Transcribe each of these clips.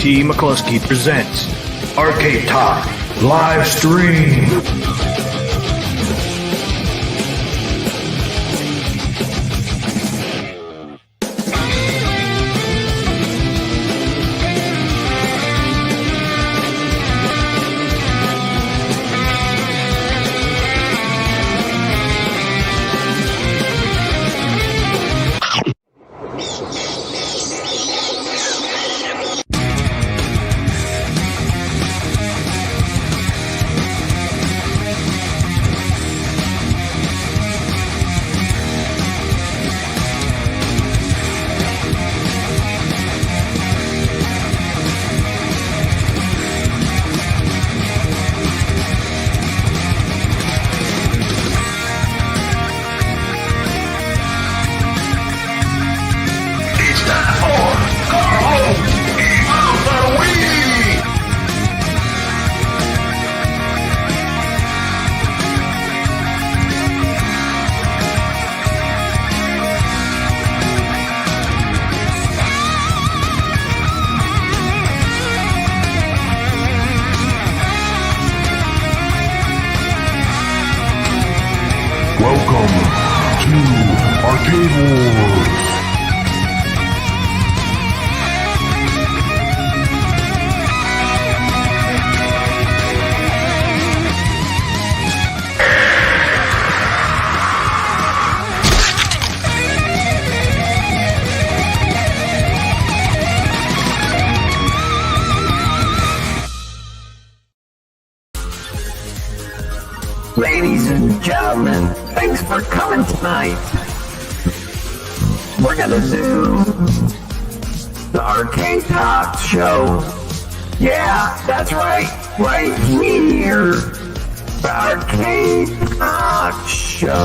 TMCLOSKY presents Arcade Talk live stream. Welcome to Arcade Wars. Ladies and gentlemen, thanks for coming tonight. We're gonna do the Arcade Talk show. Yeah, that's right here. The Arcade Talk show.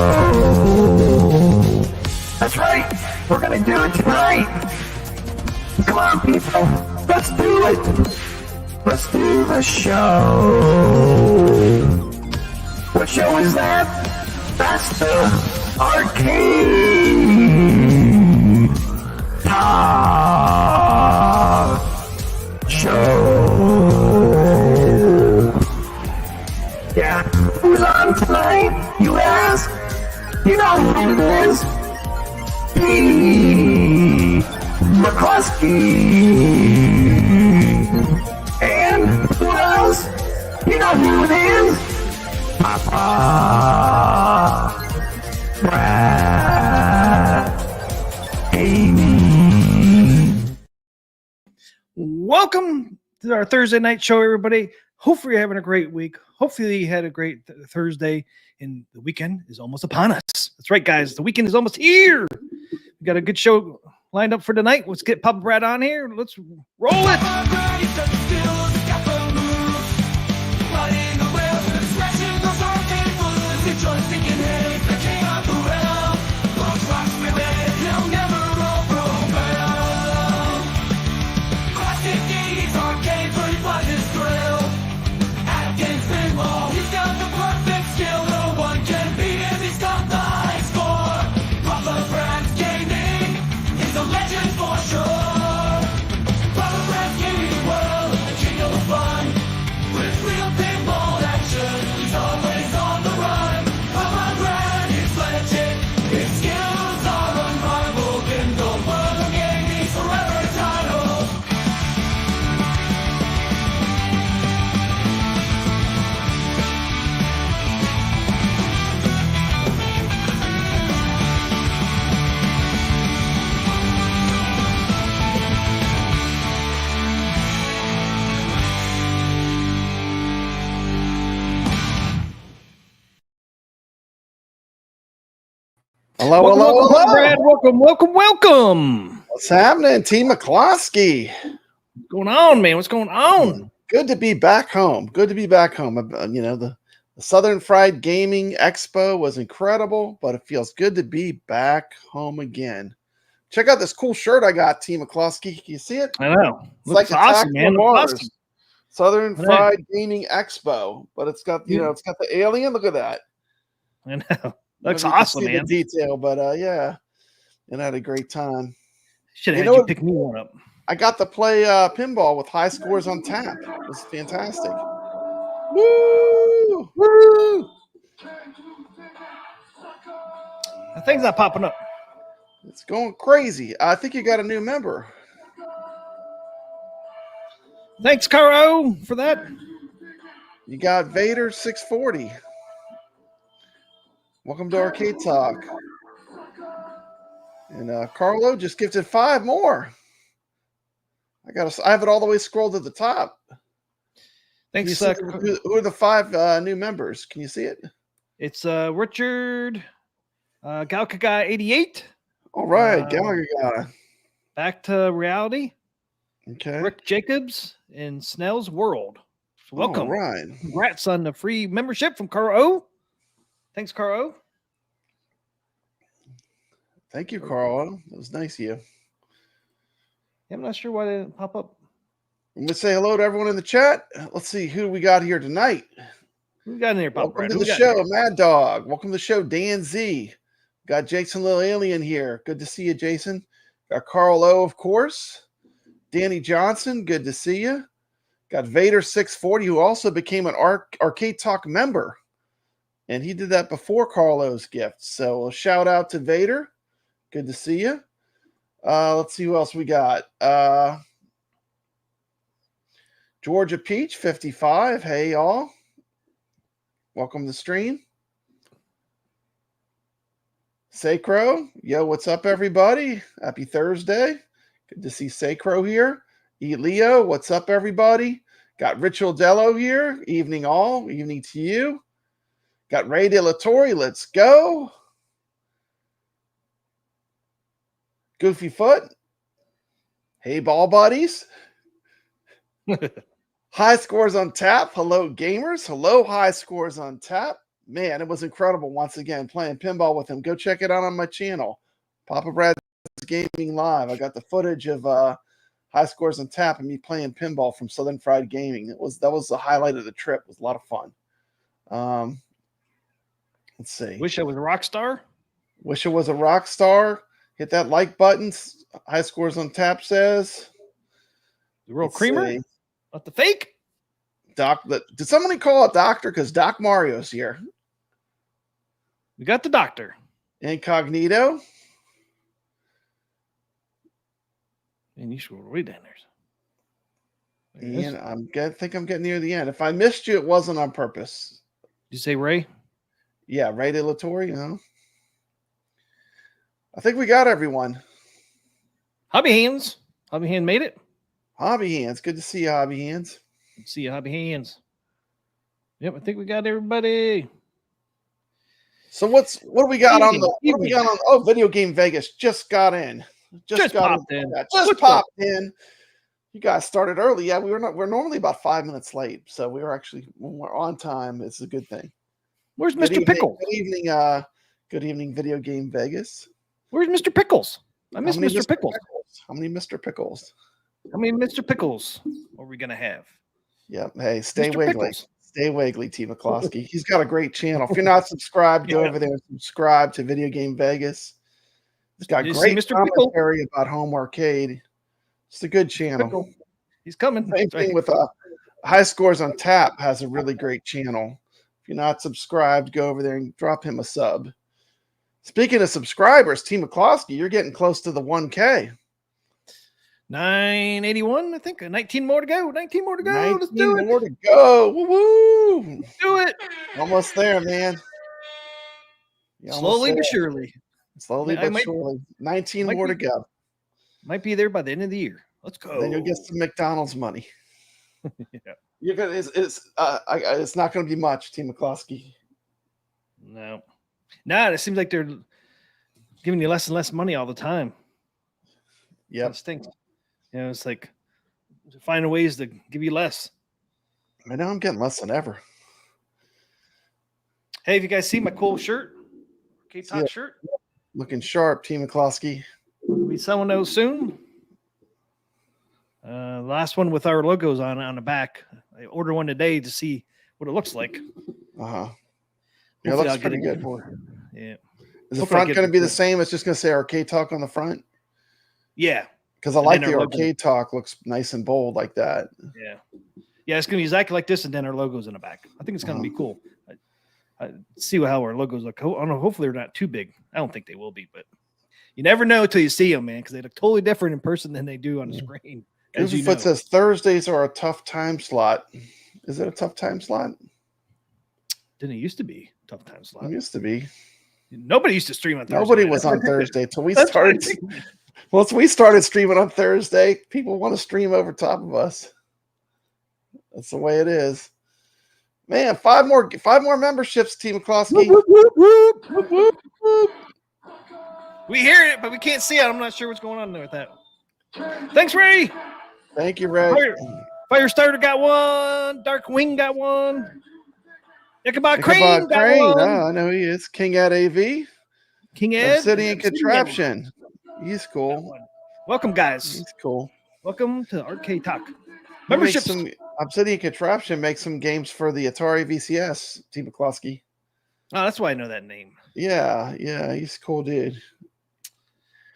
That's right, we're gonna do it tonight. Come on, people, let's do it. Let's do the show. What show is that? That's the Arcade Talk show. Yeah, who's on tonight, you ask? You know who it is. TMCLOSKY. And who else? You know who it is. Papa Brad Amy. Welcome to our Thursday night show, everybody. Hopefully you're having a great week. Hopefully you had a great Thursday, and the weekend is almost upon us. That's right, guys. The weekend is almost here. We got a good show lined up for tonight. Let's get Papa Brad on here. Let's roll it. Atgames Pinball, he's got the perfect skill, no one can beat him, he's got the high score. Papa Brad's gaming, he's a legend for sure. Papa Brad's gaming world, the king of fun. With real pinball action, he's always on the run. Papa Brad is legend, his skills are unrivaled. In the world of gaming, he's forever entitled. Welcome, Brad. Welcome. What's happening, TMCLOSKY? What's going on, man? What's going on? Good to be back home. The Southern Fried Gaming Expo was incredible, but it feels good to be back home again. Check out this cool shirt I got, TMCLOSKY. Can you see it? I know. It's like awesome, man. Awesome. Southern I know. Fried Gaming Expo, but it's got it's got the alien. Look at that. I know. Looks You can awesome, see man. the detail, but yeah, and I had a great time. Should have You had know you what- pick me one up. I got to play pinball with high scores on tap. It was fantastic. Woo! Woo! The thing's not popping up. It's going crazy. I think you got a new member. Thanks, Caro, for that. You got Vader 640. Welcome to Arcade Talk. And Carlo just gifted 5 more. I have it all the way scrolled to the top. Thanks. Who are the 5 new members? Can you see it? It's Richard, Galka 88. All right, Gallagher guy. Back to Reality. Okay. Rick Jacobs in Snell's World. So welcome. All right. Congrats on the free membership from Caro. Thanks, Caro. Thank you, Carl. That was nice of you. I'm not sure why they didn't pop up. I'm gonna say hello to everyone in the chat. Let's see who we got here tonight. Who we got in there, Pop? Welcome to the show, Mad Dog. Welcome to the show, Dan Z. Got Jason Little Alien here. Good to see you, Jason. Got Carl O, of course. Danny Johnson, good to see you. Got Vader 640, who also became an Arcade Talk member. And he did that before Carlo's gift. So a shout out to Vader. Good to see you. Let's see who else we got. Georgia Peach, 55. Hey, y'all. Welcome to the stream. Sacro. Yo, what's up, everybody? Happy Thursday. Good to see Sacro here. E. Leo, what's up, everybody? Got Ritual Dello here. Evening all. Evening to you. Got Ray De La Torre. Let's go. Goofy Foot. Hey, ball buddies. High scores on tap. Hello, gamers. Hello, high scores on tap. Man, it was incredible once again playing pinball with him. Go check it out on my channel, Papa Brad's Gaming Live. I got the footage of high scores on tap and me playing pinball from Southern Fried Gaming. That was the highlight of the trip. It was a lot of fun. Let's see. Wish I was a rock star. Wish I was a rock star. Hit that like button. High scores on tap says. The real Let's creamer? see. Not the fake? Did somebody call it Doctor? Because Doc Mario's here. We got the doctor. Incognito. And you scrolled way down there. There it is. And I think I'm getting near the end. If I missed you, it wasn't on purpose. Did you say Ray? Yeah, Ray De La Torre, I think we got everyone. Hobby Hands. Hobby Hand made it. Hobby Hands. Good to see you, Hobby Hands. See you, Hobby Hands. Yep, I think we got everybody. So what do we got on Video Game Vegas just got in. Just popped in. Just popped in. You guys started early. Yeah, we're normally about 5 minutes late. So we were actually when we're on time. It's a good thing. Where's Mr. Pickle? Good evening, Video Game Vegas. Where's Mr. Pickles? I miss Mr. Pickles. How many Mr. Pickles? How many Mr. Pickles are we gonna have? Yep. Hey, stay Mr. wiggly. Pickles. Stay wiggly, TMCLOSKY. He's got a great channel. If you're not subscribed, go over there and subscribe to Video Game Vegas. He's got great Mr. commentary about home arcade. It's a good channel. Pickle. He's coming. Same thing with High Scores on Tap has a really great channel. If you're not subscribed, go over there and drop him a sub. Speaking of subscribers, TMCLOSKY, you're getting close to the 1K. 981, I think. 19 more to go. 19 more to go. Let's do it. 19 more to go. Woo-woo. Let's do it. Almost there, man. You're Slowly almost but there. surely. Slowly but surely. 19 more to go. Might be there by the end of the year. Let's go. Then you'll get some McDonald's money. Yeah. You're gonna. It's not going to be much, TMCLOSKY. No, it seems like they're giving you less and less money all the time. Yeah, it stinks. It's like finding ways to give you less. I know I'm getting less than ever. Hey, have you guys seen my cool shirt? K-Talk shirt? Looking sharp, TMCLOSKY. We'll be selling those soon. Last one with our logos on the back. I ordered one today to see what it looks like. Yeah, it looks pretty good. Yeah. Is the front going to be the same? It's just going to say Arcade Talk on the front? Yeah. Because I And like then the our logo. Arcade Talk looks nice and bold like that. Yeah. Yeah, it's gonna be exactly like this, and then our logos in the back. I think it's gonna be cool. I see how our logos look. I don't know. Hopefully, they're not too big. I don't think they will be, but you never know until you see them, man, because they look totally different in person than they do on the screen. As you Goofyfoot know. says Thursdays are a tough time slot. Is it a tough time slot? Didn't it used to be tough time slot? It used to be. Nobody used to stream on Thursday. Nobody night. was That's on Thursday till we That's what I started. think. Once we started streaming on Thursday, people want to stream over top of us. That's the way it is. Man, five more memberships, Team McCloskey. We hear it, but we can't see it. I'm not sure what's going on there with that. Thanks, Ray. Thank you, Ray. Firestarter got one. Dark Wing got one. Ichabod Crane Ichabod got Crane. one. Oh, I know he is. King at AV. King Ed. Obsidian Contraption. He's cool. Welcome, guys. He's cool. Welcome to Arcade Talk. He makes Memberships. some Obsidian Contraption makes some games for the Atari VCS, Team McCloskey. Oh, that's why I know that name. Yeah, he's a cool dude.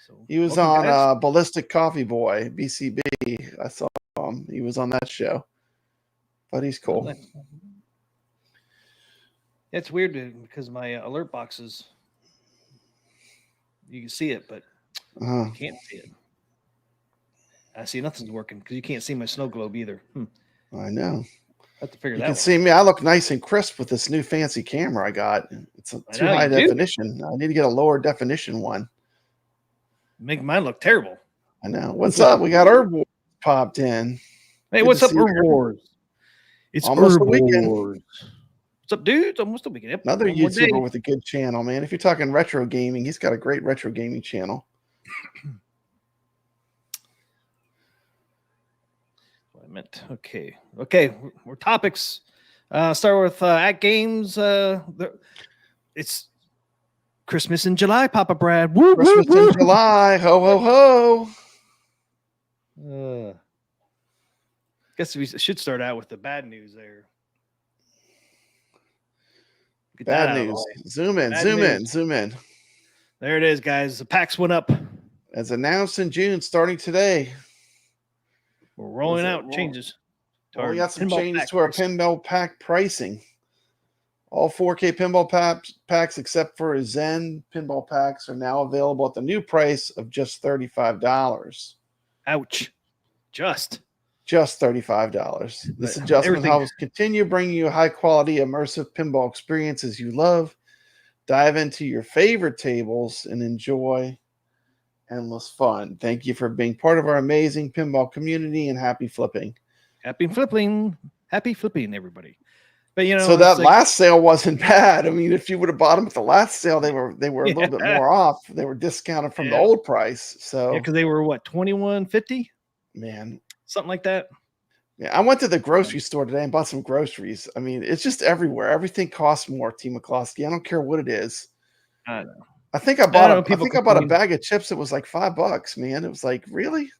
So, He was welcome, guys. on Ballistic Coffee Boy, BCB. I saw him. He was on that show. But he's cool. It's weird because my alert boxes, you can see it, but you can't see it. I see nothing's working because you can't see my snow globe either. I know. I have to figure You that can out. see me. I look nice and crisp with this new fancy camera I got. It's too know, high you do. definition. I need to get a lower definition one. Make mine look terrible. I know. What's up? We got Herb Wars popped in. Hey, Good what's to up, see you, Herb Herb. Wars? It's Almost Herb the weekend. Wars. What's up, dudes? Almost the weekend. Yep, Another one more day. YouTuber with a good channel, man. If you're talking retro gaming, he's got a great retro gaming channel. What I meant. Okay. We're topics. Start with Atgames. It's Christmas in July, Papa Brad. Woo, Christmas woo, in July. Ho, ho, ho. Guess we should start out with the bad news there. Get Bad that out of the news. way. Zoom in, Bad zoom news. in, zoom in. There it is, guys. The packs went up. As announced in June, starting today. We're rolling Was it out roll- changes. to Well, our we got some pinball changes pack to our pricing. pinball pack pricing. All 4K pinball packs except for Zen pinball packs are now available at the new price of just $35. Ouch. Just $35. This But adjustment everything- helps continue bringing you high quality immersive pinball experiences you love. Dive into your favorite tables and enjoy endless fun. Thank you for being part of our amazing pinball community and happy flipping. Happy flipping, everybody. But you know, So it's that like- last sale wasn't bad. I mean, if you would have bought them at the last sale, they were a little bit more off. They were discounted from the Yeah. old price. So yeah, because they were what, $21.50, man, something like that. yeah, I went to the grocery store today and bought some groceries. I mean, it's just everywhere. Everything costs more, Team McCloskey. I don't care what it is. I know. I think I bought know, I people think I bought a complain. bag of chips that was like $5, man. It was like, really?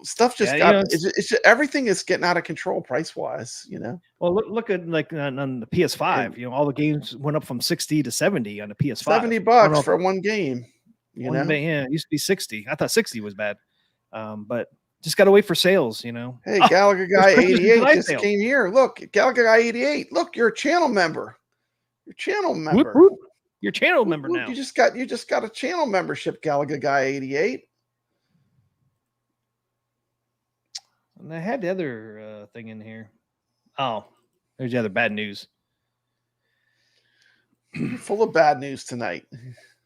Stuff just Yeah, you got know, it's just, everything is getting out of control price wise, you know. Well, look at like on the PS5. You know, all the games went up from 60 to 70 on the PS5. $70 for one game. You know, Yeah, it used to be 60. I thought 60 was bad, but just gotta wait for sales. You know. hey, Oh, Gallagher Guy Christmas in 88 July just sale. came here. Look, Gallagher Guy 88. Look, you're a channel member. You're a channel whoop, member. whoop. Your channel member Whoop, now. You just got a channel membership, Gallagher Guy 88. And I had the other thing in here. Oh, there's the other bad news. Full of bad news tonight.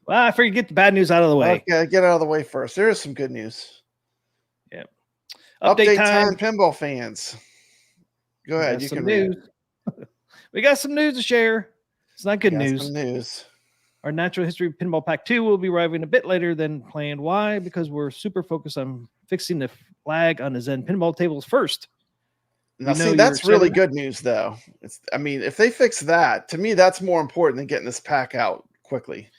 Well, I figured get the bad news out of the way. Okay, get out of the way first. There is some good news. Yeah. Update time, pinball fans. Go We ahead. got You some can read. news. We got some news to share. It's not good Got news. some news. Our Natural History Pinball Pack 2 will be arriving a bit later than planned. Why? Because we're super focused on fixing the flag on the Zen pinball tables first. Now, We know see, you're that's really excited. good news, though. I mean, if they fix that, to me, that's more important than getting this pack out quickly.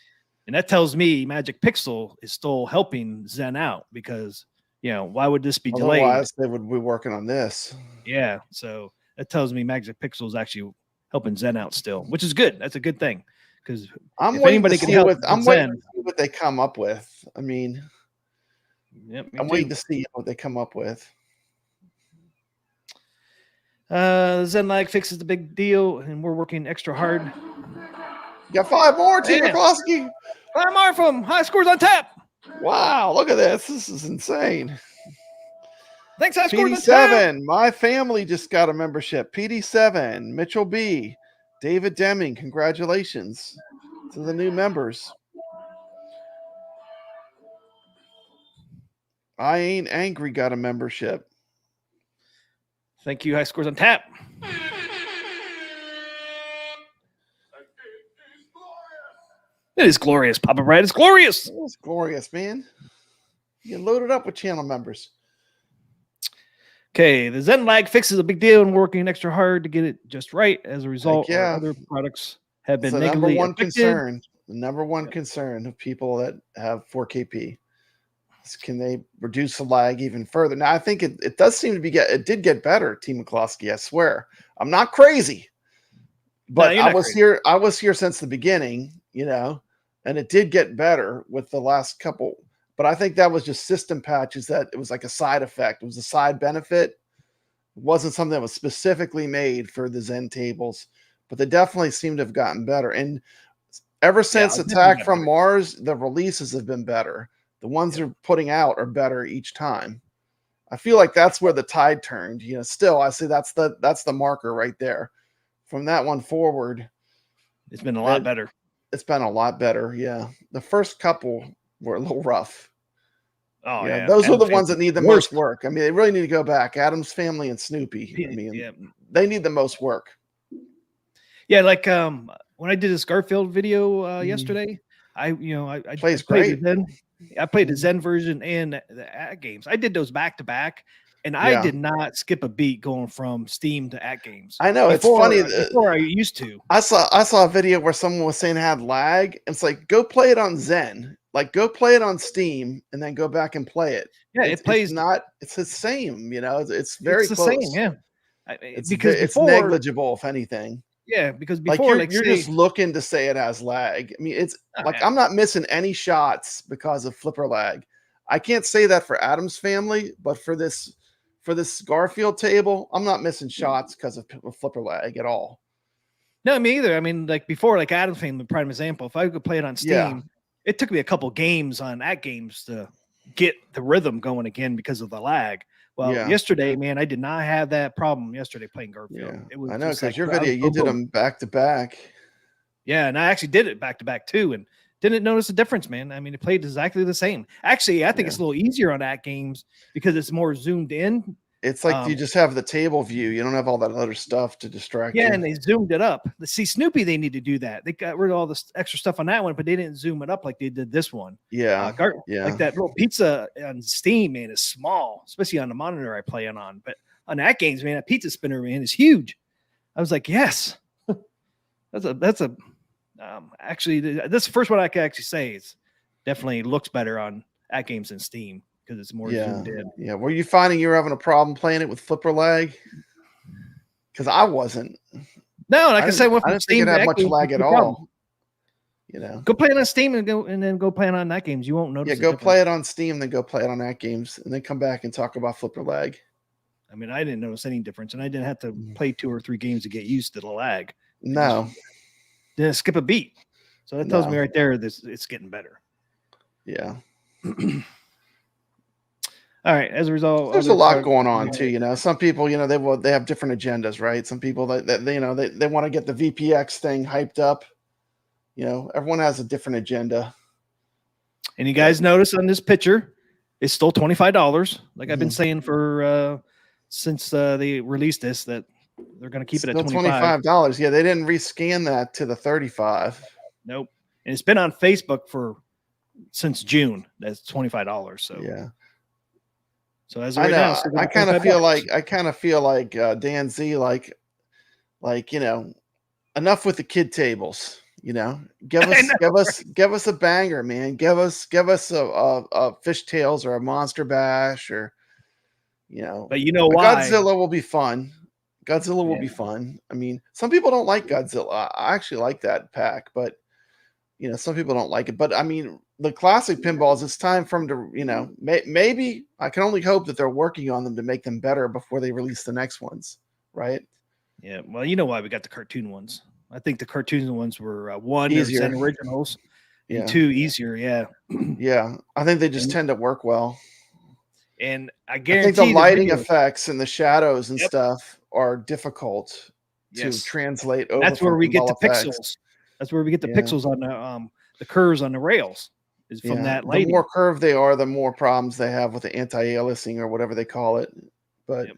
And that tells me Magic Pixel is still helping Zen out because, you know, why would this be delayed? Otherwise, they would be working on this. Yeah. So that tells me Magic Pixel is actually helping Zen out still, which is good. That's a good thing. Because I'm if waiting anybody to can see help what I'm with waiting Zen, to see what they come up with. I mean, Yep, me I'm too. waiting to see what they come up with. Zen Lag fixes the big deal, and we're working extra hard. You got 5 more, Team Man. McCloskey. 5 more from High Scores on Tap. Wow, look at this. This is insane. Thanks, High Scores on Tap. PD7, my family just got a membership. PD7, Mitchell B, David Deming, congratulations to the new members. I Ain't Angry got a membership. Thank you, High Scores on Tap. It is glorious, Papa Brad. It's glorious. It's glorious, man. You can load it up with channel members. Okay, the Zen Lag fix is a big deal, and we're working extra hard to get it just right. As a result, yeah. our other products have It's been the number negatively one affected. concern. The number one concern of people that have 4KP. Can they reduce the lag even further? Now, I think it does seem to be it did get better, Team McCloskey, I swear. I'm not crazy. But No, I was here since the beginning, you know, and it did get better with the last couple. But I think that was just system patches that it was like a side effect. It was a side benefit. It wasn't something that was specifically made for the Zen tables, but they definitely seem to have gotten better. And ever since Attack from Mars, the releases have been better. The ones they're putting out are better each time. I feel like that's where the tide turned. You know, still I see that's the marker right there. From that one forward, it's been a lot better. It's been a lot better. Yeah, the first couple were a little rough. Oh yeah, those are the ones that need the most work. I mean, they really need to go back. Adam's Family and Snoopy. I mean, they need the most work. Yeah, like when I did this Garfield video yesterday, I plays great. I played the Zen version and the Atgames. I did those back to back, and I did not skip a beat going from Steam to Atgames. I know it's funny. Before I used to. I saw a video where someone was saying it had lag. It's like, go play it on Zen. Like, go play it on Steam and then go back and play it. Yeah, it plays. It's the same. You know, it's very close. The same. Yeah, it's negligible if anything. Yeah, because before, you're just looking to say it has lag. I mean, it's I'm not missing any shots because of flipper lag. I can't say that for Adam's Family, but for this Garfield table, I'm not missing shots because of flipper lag at all. No, me either. I mean, like before, like Adam's Family, prime example. If I could play it on Steam, it took me a couple games on Atgames to get the rhythm going again because of the lag. Well, yesterday, man, I did not have that problem yesterday playing Garfield. Yeah. I know, because your video, you did them back to back. Yeah, and I actually did it back to back too, and didn't notice a difference, man. I mean, it played exactly the same. Actually, I think it's a little easier on Atgames because it's more zoomed in. It's like you just have the table view. You don't have all that other stuff to distract you. Yeah, and they zoomed it up. See, Snoopy, they need to do that. They got rid of all this extra stuff on that one, but they didn't zoom it up like they did this one. Yeah, like that little pizza on Steam, man, is small, especially on the monitor I play it on. But on Atgames, man, that pizza spinner, man, is huge. I was like, yes, actually, this is the first one I can actually say it's definitely looks better on Atgames than Steam. Because it's more zoomed in. Yeah. Were you finding you were having a problem playing it with flipper lag? Because I wasn't. No, like I said, I didn't think it had much lag at all. You know, go play it on Steam and then go play it on Atgames. You won't notice. Yeah, go play it on Steam, then go play it on Atgames, and then come back and talk about flipper lag. I mean, I didn't notice any difference, and I didn't have to play 2 or 3 games to get used to the lag. No, didn't skip a beat. So that tells me right there that it's getting better. Yeah. All right. As a result, there's a lot going on too. You know, some people, you know, they have different agendas, right? Some people that you know they want to get the VPX thing hyped up. You know, everyone has a different agenda. And you guys notice on this picture, it's still $25. Like I've been saying for since they released this, that they're going to keep it at $25. Yeah, they didn't rescan that to the 35. Nope. And it's been on Facebook since June. That's $25. So yeah. So as of right now, I kind of feel like Dan Z, like you know, enough with the kid tables. You know, give us a banger, man. Give us a Fishtails or a Monster Bash or, you know. But you know why? Godzilla will be fun. Godzilla will be fun. I mean, some people don't like Godzilla. I actually like that pack, but you know, some people don't like it. But I mean, the classic pinballs, it's time for them to, you know, maybe I can only hope that they're working on them to make them better before they release the next ones, right? Yeah, well, you know why we got the cartoon ones. I think the cartoon ones were one, Easier. Zen originals, Yeah. and two, easier. Yeah. Yeah. I think they just tend to work well. And I I guarantee think the lighting video, effects and the shadows and Yep. stuff are difficult yes, to translate over. that's where from we get the pinball effects. pixels. That's where we get the Yeah. pixels on the curves on the rails is from Yeah. that The lighting. more curved they are, the more problems they have with the anti-aliasing or whatever they call it. But Yep.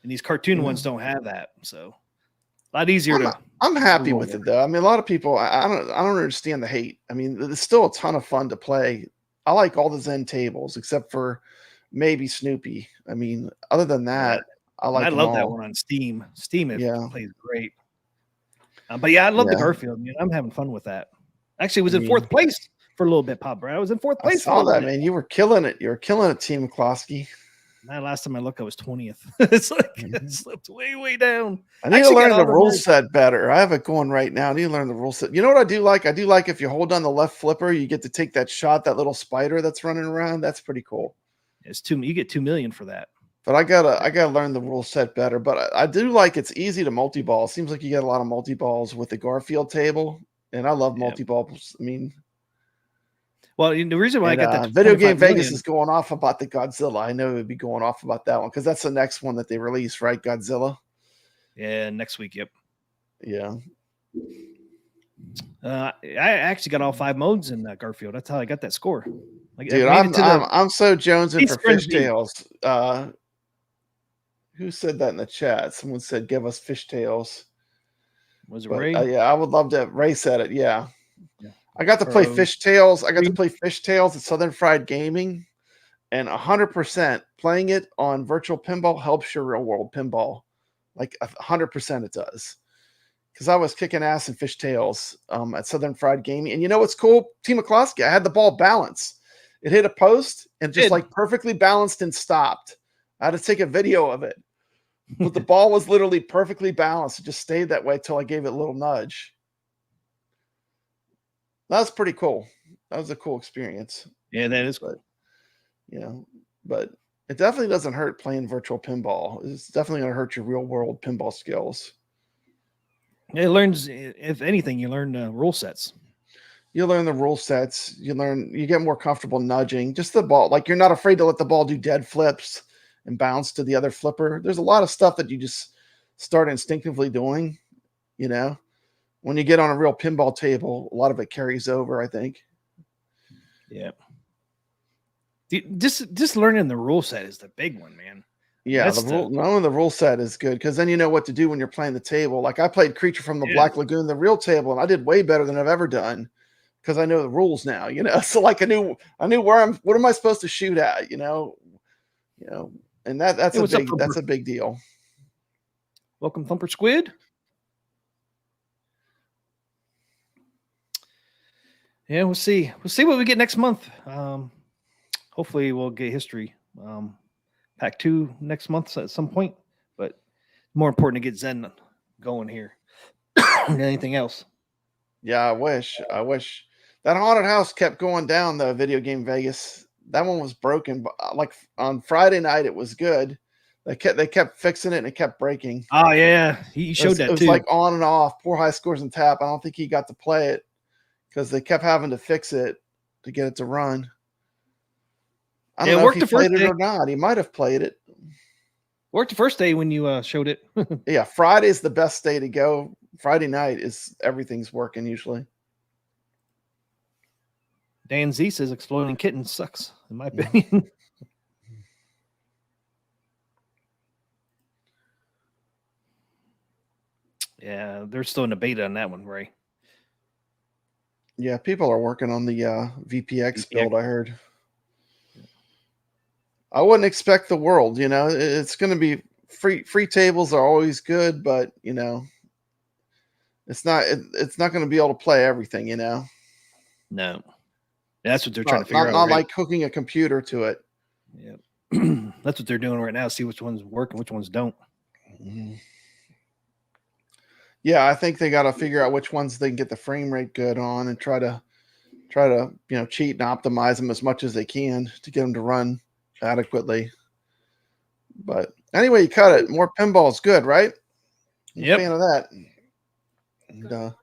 And these cartoon Yeah. ones don't have that, so a lot easier to. I'm happy roll with with. it though. I mean, a lot of people, I don't understand the hate. I mean, it's still a ton of fun to play. I like all the Zen tables except for maybe Snoopy. I mean, other than that, I like I them love that all. one on Steam. Steam it Yeah. plays great. But yeah, I love the Yeah. Garfield. Man. I'm having fun with that. Actually, was I in mean, fourth place for a little bit, Pop. Brad. I was in fourth I place for a saw little that, bit. man. You were killing it. You were killing it, Team McCloskey. My last time I looked, I was 20th. It's like it slipped way down. I need to actually got learn the all the rule nerds. set better. I have it going right now. I need to learn the rule set. You know what I do like? I do like if you hold down the left flipper, you get to take that shot, that little spider that's running around. That's pretty cool. It's you get 2 million for that. But I gotta learn the rule set better. But I do like it's easy to multi-ball. It seems like you get a lot of multi-balls with the Garfield table, and I love Yep. multi-balls. I mean, Well, the reason why I got that Video Game 25 Vegas million, is going off about the Godzilla. I know it would be going off about that one because that's the next one that they release, right? Godzilla. yeah, next week. Yep. Yeah. I actually got all 5 modes in Garfield. That's how I got that score. Like, Dude, I made it to the I'm so jonesing Peace for Friends beat. fishtails. Who said that in the chat? Someone said, "Give us fishtails." Was it But Ray? yeah, I would love to. Ray said it. Yeah, Yeah. I got to play Or, fishtails. I got to Ray. play fishtails at Southern Fried Gaming, and 100% playing it on virtual pinball helps your real world pinball. Like 100%, it does. Because I was kicking ass in fishtails at Southern Fried Gaming, and you know what's cool? Team McCloskey, I had the ball balance. It hit a post and just like perfectly balanced and stopped. I had to take a video of it. But the ball was literally perfectly balanced. It just stayed that way till I gave it a little nudge. That was pretty cool. That was a cool experience. Yeah, that is cool. You know, but it definitely doesn't hurt playing virtual pinball. It's definitely going to hurt your real world pinball skills. It learns, if anything, you learn rule sets. You learn the rule sets. You get more comfortable nudging. Just the ball, like you're not afraid to let the ball do dead flips and bounce to the other flipper. There's a lot of stuff that you just start instinctively doing, you know. When you get on a real pinball table, a lot of it carries over, I think. Yeah. Just learning the rule set is the big one, man. Yeah, knowing the rule set is good because then you know what to do when you're playing the table. Like I played Creature from the Black Lagoon, the real table, and I did way better than I've ever done because I know the rules now, you know. So like I knew what am I supposed to shoot at, you know, and that's a big deal. Welcome, Thumper Squid. Yeah, we'll see. We'll see what we get next month. Hopefully, we'll get history. Pack 2 next month at some point, but more important to get Zen going here than anything else. Yeah, I wish that haunted house kept going down. The Video Game Vegas, that one was broken, but like on Friday night it was good. They kept fixing it and it kept breaking. Oh yeah, he showed that too. It was like on and off. Poor High Scores and Tap. I don't think he got to play it because they kept having to fix it to get it to run. I don't know if he played it or not. He might have played it. Worked the first day when you showed it. Yeah, Friday's the best day to go. Friday night is everything's working usually. Dan Z says Exploding Kitten sucks, in my opinion. Yeah, they're still in the beta on that one, Ray. Yeah, people are working on the VPX build, I heard. I wouldn't expect the world, you know. It's going to be free tables are always good, but you know, it's not going to be able to play everything, you know. No, that's what they're trying to figure out. Not like hooking a computer to it. Yeah, that's what they're doing right now. See which ones work and which ones don't. Mm-hmm. Yeah, I think they got to figure out which ones they can get the frame rate good on and try to try to, cheat and optimize them as much as they can to get them to run adequately. But anyway, you cut it. More pinball is good, right? I'm a fan of that. And,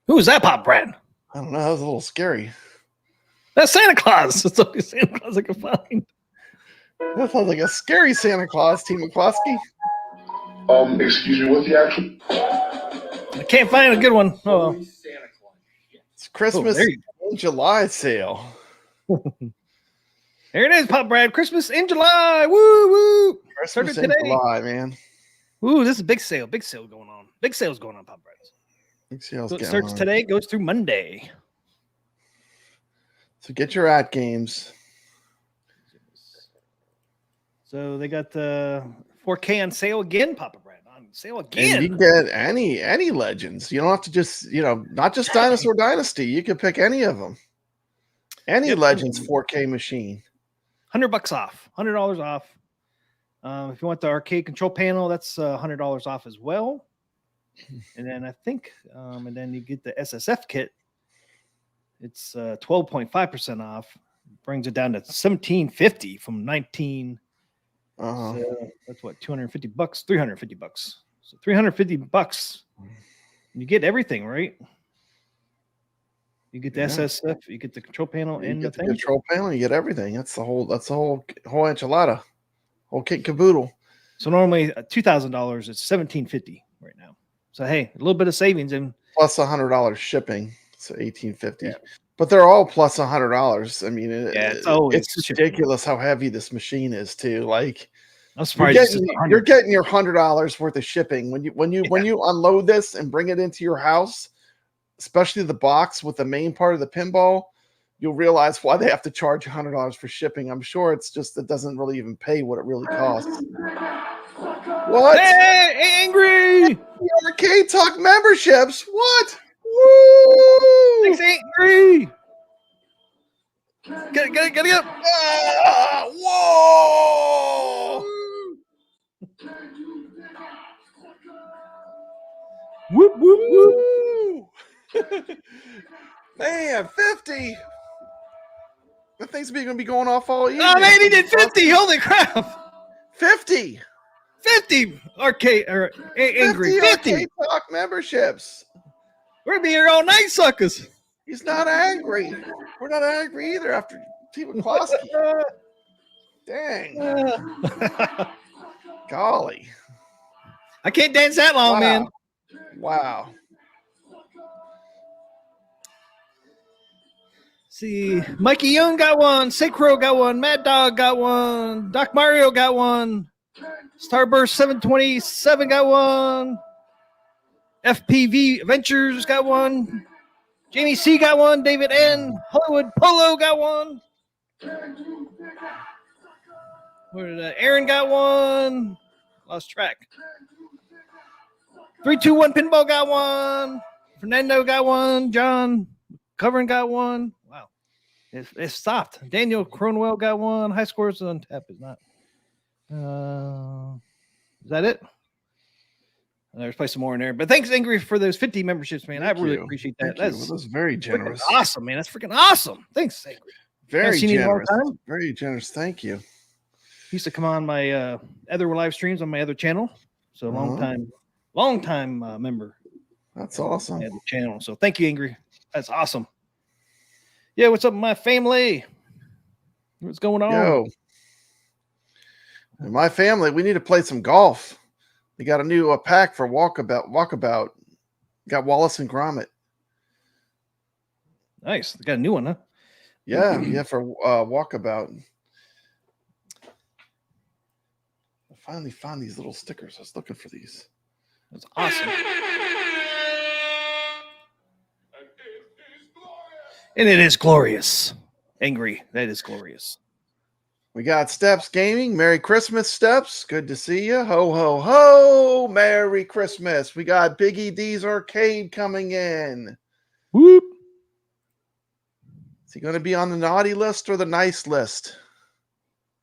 Who was that, Pop Brad? I don't know. That was a little scary. That's Santa Claus. That's the only Santa Claus I can find. That sounds like a scary Santa Claus, TMCLOSKY. Excuse me, what's the actual? I can't find a good one. Oh, It's Christmas there you in July sale. There it is, Pop Brad. Christmas in July. Woo woo. Christmas Started in today. July, man. Ooh, this is a big sale. Big sale going on. Big sales going on, Pop Brad. Big sales So it going starts on. today, goes through Monday. So get your Atgames. So they got the 4K on sale again, Papa Brad. On sale And again. you can get any legends. You don't have to just, not just Dinosaur Dynasty. You can pick any of them. Any Yep. Legends 4K machine. $100 off. $100 off. If you want the arcade control panel, that's $100 off as well. And then I think, and then you get the SSF kit. It's 12.5% off. Brings it down to $17.50 from $19. So that's what, $250, $350. So $350. You get everything, right? You get the SSF, you get the control panel, You and get the the thing. control panel, you get everything. That's the whole enchilada. Whole kit and caboodle. So normally $2,000, it's $1,750 right now. So hey, a little bit of savings and Plus $100 shipping. So $1,850. But they're all plus $100. I mean, it's ridiculous how heavy this machine is too. Like, I'm surprised you're getting your $100 worth of shipping when you unload this and bring it into your house, especially the box with the main part of the pinball. You'll realize why they have to charge $100 for shipping. I'm sure it's just it doesn't really even pay what it really costs. What? Hey, Angry! The Arcade Talk memberships? What? Woo! Thanks, Angry! Get up! Ah, whoa! Whoop, whoop, whoop. Man, 50. That thing's going to be going off all evening. Oh, man, he did 50. Holy crap. 50. 50 arcade or Angry. 50. Arcade Talk memberships. We're going to be here all night, suckers. He's not angry. We're not angry either after TMCLOSKY. Dang. Golly. I can't dance that long, man. Wow. See, Mikey Young got one, Sacro got one, Mad Dog got one, Doc Mario got one, Starburst 727 got one, FPV Adventures got one, Jamie C got one, David N, Hollywood Polo got one, Aaron got one, lost track. 321 Pinball got one, Fernando got one, John Covering got one. Wow. It stopped. Daniel Cronwell got one. High scores on tap is not. Is that it? There's probably some more in there. But thanks, Angry, for those 50 memberships, man. I really appreciate that. That's very generous. Awesome, man. That's freaking awesome. Thanks, Angry. Very generous. Very generous. Thank you. He used to come on my other live streams on my other channel. So long time member. That's awesome. The channel. So thank you, Angry. That's awesome. Yeah, what's up, my family? What's going on? Yo, in my family, we need to play some golf. We got a new pack for Walkabout. Got Wallace and Gromit. Nice. They got a new one, huh? Yeah, for Walkabout. I finally found these little stickers. I was looking for these. That's awesome. And it is glorious. Angry. That is glorious. We got Steps Gaming. Merry Christmas, Steps. Good to see you. Ho, ho, ho. Merry Christmas. We got Biggie D's Arcade coming in. Whoop. Is he going to be on the naughty list or the nice list?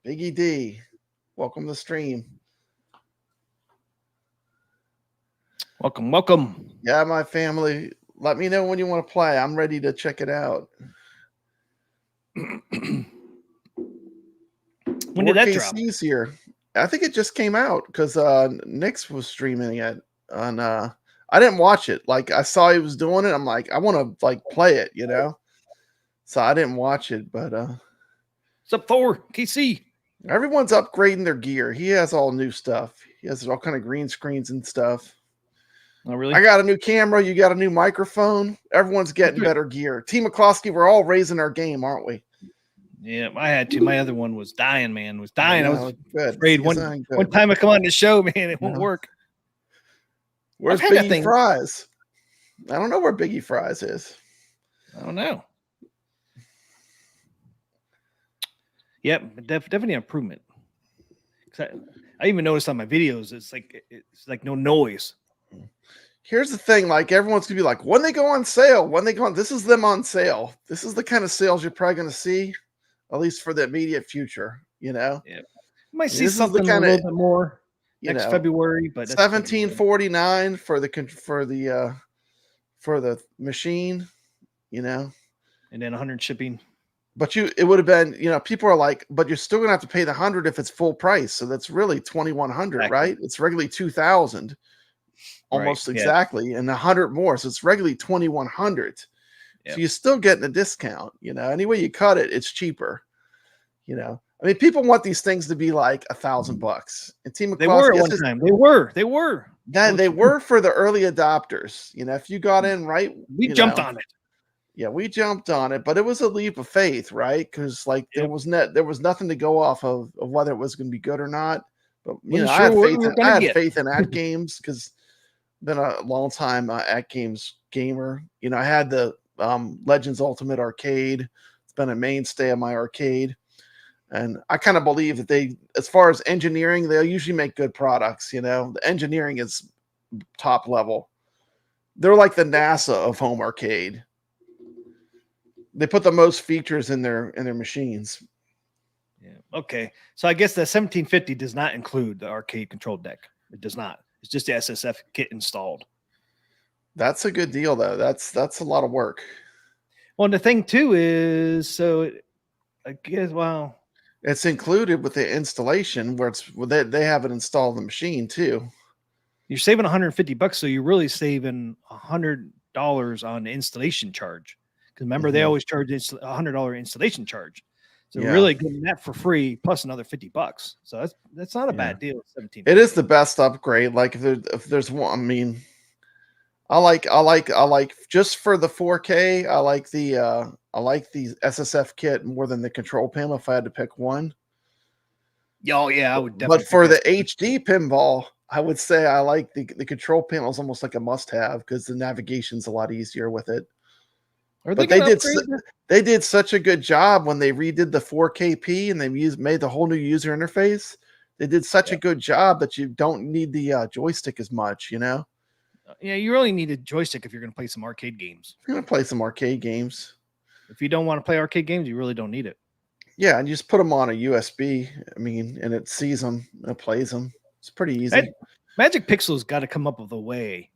Biggie D. Welcome to the stream. Welcome, welcome. Yeah, my family. Let me know when you want to play. I'm ready to check it out. When did that drop? KC's here. I think it just came out because Nix was streaming it on. I didn't watch it. Like I saw he was doing it. I'm like, I want to like play it, you know. So I didn't watch it, but What's up, Thor? KC. everyone's upgrading their gear. He has all new stuff. He has all kind of green screens and stuff. Oh, really? I got a new camera. You got a new microphone. Everyone's getting better gear. TMCLOSKY, we're all raising our game, aren't we? Yeah, I had to. My other one was dying, man. Was dying. I was good. afraid one time I come on the show, man, it won't work. Where's Biggie Fries? I don't know where Biggie Fries is. I don't know. Yep, definitely improvement. I even noticed on my videos, it's like no noise. Here's the thing, like everyone's gonna be like, when they go on sale, this is them on sale. This is the kind of sales you're probably gonna see, at least for the immediate future, you know. Yeah. You might see something a little bit more next February, but $17.49 for the machine, you know. And then 100 shipping. But it would have been, you know, people are like, but you're still gonna have to pay the 100 if it's full price. So that's really 2,100, right? It's regularly 2,000. Almost exactly, and 100 more, so it's regularly 2,100. So you're still getting a discount, you know. Any way you cut it, it's cheaper, you know. I mean, people want these things to be like $1,000. And TMCLOSKY, they were at one time. They were for the early adopters. You know, if you got in right, we jumped on it. Yeah, we jumped on it, but it was a leap of faith, right? Because like there was nothing to go off of whether it was going to be good or not. But you know, I had faith in Atgames because been a long time Atgames gamer. You know, I had the Legends Ultimate Arcade. It's been a mainstay of my arcade, and I kind of believe that they, as far as engineering, they'll usually make good products. You know, the engineering is top level. They're like the NASA of home arcade. They put the most features in their machines. Yeah. Okay. So I guess the 1750 does not include the arcade control deck. It does not. It's just the SSF kit installed. That's a good deal, though. That's a lot of work. Well, and the thing too is, I guess, well, it's included with the installation where they have it installed in the machine too. You're saving $150, so you're really saving $100 on the installation charge. Because remember, they always charge $100 installation charge. So really getting that for free plus another $50. So that's not a bad deal. 17. It is the best upgrade. Like if there's one, I mean, I like just for the 4K. I like the SSF kit more than the control panel if I had to pick one. Oh yeah, I would definitely. But for the HD pinball, I would say I like the control panel is almost like a must-have because the navigation's a lot easier with it. But they did such a good job when they redid the 4KP and they made the whole new user interface. They did such a good job that you don't need the joystick as much, you know? Yeah, you really need a joystick if you're going to play some arcade games. If you're going to play some arcade games. If you don't want to play arcade games, you really don't need it. Yeah, and you just put them on a USB, I mean, and it sees them, it plays them. It's pretty easy. Magic Pixel's got to come up with a way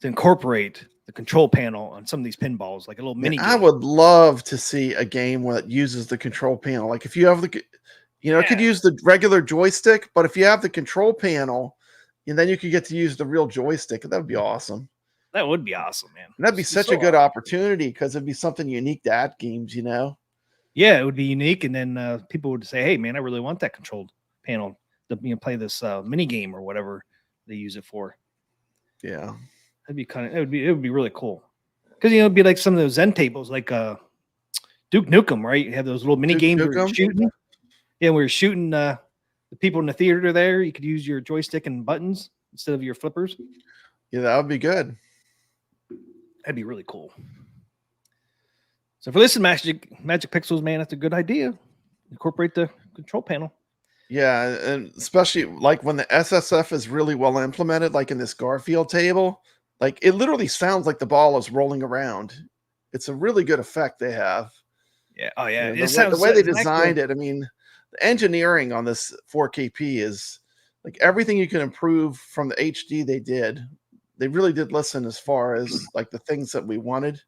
to incorporate the control panel on some of these pinballs, like a little mini game. I would love to see a game that uses the control panel. Like if you have it could use the regular joystick, but if you have the control panel, and then you could get to use the real joystick, that would be awesome. That would be awesome, man. And that'd be such a good opportunity because it'd be something unique to Atgames, you know? Yeah, it would be unique, and then people would say, "Hey, man, I really want that controlled panel to play this mini game or whatever they use it for." Yeah. That'd be it would be really cool. Because it'd be like some of those Zen tables, like Duke Nukem, right? You have those little mini games where you're shooting. Yeah, we're shooting the people in the theater there. You could use your joystick and buttons instead of your flippers. Yeah, that would be good. That'd be really cool. So for this Magic Pixels, man, that's a good idea. Incorporate the control panel. Yeah, and especially like when the SSF is really well implemented, like in this Garfield table, like it literally sounds like the ball is rolling around. It's a really good effect they have. Yeah. Oh yeah. You know, the way they designed it. I mean, the engineering on this 4KP is like everything you can improve from the HD they did. they really did listen as far as like the things that we wanted.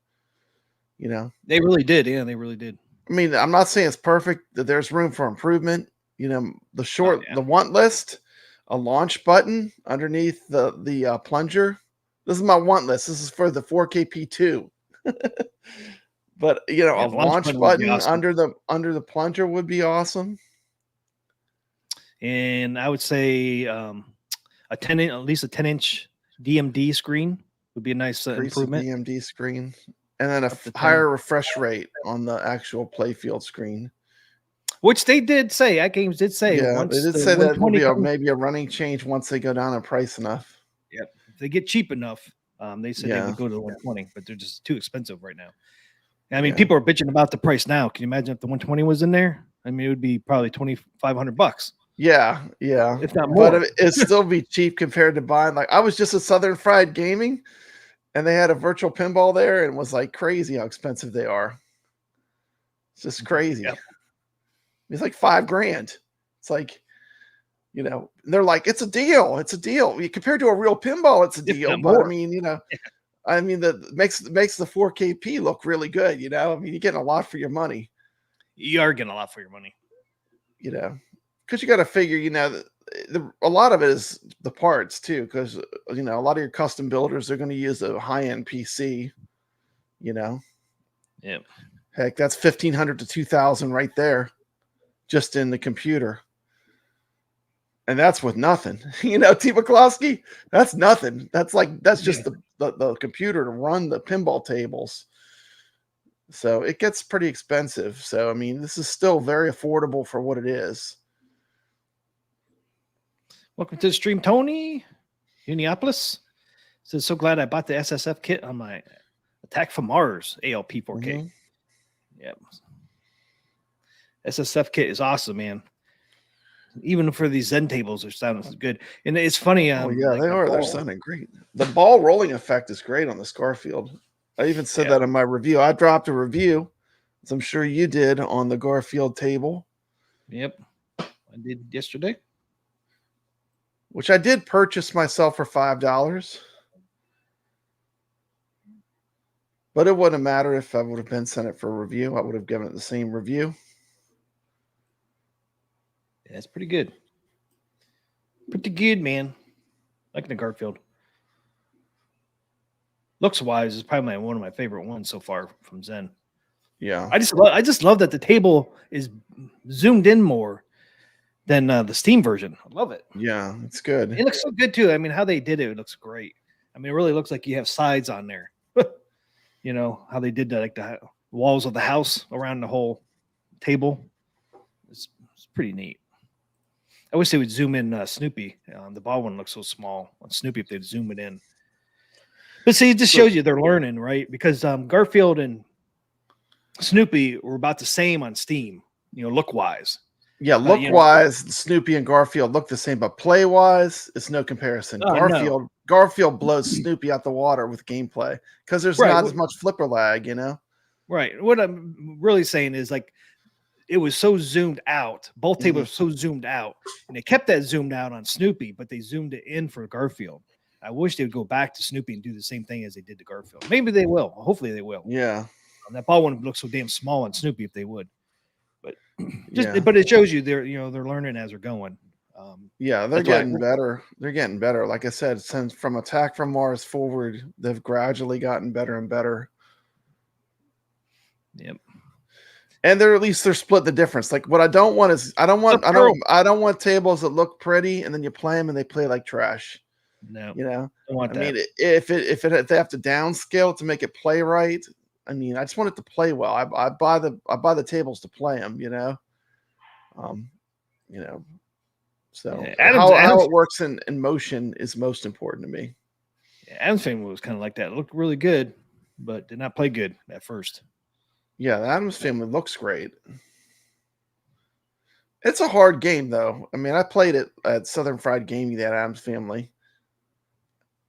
You know, They really did. Yeah, they really did. I mean, I'm not saying it's perfect. That there's room for improvement. You know, the want list, a launch button underneath the plunger. This is my want list. This is for the 4KP2. But you know, Yeah, a launch button awesome. under the plunger would be awesome. And I would say at least a 10-inch DMD screen would be a nice improvement. DMD screen, and then a Up to 10. higher refresh rate on the actual playfield screen. Which they did say. Atgames did say. Yeah, once they did the say that will 120 be comes- maybe a running change once they go down in price enough. Yep. If they get cheap enough, they said they Yeah. would go to the 120, but they're just too expensive right now. I mean, Yeah. people are bitching about the price now. Can you imagine if the 120 was in there? I mean, it would be probably $2,500. Yeah, If not more. but it'd still be cheap compared to buying. Like I was just at Southern Fried Gaming, and they had a virtual pinball there, and it was like crazy how expensive they are. It's just crazy. Yep. It's like $5,000. It's like, you know, they're like, it's a deal. It's a deal. Compared to a real pinball, it's a If deal. not But I more. mean, you know, I mean that makes the 4KP look really good. You know, I mean, you're getting a lot for your money. You are getting a lot for your money. You know, because you got to figure, you know, a lot of it is the parts too. Because you know, a lot of your custom builders are going to use a high-end PC. You know, Yeah. heck, that's $1,500 to $2,000 right there, just in the computer. And that's with nothing. You know, TMCLOSKY, that's nothing. That's just the computer to run the pinball tables. So it gets pretty expensive. So I mean, this is still very affordable for what it is. Welcome to the stream, Tony. Minneapolis says, so glad I bought the SSF kit on my Attack from Mars ALP 4K. Mhm. Yep. SSF kit is awesome, man. Even for these Zen tables, they're sounding good. And it's funny. Oh yeah, like they the are. They're ball- sounding great. The ball rolling effect is great on this Garfield. I even said that in my review. I dropped a review, as I'm sure you did, on the Garfield table. Yep. I did yesterday. Which I did purchase myself for $5. But it wouldn't matter if I would have been sent it for a review. I would have given it the same review. Yeah, it's pretty good. Pretty good, man. Like the Garfield. Looks wise is probably one of my favorite ones so far from Zen. Yeah. I just love that the table is zoomed in more than the Steam version. I love it. Yeah, it's good. It looks so good too. I mean, how they did it looks great. I mean, it really looks like you have sides on there. You know how they did that, like the walls of the house around the whole table. It's pretty neat. I wish they would zoom in Snoopy. The ball one looks so small on Snoopy if they'd zoom it in. But see, it just shows you they're learning, right? Because Garfield and Snoopy were about the same on Steam, you know, look wise. Yeah, look wise, Snoopy and Garfield look the same, but play wise, it's no comparison. Oh, Garfield blows Snoopy out the water with gameplay because there's not as much flipper lag, you know? Right. What I'm really saying is like it was so zoomed out. Both tables were so zoomed out, and they kept that zoomed out on Snoopy, but they zoomed it in for Garfield. I wish they would go back to Snoopy and do the same thing as they did to Garfield. Maybe they will. Hopefully they will. Yeah. That ball one looks so damn small on Snoopy if they would. But but it shows you they're learning as they're going. Yeah, they're getting better. They're getting better. Like I said, since from Attack from Mars forward, they've gradually gotten better and better. Yep. And they're split the difference. Like what I don't want is I don't want tables that look pretty and then you play them and they play like trash. No, you know. I want that. mean, if they have to downscale it to make it play right. I mean, I just want it to play well. I buy the tables to play them. You know. You know. So how it works in motion is most important to me. Yeah, Adam's Family was kind of like that. It looked really good, but did not play good at first. Yeah, the Adams Family looks great. It's a hard game, though. I mean, I played it at Southern Fried Gaming, that Adams Family.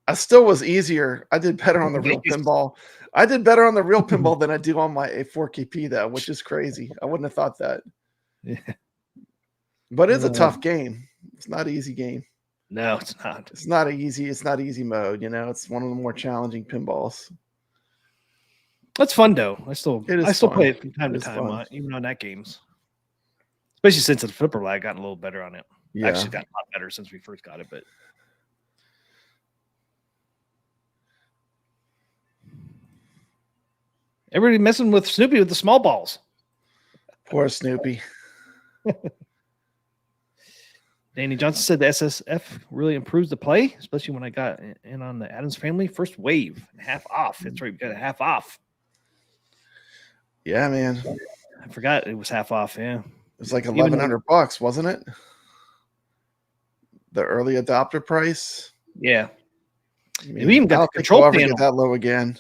I still was easier. I did better on the real pinball. I did better on the real pinball than I do on my 4KP, though, which is crazy. I wouldn't have thought that. Yeah. But it's a tough game. It's not an easy game. No, it's not. It's not easy. It's not easy mode. You know, it's one of the more challenging pinballs. That's fun though. I still fun. play it from time It to is time, fun. even on that games. Especially since the flipper lag gotten a little better on it. Yeah. Actually, got a lot better since we first got it, but everybody messing with Snoopy with the small balls. Poor Snoopy. Danny Johnson said the SSF really improves the play, especially when I got in on the Adams Family first wave, half off. That's right, we got a half off. Yeah, man. I forgot it was half off. Yeah, It was like $1,100, wasn't it? The early adopter price. yeah. I mean, We even got I don't the think control we'll ever panel. get that low again.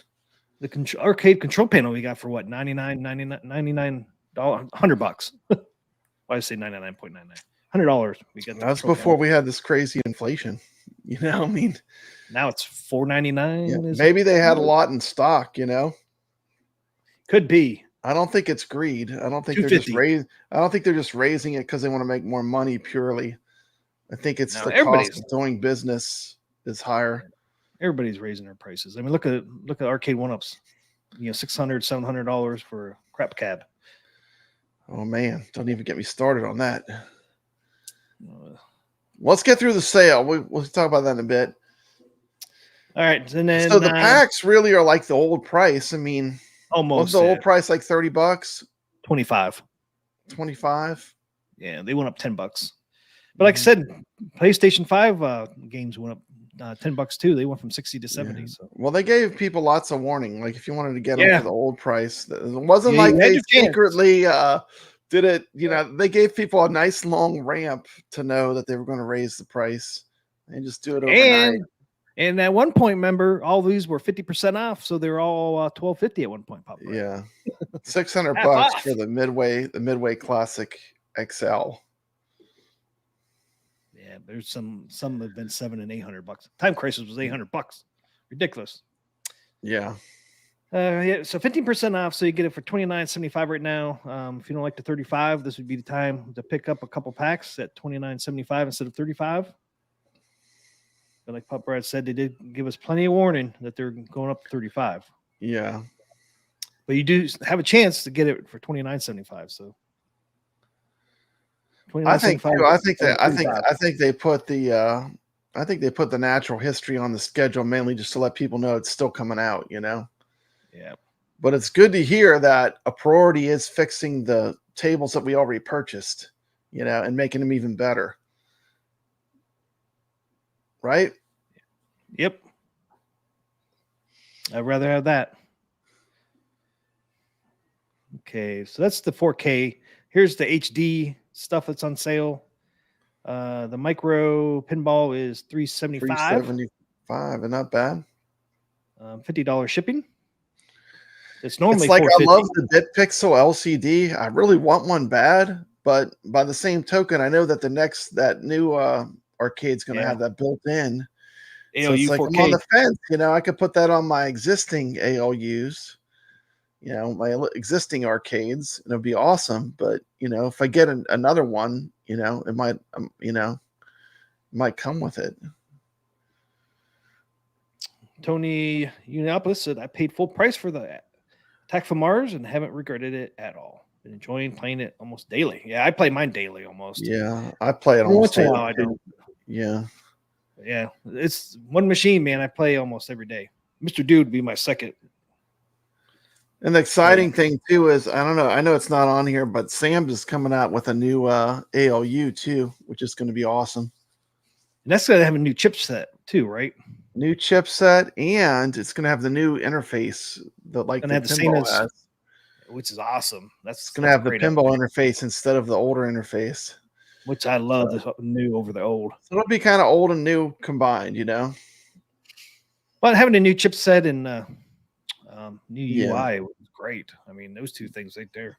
The arcade control panel we got for what, $99, $100. Why I say 99.99, $100. We got That's before we had this crazy inflation. You know, I mean, now it's $4.99. yeah, maybe they had a lot in stock. You know, could be. I don't think it's greed. I don't think they're just I don't think they're just raising it because they want to make more money purely. I think it's the cost of doing business is higher. Everybody's raising their prices. I mean, look at Arcade1Ups. You know, $600, $700 for a crap cab. Oh man, don't even get me started on that. Let's get through the sale. We'll talk about that in a bit. All right, and then so the packs really are like the old price. I mean, almost what's the old price, like $30? 25. 25. Yeah, they went up $10. But like I said, PlayStation 5 games went up $10 too. They went from 60 to 70. Yeah. So well, they gave people lots of warning. Like if you wanted to get them for the old price, it wasn't like you they had your secretly did it. You know, they gave people a nice long ramp to know that they were going to raise the price and just do it overnight. And at one point, remember, all these were 50% off, so they were all $12.50 at one point. Probably. Yeah, $600 for the Midway Classic XL. Yeah, there's some have been $700 and $800. Time Crisis was $800. Ridiculous. Yeah. Yeah, so 15% off, so you get it for $29.75 right now. If you don't like the 35, this would be the time to pick up a couple packs at $29.75 instead of 35. But like Pup Brad said, they did give us plenty of warning that they're going up to 35. Yeah. But you do have a chance to get it for $29.75. So I think they put the natural history on the schedule mainly just to let people know it's still coming out, you know. Yeah. But it's good to hear that a priority is fixing the tables that we already purchased, you know, and making them even better. Right? Yep. I'd rather have that. Okay, so that's the 4K. Here's the HD stuff that's on sale. The micro pinball is $375. $375, and not bad. $50 shipping. It's normally it's like $450. I love the bit pixel LCD. I really want one bad, but by the same token, I know that that new arcade's going to have that built in. So it's like 4K. I'm on the fence, you know. I could put that on my existing ALUs, you know, my existing arcades, and it'd be awesome. But you know, if I get another one, you know, it might, might come with it. Tony Uniopolis said, I paid full price for the Attack from Mars and haven't regretted it at all. Been enjoying playing it almost daily. Yeah, I play mine daily almost. Yeah, I play it almost daily. I don't. Yeah. Yeah, it's one machine, man. I play almost every day. Mr. Dude would be my second. And the exciting thing too is, I don't know, I know it's not on here, but Sam's is coming out with a new ALU too, which is going to be awesome. And that's going to have a new chipset too, right? New chipset, and it's going to have the new interface that like the pinball has, which is awesome. It's going to have the pinball interface instead of the older interface, which I love. The new over the old. So it'll be kind of old and new combined, you know. But having a new chipset and new UI was great. I mean, those two things right there.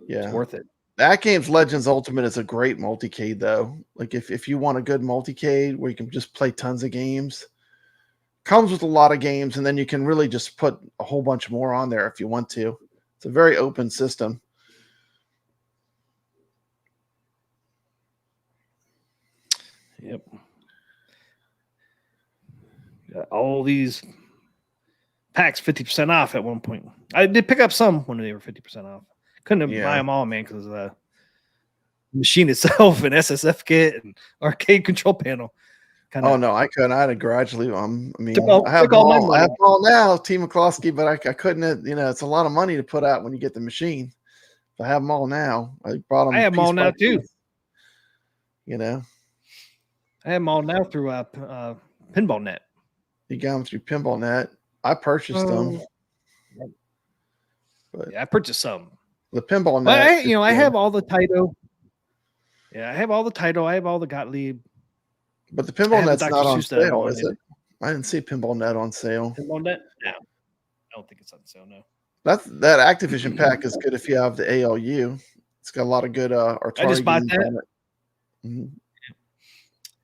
Yeah, it's worth it. Atgames Legends Ultimate is a great multicade, though. Like if you want a good multicade where you can just play tons of games, comes with a lot of games, and then you can really just put a whole bunch more on there if you want to. It's a very open system. Yep. All these packs 50% off at one point. I did pick up some when they were 50% off. Couldn't buy them all, man, because the machine itself and SSF kit and arcade control panel. Oh no, I couldn't. I had a garage leave. I mean, I have took all my money. I have them all now, TMCLOSKY, but I couldn't. It's a lot of money to put out when you get the machine. I have them all now. I brought them. I have them all now too. You know, I have them all now through Pinball Net. You got them through Pinball Net. I purchased them. But yeah, I purchased some. The Pinball Net. I have all the Taito. Yeah, I have all the Taito. I have all the Gottlieb. But the Pinball Net's not on sale, is it? I didn't see Pinball Net on sale. Pinball Net? No. I don't think it's on sale, no. That Activision pack is good if you have the ALU. It's got a lot of good Atari I just bought games that. on it. Mm-hmm.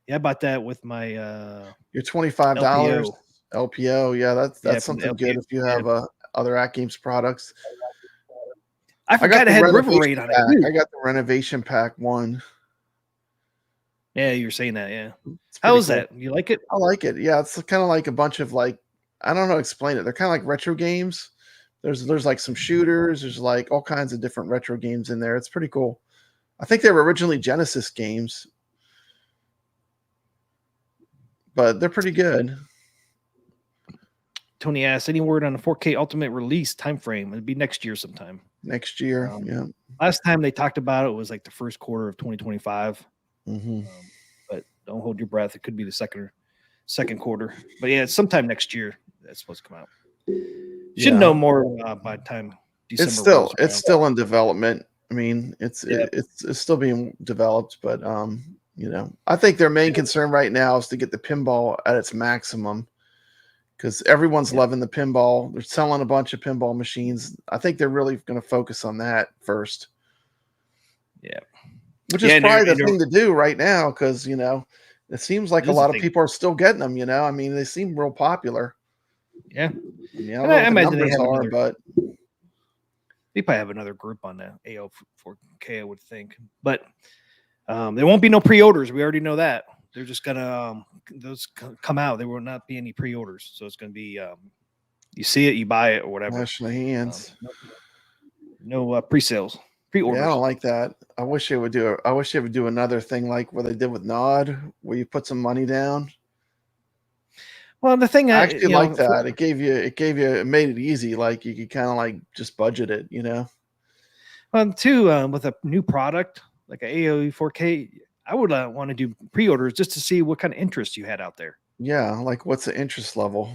Yeah, I bought that with my your $25 LPO. Yeah, that's something good if you have other Atgames products. I forgot I had River Raid on it. I got the renovation pack one. Yeah, you were saying that. Yeah, how was that? You like it? I like it. Yeah, it's kind of like a bunch of I don't know how to explain it. They're kind of like retro games. There's like some shooters. There's like all kinds of different retro games in there. It's pretty cool. I think they were originally Genesis games, but they're pretty good. Tony asked, any word on the 4K Ultimate release time frame? It'd be next year sometime. Next year, yeah. Last time they talked about it was like the first quarter of 2025. Mm-hmm. But don't hold your breath. It could be the second quarter. But yeah, it's sometime next year that's supposed to come out. Should know more by the time December. It's still in development. I mean, it's still being developed, but I think their main concern right now is to get the pinball at its maximum, because everyone's loving the pinball. They're selling a bunch of pinball machines. I think they're really going to focus on that first. Yeah. Which is probably the thing to do right now, because, it seems like a lot of people are still getting them, I mean, they seem real popular. Yeah. I don't know what the numbers are, but they probably have another group on the AO4K, I would think. But there won't be no pre-orders. We already know that. They're just going to those come out. There will not be any pre-orders. So it's going to be you see it, you buy it, or whatever. Wash my hands. No pre-sales. Pre-orders. Yeah, I don't like that. I wish they would do another thing like what they did with Nod, where you put some money down. Well, the thing I actually like that. It made it easy. Like you could kind of just budget it, Well, too, with a new product like an AOE 4K, I would want to do pre-orders just to see what kind of interest you had out there. Yeah, like what's the interest level?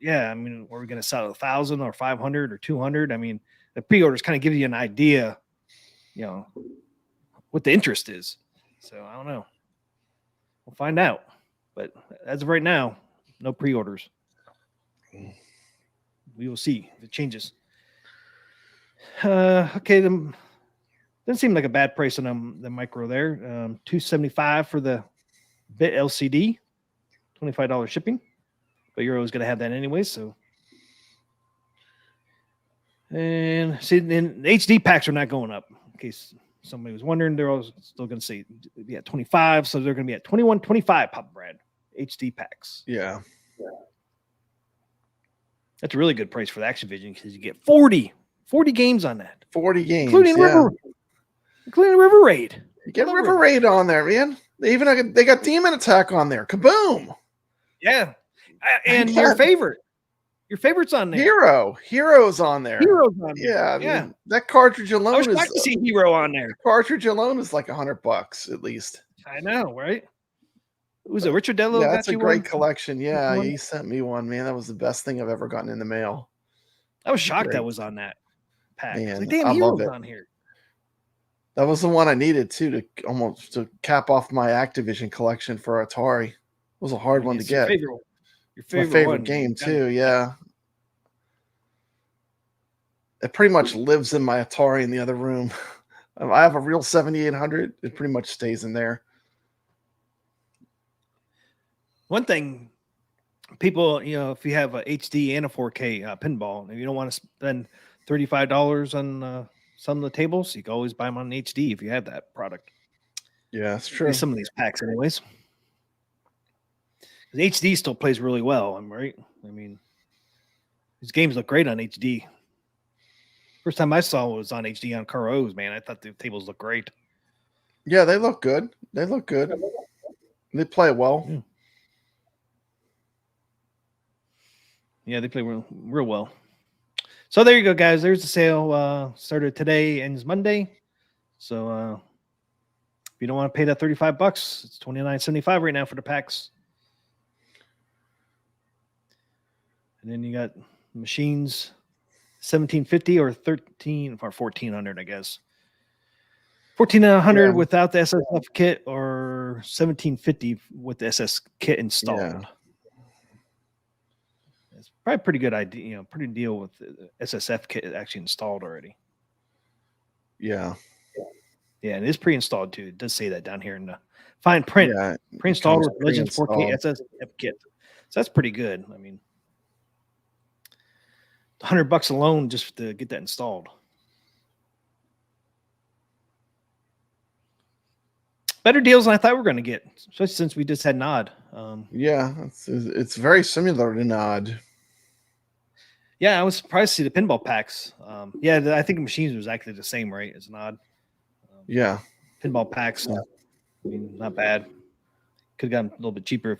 Yeah, I mean, are we going to sell 1,000 or 500 or 200? I mean, the pre-orders kind of give you an idea, what the interest is. So I don't know. We'll find out. But as of right now, no pre-orders. We will see if it changes. Okay, doesn't seem like a bad price on the micro there. $275 for the bit LCD, $25 shipping. But Euro is going to have that anyway, so. And see, then the HD packs are not going up. In case somebody was wondering, they're all still going to say be at 25, so they're going to be at 21.25. Papa Brad HD packs. Yeah. That's a really good price for the Activision, because you get 40 games on that. 40 games, including River Raid. You get River Raid on there, man. They got Demon Attack on there. Kaboom! Yeah, and your favorite's on there. Hero's on there. Hero's on there. Yeah, I mean, that cartridge alone I was glad to see Hero on there. Cartridge alone is like $100 at least. I know, right? Was it Richard Dello? Yeah, that's a great collection. Yeah, he sent me one, man. That was the best thing I've ever gotten in the mail. I was shocked that was on that pack. Man, like, damn, Hero's on here. That was the one I needed too to cap off my Activision collection for Atari. It was a hard one to get. Your favorite game too, yeah. It pretty much lives in my Atari in the other room. I have a real 7800. It pretty much stays in there. One thing, people, if you have a HD and a 4K pinball, and you don't want to spend $35 on some of the tables, you can always buy them on HD if you have that product. Yeah, that's true. Some of these packs, anyways. The HD still plays really well. I'm right. I mean, these games look great on HD. First time I saw it was on HD on Car-O's, man. I thought the tables looked great. Yeah, they look good. They look good. They play well. Yeah, they play real well. So there you go, guys. There's the sale. Started today, ends Monday. So if you don't want to pay that $35, it's $29.75 right now for the packs. And then you got machines, $1,750 or $1,400, I guess. $1,400 without the SSF kit, or $1,750 with the SS kit installed. Yeah. It's probably a pretty good idea, pretty deal with the SSF kit actually installed already. Yeah. Yeah, and it is pre-installed too. It does say that down here in the fine print. Yeah, pre-installed with Legends 4K SSF kit. So that's pretty good. I mean, $100 alone just to get that installed. Better deals than I thought we were going to get, especially since we just had Nod. Yeah, it's very similar to Nod. Yeah, I was surprised to see the pinball packs. Yeah, I think the machines was actually the same, right? As Nod. Yeah. Pinball packs. I mean, not bad. Could have gotten a little bit cheaper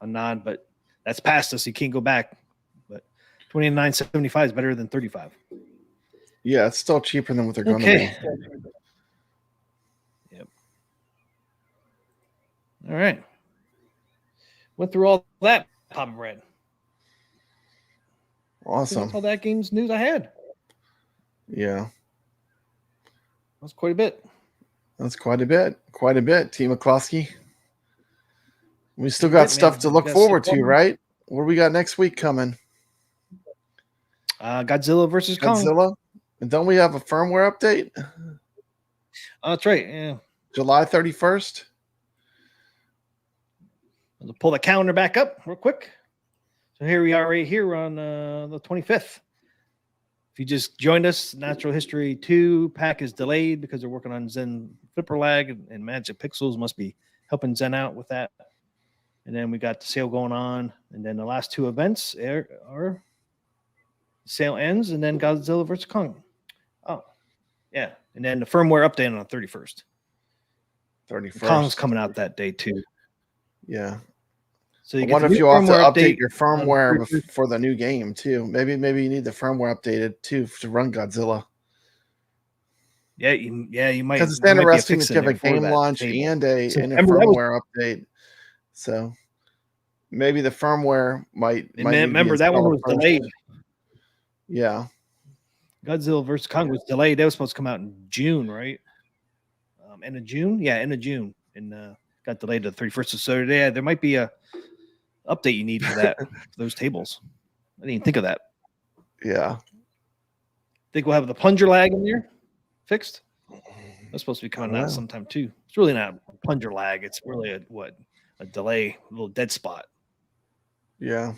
on Nod, but that's past us. You can't go back. But $29.75 is better than $35. Yeah, it's still cheaper than what they're going to Okay. be. Yep. All right. Went through all that, Papa Bread. Awesome. That's all that games news I had. Yeah. That's quite a bit. That's quite a bit. Quite a bit, Team McCloskey. We still got stuff to look forward to, right? What do we got next week coming? Godzilla versus Kong. Godzilla. And don't we have a firmware update? That's right. Yeah. July 31st. I'll pull the calendar back up real quick. So here we are right here on the 25th. If you just joined us, Natural History 2 pack is delayed because they're working on Zen Flipper Lag, and Magic Pixels must be helping Zen out with that. And then we got the sale going on. And then the last two events are sale ends, and then Godzilla vs. Kong. Oh, yeah. And then the firmware update on the 31st. 31st. Kong's coming out that day too. Yeah. So I wonder if you'll have to update your firmware for the new game too. Maybe you need the firmware updated too to run Godzilla. Yeah, you might. Because it's interesting to have a game launch and a firmware update. So maybe the firmware might remember that one was delayed. Yeah. Godzilla vs. Kong was delayed. That was supposed to come out in June, right? End of June? Yeah, end of June. And got delayed to the 31st. So yeah, there might be a update you need for that, for those tables. I didn't even think of that. Yeah. Think we'll have the plunger lag in there fixed? That's supposed to be coming out sometime too. It's really not a plunger lag. It's really a delay, a little dead spot. Yeah.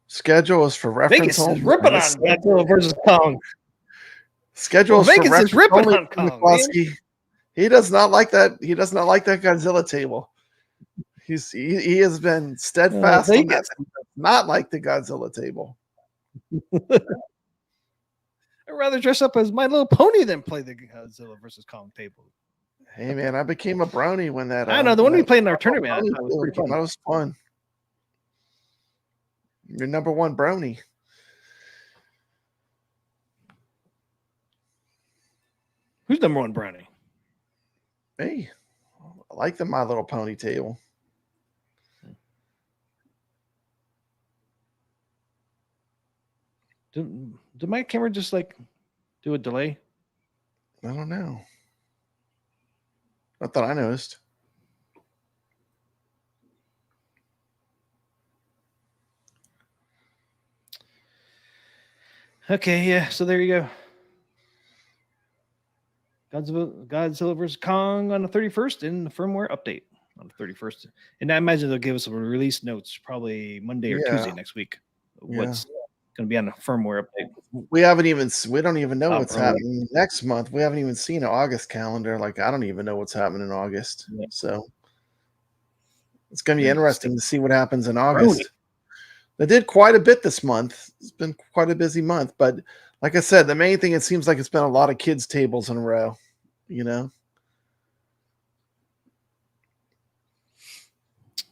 Schedule is for reference. Vegas is ripping on Godzilla versus Kong. Schedule is for Vegas is ripping on Kong. He does not like that. He does not like that Godzilla table. He has been steadfast on that. He does not like the Godzilla table. I'd rather dress up as My Little Pony than play the Godzilla versus Kong table. Hey man, I became a brownie when that. I know the one we played in our tournament. Was pretty fun. That was fun. Your number one brownie. Who's number one brownie? Hey, I like the My Little Pony table. Did my camera just like do a delay? I don't know. Not that I noticed. Okay, yeah. So there you go. Godzilla vs. Kong on the 31st and the firmware update on the 31st. And I imagine they'll give us some release notes probably Monday or Tuesday next week. What's going to be on a firmware update. We don't even know what's happening next month. We haven't even seen an August calendar. Like, I don't even know what's happening in August. Yeah. So it's going to be interesting to see what happens in August. They did quite a bit this month. It's been quite a busy month, but like I said, the main thing, it seems like it's been a lot of kids' tables in a row, you know?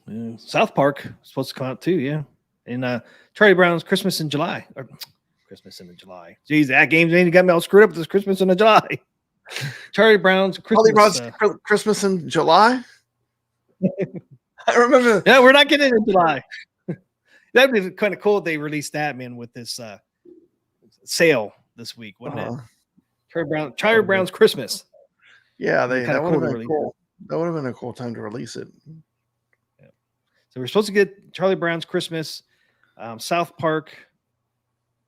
Yeah. South Park is supposed to come out too, yeah. And Charlie Brown's Christmas in July. Or Christmas in July. Jeez, that game's ain't got me all screwed up this Christmas in July. Charlie Brown's Christmas. Christmas in July? I remember. Yeah, we're not getting it in July. That'd be kind of cool if they released that, man, with this sale this week, wouldn't it? Charlie Brown's Christmas. Yeah, that would have been cool. That would have been a cool time to release it. Yeah. So we're supposed to get Charlie Brown's Christmas, South Park,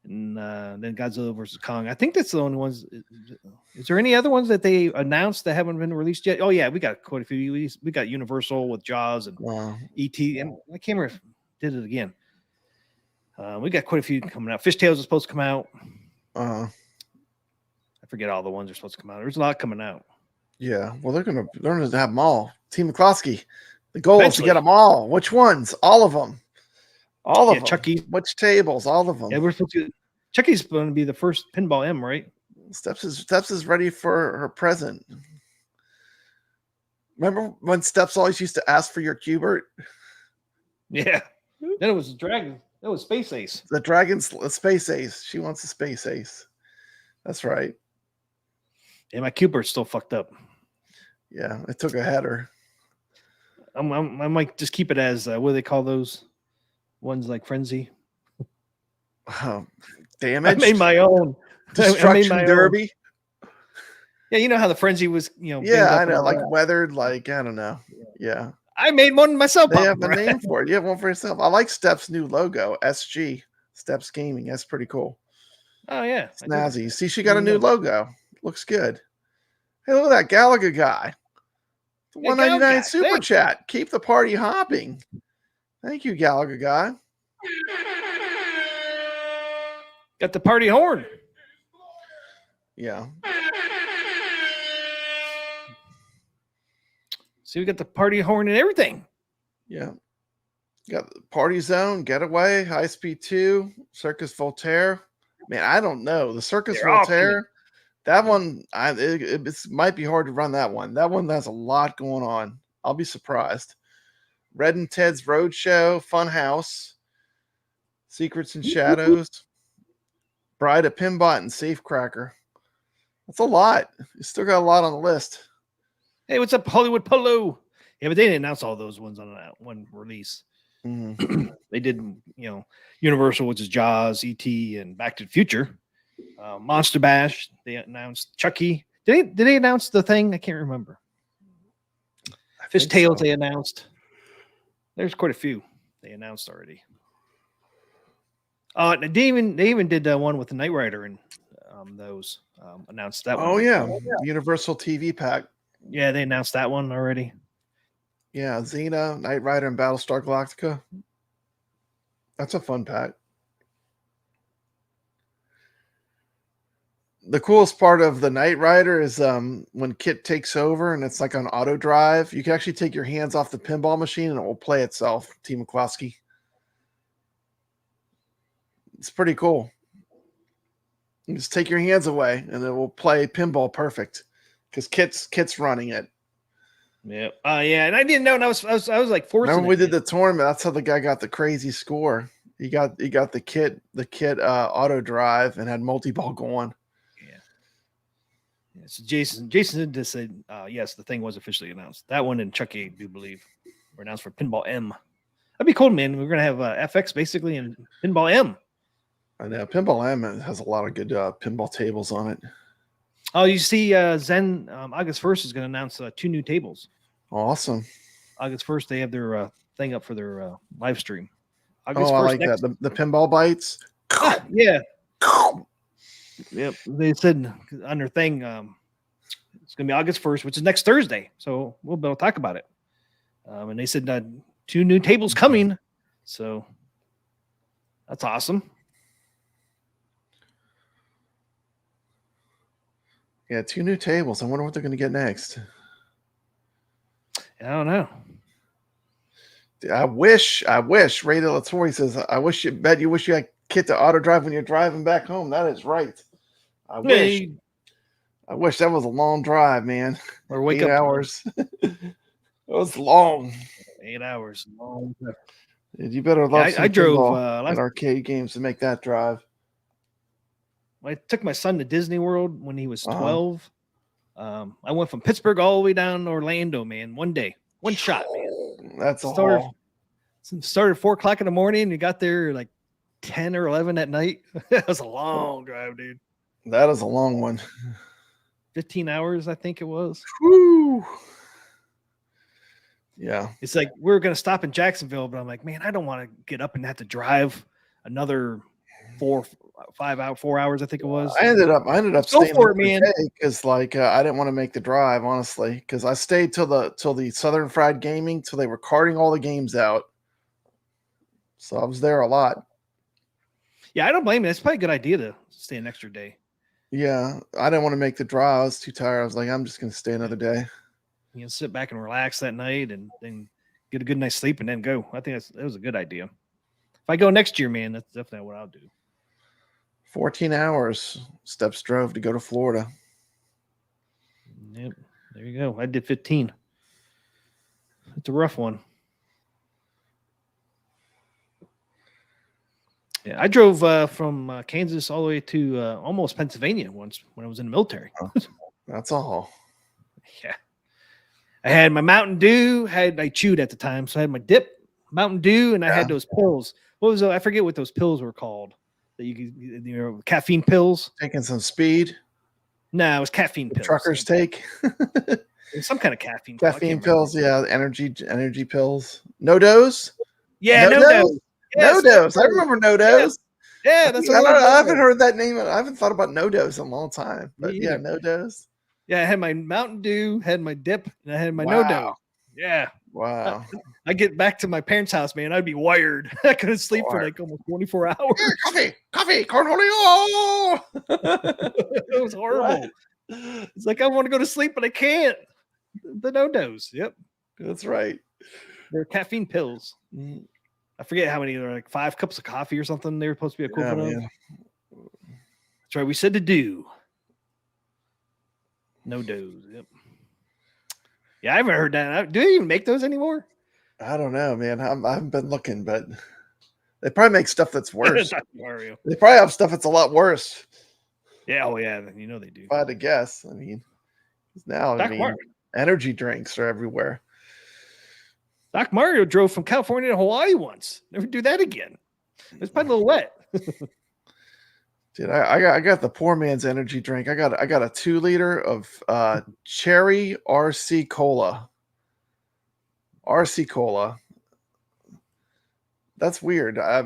and then Godzilla vs. Kong. I think that's the only ones. Is there any other ones that they announced that haven't been released yet? Oh yeah, we got quite a few. We got Universal with Jaws and E.T. and I can't remember if did it again. We got quite a few coming out. Fishtails is supposed to come out. I forget all the ones that are supposed to come out. There's a lot coming out. Yeah, well, they're gonna have them all. Team McCloskey. The goal is to get them all. Which ones? All of them. All of them. Chucky. Which tables? All of them. Yeah, we're supposed to. Chucky's going to be the first Pinball M, right? Steps is ready for her present. Remember when Steps always used to ask for your Cubert? Yeah. Then it was a dragon. That was Space Ace. The dragon's Space Ace. She wants a Space Ace. That's right. Yeah, my Cubert's still fucked up. Yeah, it took a header. I might just keep it as what do they call those ones like Frenzy? Damage. I made my own Destruction Derby. Yeah, you know how the Frenzy was, Yeah, I know, like weathered, like I don't know. Yeah. I made one myself. They have a name for it. You have one for yourself. I like Steps' new logo, SG, Steps Gaming. That's pretty cool. Oh yeah, snazzy. See, she got a new logo. Looks good. Hey, look at that Galaga guy. The 199 super chat. Keep the party hopping. Thank you, Galaga guy. Got the party horn. Yeah. See, we got the party horn and everything. Yeah. Got the Party Zone, Getaway, High Speed 2, Circus Voltaire. Man, I don't know. The Circus Voltaire, that one, it might be hard to run that one. That one has a lot going on. I'll be surprised. Red and Ted's Roadshow, Fun House, Secrets and Shadows, Bride of Pinbot, and Safecracker. That's a lot. You still got a lot on the list. Hey, what's up, Hollywood Polo? Yeah, but they didn't announce all those ones on that one release. Mm-hmm. They did, Universal, which is Jaws, E.T., and Back to the Future. Monster Bash, they announced Chucky. Did they announce the thing? I can't remember. Fishtails, they announced. There's quite a few they announced already. They even did one with the Knight Rider and those announced that one. Oh yeah, Universal TV pack. Yeah, they announced that one already. Yeah, Xena, Knight Rider, and Battlestar Galactica. That's a fun pack. The coolest part of the Knight Rider is when Kit takes over and it's like on auto drive. You can actually take your hands off the pinball machine and it will play itself. Team McCloskey. It's pretty cool. You just take your hands away and it will play pinball perfect because Kit's running it. Yeah. Yeah. And I didn't know. And I was like forcing. Remember we did the tournament. That's how the guy got the crazy score. He got the kit auto drive and had multi-ball going. Yeah. So Jason just said, yes, the thing was officially announced. That one and Chucky, I do believe, were announced for Pinball M. That'd be cool, man. We're gonna have FX basically and Pinball M. I know Pinball M has a lot of good pinball tables on it. Oh, you see, Zen August 1st is going to announce 2 new tables. Awesome. August 1st, they have their thing up for their live stream. August 1st, I like that. The pinball bites. Yeah. Yep. They said on their thing, it's going to be August 1st, which is next Thursday. So we'll be able to talk about it. And they said 2 new tables coming. So that's awesome. Yeah, 2 new tables. I wonder what they're going to get next. I don't know. I wish. Ray De La Torre says, I wish you wish you had kit to auto drive when you're driving back home. That is right. I wish. Hey, I wish that was a long drive, man. or wake 8 up hours. It was long. 8 hours. Long. You better love I some drove pinball and arcade games to make that drive. I took my son to Disney World when he was Uh-huh. 12. I went from Pittsburgh all the way down to Orlando, man. One day, one shot, man. That's a Started, haul. started at 4 o'clock in the morning and we got there like 10 or 11 at night. That was a long drive, dude. That is a long one. 15 hours, I think it was. Woo. Yeah. It's like we were going to stop in Jacksonville, but I'm like, man, I don't want to get up and have to drive another 4 hours, I think it was. I ended up Go staying for it, man. because like I didn't want to make the drive, honestly, because I stayed till the Southern Fried Gaming till they were carting all the games out. So I was there a lot. Yeah, I don't blame you. It's probably a good idea to stay an extra day. Yeah, I didn't want to make the drive. I was too tired. I was like, I'm just gonna stay another day. You know, sit back and relax that night and then get a good night's sleep and then go. I think that was a good idea. If I go next year, man, that's definitely what I'll do. 14 hours Steps drove to go to Florida. Yep. There you go. I did 15. It's a rough one. Yeah, I drove from Kansas all the way to almost Pennsylvania once when I was in the military. That's all. Yeah. I had my Mountain Dew. I chewed at the time, so I had my dip, Mountain Dew, and I had those pills. What was I forget what those pills were called. That you could, caffeine pills. Taking some speed. No, it was caffeine pills. Truckers take. It was some kind of caffeine. Caffeine pills, yeah. Energy pills. No dose. Yeah, no dose. No dose. I remember no dose. Yeah, that's I what I haven't heard that name. I haven't thought about no dose in a long time. But yeah, no dose. Yeah, I had my Mountain Dew, had my dip, and I had my no dose. Yeah. Wow. I get back to my parents' house, man. I'd be wired. I couldn't sleep for like almost 24 hours. Coffee, cornholio. It was horrible. It's like I want to go to sleep, but I can't. The no dose. Yep. That's right. They're caffeine pills. I forget how many. They're like 5 cups of coffee or something. They were supposed to be equivalent of. That's right. We said to do. No dose. Yep. Yeah, I haven't heard that. Do they even make those anymore? I don't know, man. I haven't been looking, but they probably make stuff that's worse. Mario. They probably have stuff that's a lot worse. Yeah. Oh, yeah. You know they do. If I had to guess, I mean, now energy drinks are everywhere. Doc Mario drove from California to Hawaii once. Never do that again. It's probably a little wet. Dude, I got the poor man's energy drink. I got a 2-liter of cherry RC cola. RC cola. That's weird. I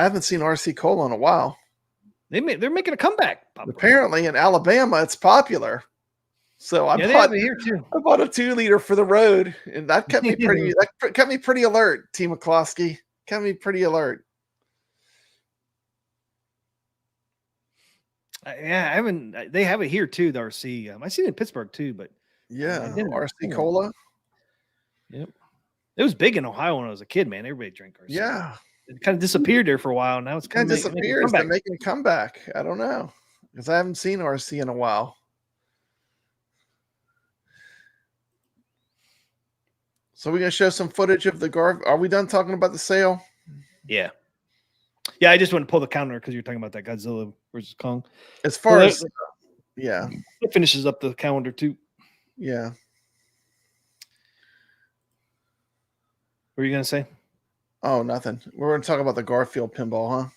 haven't seen RC cola in a while. They're making a comeback. Apparently in Alabama it's popular. So I bought a 2-liter for the road, and that kept me pretty alert. TMCLOSKY kept me pretty alert. Yeah, I haven't. They have it here too. The RC. I seen it in Pittsburgh too, but yeah, RC cola. Yep, it was big in Ohio when I was a kid. Man, everybody drank RC. Yeah, it kind of disappeared there for a while. Now it's kind of disappears. They're making a comeback. I don't know because I haven't seen RC in a while. So we're gonna show some footage of the Garfield. Are we done talking about the sale? Yeah. Yeah, I just want to pull the counter because you're talking about that Godzilla versus Kong. As far as yeah, it finishes up the calendar too. Yeah. What were you gonna say? Oh, nothing. We're gonna talk about the Garfield pinball, huh?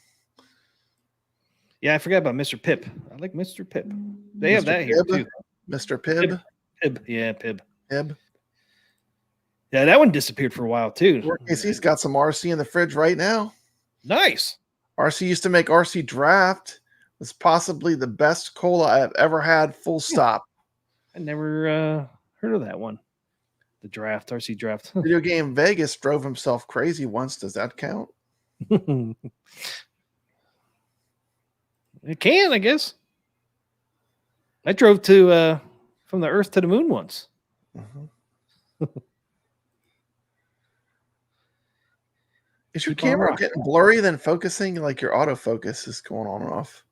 Yeah, I forgot about Mr. Pip. I like Mr. Pip. They have that here too. Mr. Pib. Pib. Yeah, Pib. Pib. Yeah, that one disappeared for a while too. He's got some RC in the fridge right now. Nice. RC used to make RC Draft. Was possibly the best cola I've ever had. Full stop. I never heard of that one. The draft, RC Draft. Video Game Vegas drove himself crazy once. Does that count? It can, I guess. I drove to from the Earth to the Moon once. Is your Keep on camera rocking. getting blurry then focusing? Like your autofocus is going on and off.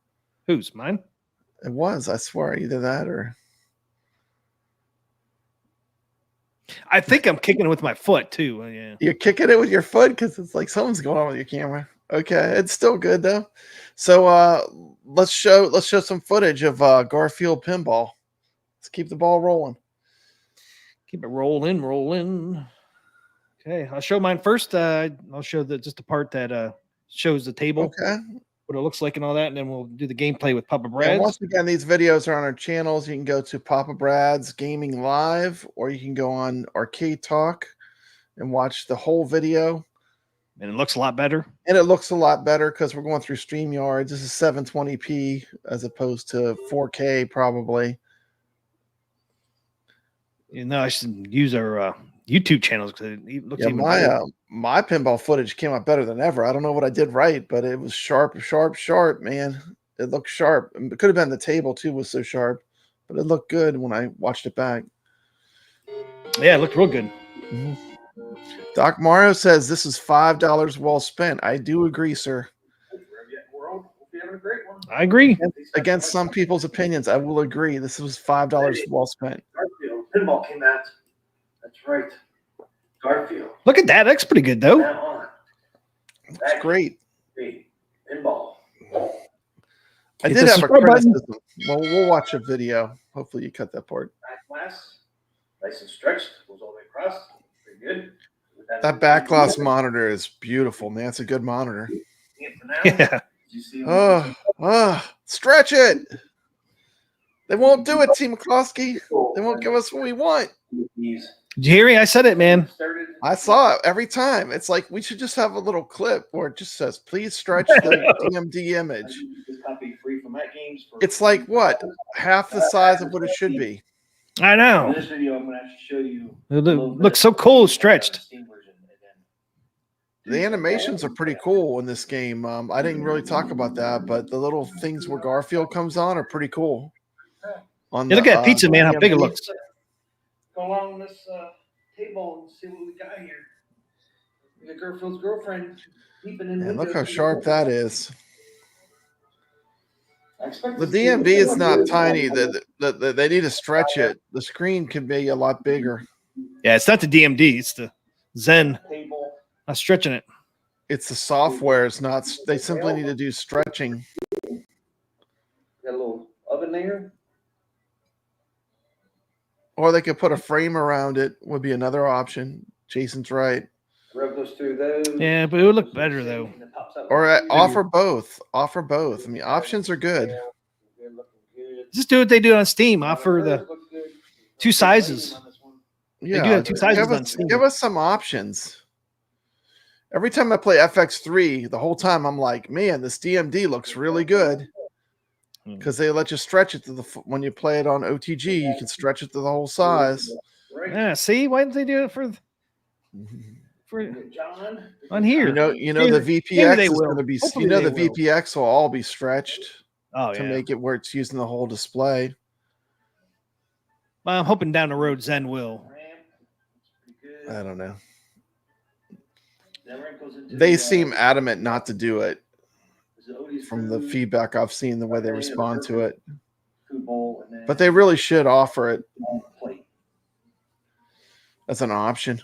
Who's mine? It was, I swear, either that or I think I'm kicking it with my foot too. Yeah. you're kicking it with your foot because it's like something's going on with your camera. Okay, it's still good though. So let's show some footage of Garfield pinball. Let's keep the ball rolling. Keep it rolling. Okay, I'll show mine first. I'll show just the part that shows the table, Okay. what it looks like and all that, and then we'll do the gameplay with Papa And Brad's. once again, these videos are on our channels. You can go to Papa Brad's Gaming Live, or you can go on Arcade Talk and watch the whole video. And it looks a lot better. And it looks a lot better because we're going through StreamYard. This is 720p as opposed to 4K probably. You know, I should use our YouTube channels because it looks Yeah, even better. my pinball footage came out better than ever. I don't know what I did right, but it was sharp, man. It looked sharp. It could have been the table too was so sharp, but it looked good when I watched it back. Yeah, it looked real good. Doc Mario says this is $5 well spent. I do agree, sir. I agree. Against some people's opinions, I will agree. This was $5 well spent. Garfield pinball came out. That's right. Garfield. Look at that. That's pretty good though. Now on. It's great. Hey, pinball. I Hit did the have a subscribe button. criticism. Well, we'll watch a video. Hopefully you cut that part. Back glass. Nice and stretched. Goes all the way across. Pretty good. That back glass monitor is beautiful, man. It's a good monitor. Yeah. You see Stretch it. They won't do it, TMCLOSKY. They won't give us what we want. these Did you hear me? I said it, man. started. I saw it every time. It's like we should just have a little clip where it just says, please stretch the DMD image. This copy free from Atgames for It's like what? Half the size of what it should be. I in know. this video. I'm going to actually show you. It looks so cool, stretched. Steam version, and then The animations are pretty cool in this game. I didn't really talk about that, but the little things where Garfield comes on are pretty cool. On Yeah, look at that pizza, man. How big it DMD. looks. go along this table and see what we got here. We got Garfield's girlfriend peeping in. And look windows. how sharp that is. I expect The this to be DMD is not good. tiny. They need to stretch it. The screen can be a lot bigger. Yeah, it's not the DMD. It's the Zen. Table. I'm stretching it. It's the software. It's not. They simply need to do stretching. Got a little oven there. Or they could put a frame around it would be another option. Jason's right. Rub those through those. Yeah, but it would look better though. And it pops up. Or offer both. Offer both. I mean, options are good. Good, looking good. Just do what they do on Steam. Offer the Look good. two sizes. On this one. Yeah, do have two sizes on Steam. give us some options. Every time I play FX3, the whole time I'm like, man, this DMD looks really good. Because they let you stretch it to when you play it on OTG, you can stretch it to the whole size. Right. Yeah, see, why didn't they do it for John. on here? You know the Maybe VPX they is will. going to be. Hopefully You know they the will. VPX will all be stretched Oh to yeah. make it where it's using the whole display. Well, I'm hoping down the road Zen will. I don't know. That ramp goes into, They seem adamant not to do it Odie's from the food, feedback I've seen, the way they respond to it. food bowl, and then But they really should offer it on the plate. as an option.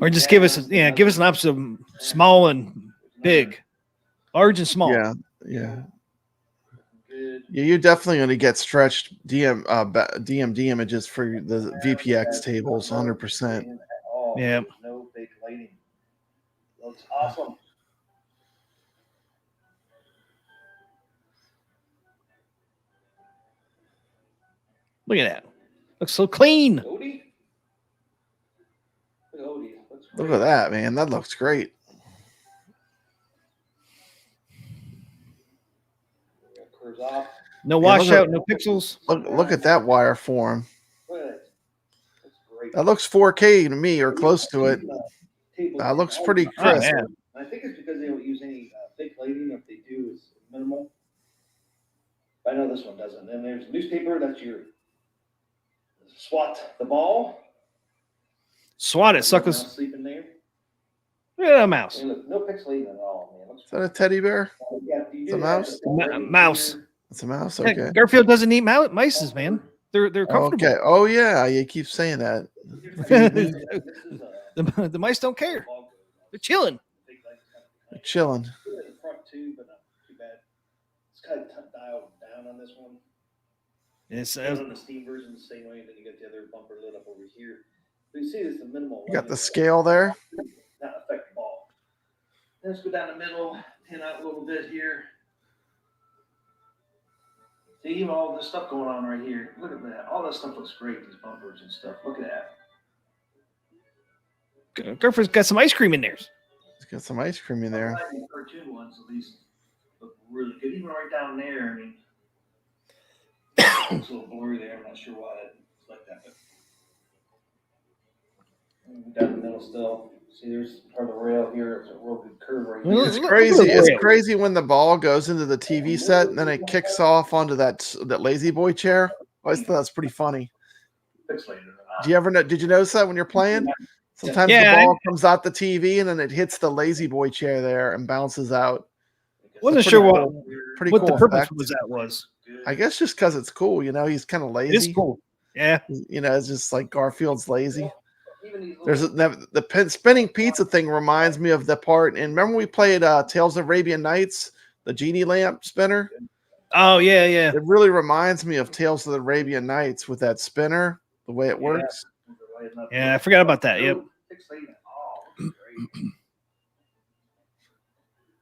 Or just give us give us an option of small and big. Large and small. Yeah, yeah. Good. Yeah, you're definitely going to get stretched DMD images for the VPX tables, 100%. Yeah. No fake lighting. Looks awesome. Look at that. Looks so clean. Odie. Look at Odie. Looks Look great. at that, man. That looks great. Curves off. No Yeah, look washout, at- no pixels. Look at that wire form. Look at it. Looks great. That looks 4K to me or close to it. Table- That looks pretty Oh, crisp. man. I think it's because they don't use any fake lighting. If they do, it's minimal. I know this one doesn't. And there's newspaper. That's your swat the ball. Swat it, Mouse suckers. sleeping there. Yeah, a mouse. And look, no pixelating at all, man. Looks Is that a teddy bear? yeah, you It's a do mouse? have Mouse. It's a mouse. Yeah, Okay. Garfield doesn't eat mices, man. They're comfortable. Okay. Oh yeah, you keep saying that. the mice don't care. They're chilling. They're chilling. The front too, but not too bad. It's kind of dialed down on this one. It's On the Steam version, the same way. Then you get the other bumper lit up over here. But you see, there's the minimal. You got the lighting scale there. not affect the ball. Then let's go down the middle, pin out a little bit here. See, even all this stuff going on right here. Look at that. All that stuff looks great, these bumpers and stuff. Look at that. Garfield's got some ice cream in there. It's got some ice cream in there. The cartoon ones at least look really good. Even right down there, I mean, it's a little blurry there. I'm not sure why it's like that, but down the middle still. See, there's part of the rail here. It's a real good curve right here. It's crazy. It's crazy when the ball goes into the TV set and then it kicks off onto that lazy boy chair. I always thought that's pretty funny. Pixelated. Did you notice that when you're playing? Sometimes the ball comes out the TV and then it hits the lazy boy chair there and bounces out. Wasn't sure what cool the purpose effect. was. I guess just because it's cool. You know, he's kind of lazy. It's cool. Yeah. You know, it's just like Garfield's lazy. There's the spinning pizza thing reminds me of the part. And remember we played Tales of Arabian Nights, the genie lamp spinner. Oh yeah, yeah. It really reminds me of Tales of the Arabian Nights with that spinner, the way it works. Yeah, I forgot about that. Yep.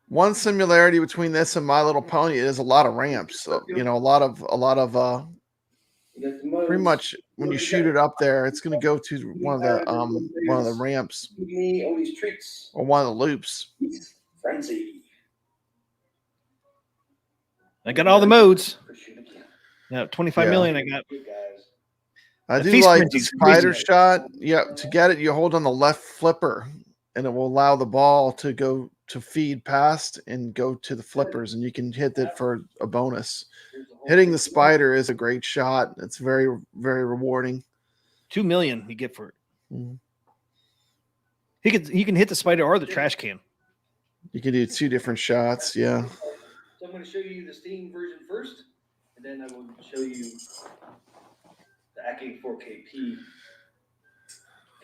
One similarity between this and My Little Pony is a lot of ramps. So, you know, a lot of pretty much when you shoot it up there, it's going to go to one of the ramps or one of the loops. Frenzy. I got all the modes. Yeah, 25 million I got. I The do feast like frenzy the is crazy. spider shot. Yeah, to get it, you hold on the left flipper, and it will allow the ball to go to feed past and go to the flippers, and you can hit it for a bonus. Hitting the spider is a great shot. It's very, very rewarding. 2 million you get for it. Mhm. He can hit the spider or the trash can. You can do 2 different shots. Yeah. So I'm going to show you the Steam version first, and then I will show you the Atgames 4KP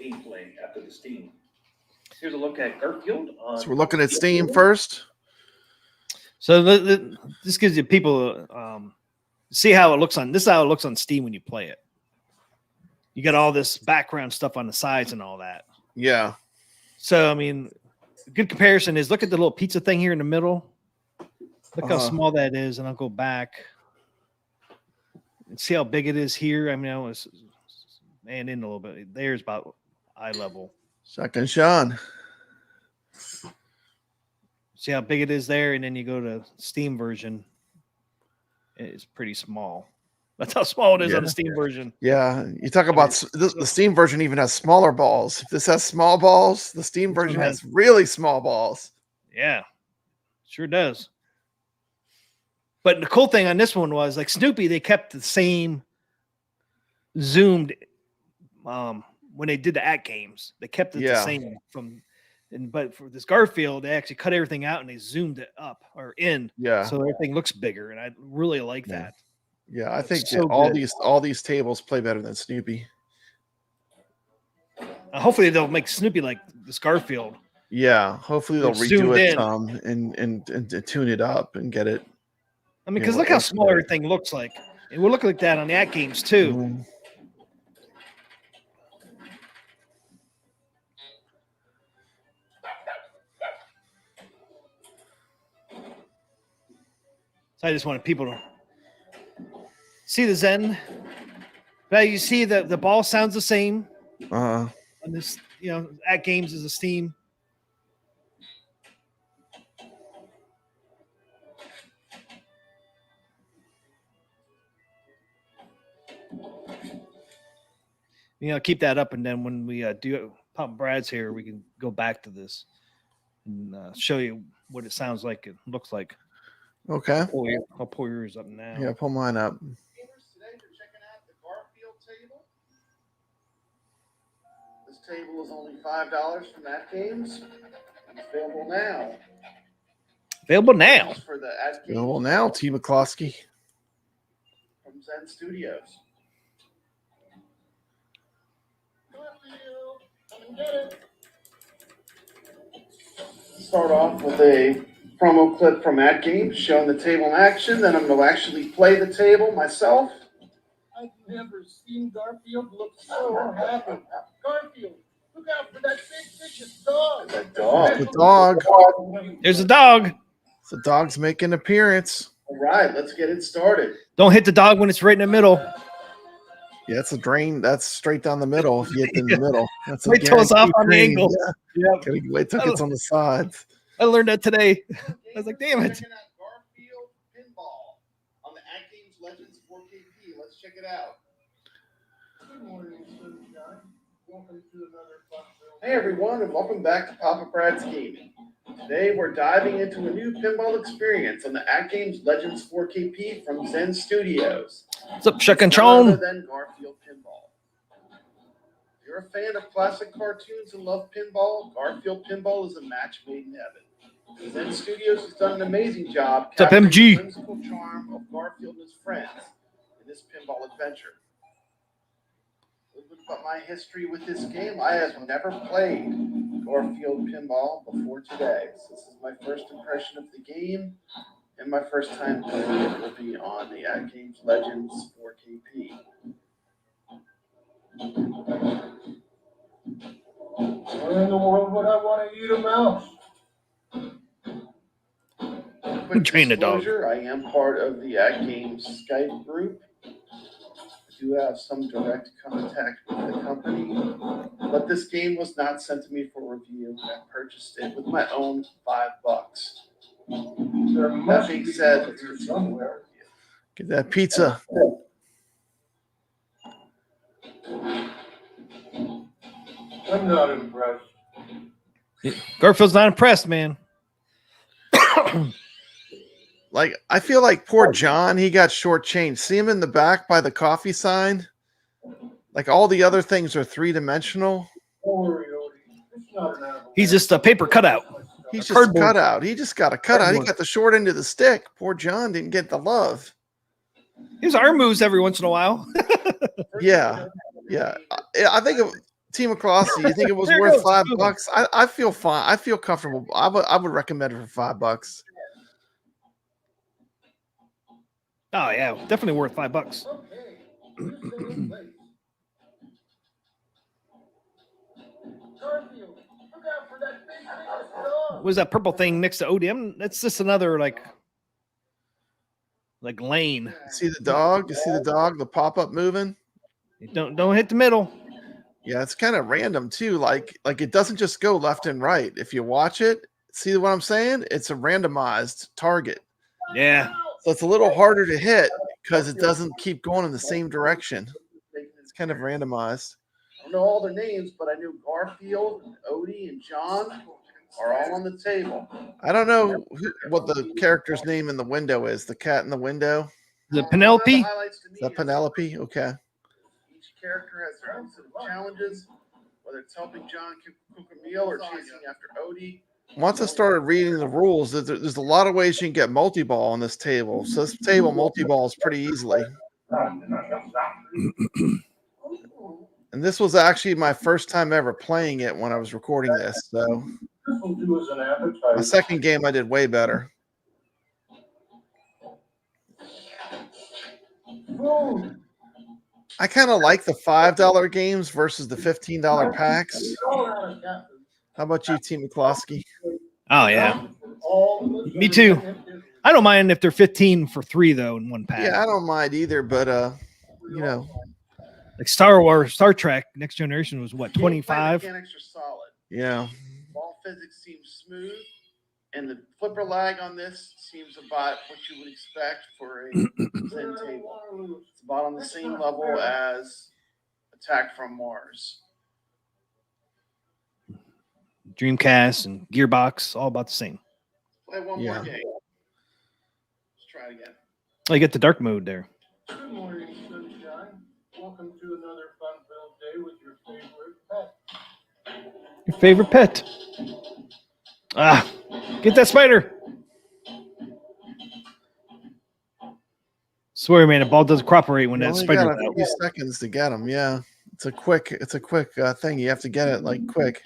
gameplay after the Steam. Here's a look at Garfield. So we're looking at Steam first. So this gives you people see how it looks on. This is how it looks on Steam when you play it. You got all this background stuff on the sides and all that. Yeah. So I mean, a good comparison is look at the little pizza thing here in the middle. Look how small that is, and I'll go back and see how big it is here. I mean, I was in a little bit. There's about eye level. Second Sean. See how big it is there, and then you go to Steam version. It's pretty small. That's how small it is on the Steam version. Yeah. You talk about the Steam version even has smaller balls. If this has small balls, the Steam version has really small balls. Yeah, sure does. But the cool thing on this one was like Snoopy, they kept the same zoomed when they did the Atgames. They kept it the same but for this Garfield, they actually cut everything out and they zoomed it up or in. Yeah. So everything looks bigger, and I really like that. Yeah, I think so all these tables play better than Snoopy. Hopefully they'll make Snoopy like this Garfield. Yeah, hopefully they'll Like redo it zoomed and tune it up and get it. I mean, because look how small everything looks like. It will look like that on the Atgames too. Mm-hmm. So I just wanted people to see the Zen. But you see the ball sounds the same. On this, you know, Atgames is a Steam. You know, keep that up, and then when we do Pop Brad's here, we can go back to this and show you what it sounds like, it looks like. Okay. I'll pull yours up now. Yeah, pull mine up. Today we're checking out the Garfield table. This table is only $5 from Atgames. It's available now. Available now. It's for the Atgames Well, now, TMCLOSKY. from Zen Studios. Garfield, come and get it. Start off with a promo clip from Atgames showing the table in action. Then I'm going to actually play the table myself. I've never seen Garfield look so happy. Garfield, look out for that big vicious dog. That dog. The dog. There's a dog. The dog's making an appearance. All right, let's get it started. Don't hit the dog when it's right in the middle. Yeah, it's a drain. That's straight down the middle. If you hit in the middle, that's a Wait till it's off guaranteed on the drain. angle. Yeah. Yep. Gotta wait till it's on the sides. I learned that today. I was like, damn it. Checking out Garfield Pinball on the Atgames Legends 4KP. Let's check it out. Good morning, sunshine. Welcome to another fun film. Hey everyone, and welcome back to Papa Brad's Gaming. Today we're diving into a new pinball experience on the Atgames Legends 4KP from Zen Studios. What's up, Chuck and It's none other Chon? than Garfield Pinball. If you're a fan of classic cartoons and love pinball, Garfield Pinball is a match made in heaven. Zen Studios has done an amazing job What's up, capturing MG? the whimsical charm of Garfield and his friends in this pinball adventure. A little bit about my history with this game. I have never played Garfield Pinball before today. So this is my first impression of the game, and my first time playing it will be on the Atgames Legends 4KP. Where in the world would I want to eat a mouse? Quick Train the dog. disclosure, I am part of the Atgames Skype group. I do have some direct contact with the company, but this game was not sent to me for review. I purchased it with my own $5. There must being be said, one here somewhere. Get that pizza. I'm not impressed. Garfield's not impressed, man. Like, I feel like poor John, he got shortchanged. See him in the back by the coffee sign? Like, all the other things are three-dimensional. Don't worry, Odie. It's not an animal. He's just a paper cutout. He's A just a cardboard. cutout. He just got a cutout. He Cardboard. got the short end of the stick. Poor John didn't get the love. His arm moves every once in a while. Yeah. Yeah. I think of TMCLOSKY, you think it was There it worth goes. $5? I feel fine. I feel comfortable. I would recommend it for $5. Oh yeah, definitely worth $5. Okay. Just stay in place. Garfield, look out for that big vicious dog. What was that purple thing next to ODM? That's just another like lane. See the dog? You see the dog? The pop-up moving? Don't hit the middle. Yeah, it's kind of random too. Like it doesn't just go left and right. If you watch it, see what I'm saying? It's a randomized target. Yeah. So it's a little harder to hit because it doesn't keep going in the same direction. It's kind of randomized. I don't know all their names, but I knew Garfield, and Odie, and John are all on the table. I don't know what the character's name in the window is. The cat in the window. Is it Penelope? Highlights to me Is that Penelope? Okay. Each character has their own set of challenges, whether it's helping John cook a meal or chasing after Odie. Once I started reading the rules, there's a lot of ways you can get multi-ball on this table. So this table multi-balls pretty easily. And this was actually my first time ever playing it when I was recording this. So This will do as an my appetizer. second game I did way better. Food. I kind of like the $5 games versus the $15 packs. How about you, TMCLOSKY? Oh yeah. All the Me too. I don't mind if they're 15 for 3 though in one pack. Yeah, I don't mind either, but you know, Like Star Trek Next Generation was what, Gameplay 25? Mechanics are solid. yeah. Ball physics seems smooth, and the flipper lag on this seems about what you would expect for a Zen table. It's about on the same level as Attack from Mars. Dreamcast and Gearbox, all about the same. Play one Yeah. more game. around again. I get the dark mode there. Good morning, sunshine. Welcome to another fun-filled day with your favorite pet. Your favorite pet. Ah, get that spider. Swear, man, the ball does cooperate when You that only spider's got a out. few seconds to get them. Yeah, it's a quick thing. You have to get it like quick.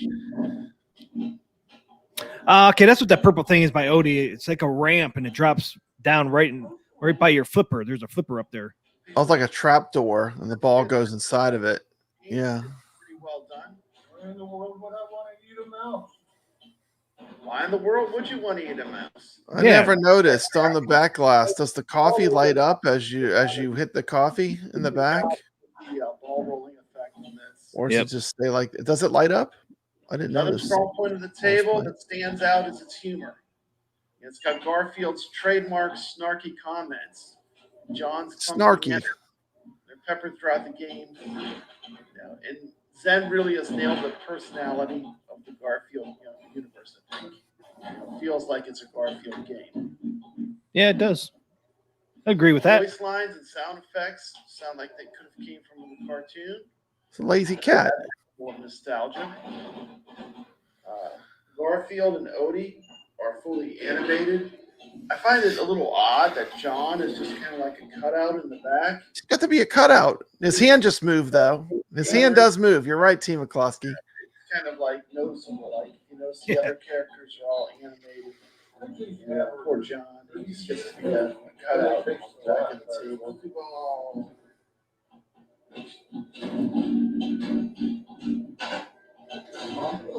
Okay, that's what that purple thing is by Odie. It's like a ramp, and it drops down right by your flipper. There's a flipper up there. Oh, it's like a trap door, and the ball goes inside of it. Yeah. Pretty well done. Where in the world would I want to eat a mouse? Why in the world would you want to eat a mouse? I Yeah. never noticed on the back glass. Does the coffee light up as you hit the coffee in the back, The ball rolling effect on this. or does Yep. it just stay like? Does it light up? I didn't Another notice. strong point of the table that stands out is its humor. It's got Garfield's trademark snarky comments. John's clumsy Snarky. answers. They're peppered throughout the game. And Zen really has nailed the personality of the Garfield universe, I think. It feels like it's a Garfield game. Yeah, it does. I agree with that. Voice lines and sound effects sound like they could have came from the cartoon. It's a lazy cat. More nostalgia. Garfield and Odie are fully animated. I find it a little odd that John is just kind of like a cutout in the back. It's got to be a cutout. His hand just moved though. His hand does move. You're right, TMCLOSKY. It's kind of like noticeable. Like, the other characters are all animated. Yeah, poor John. He just gets to be a cutout back at the table.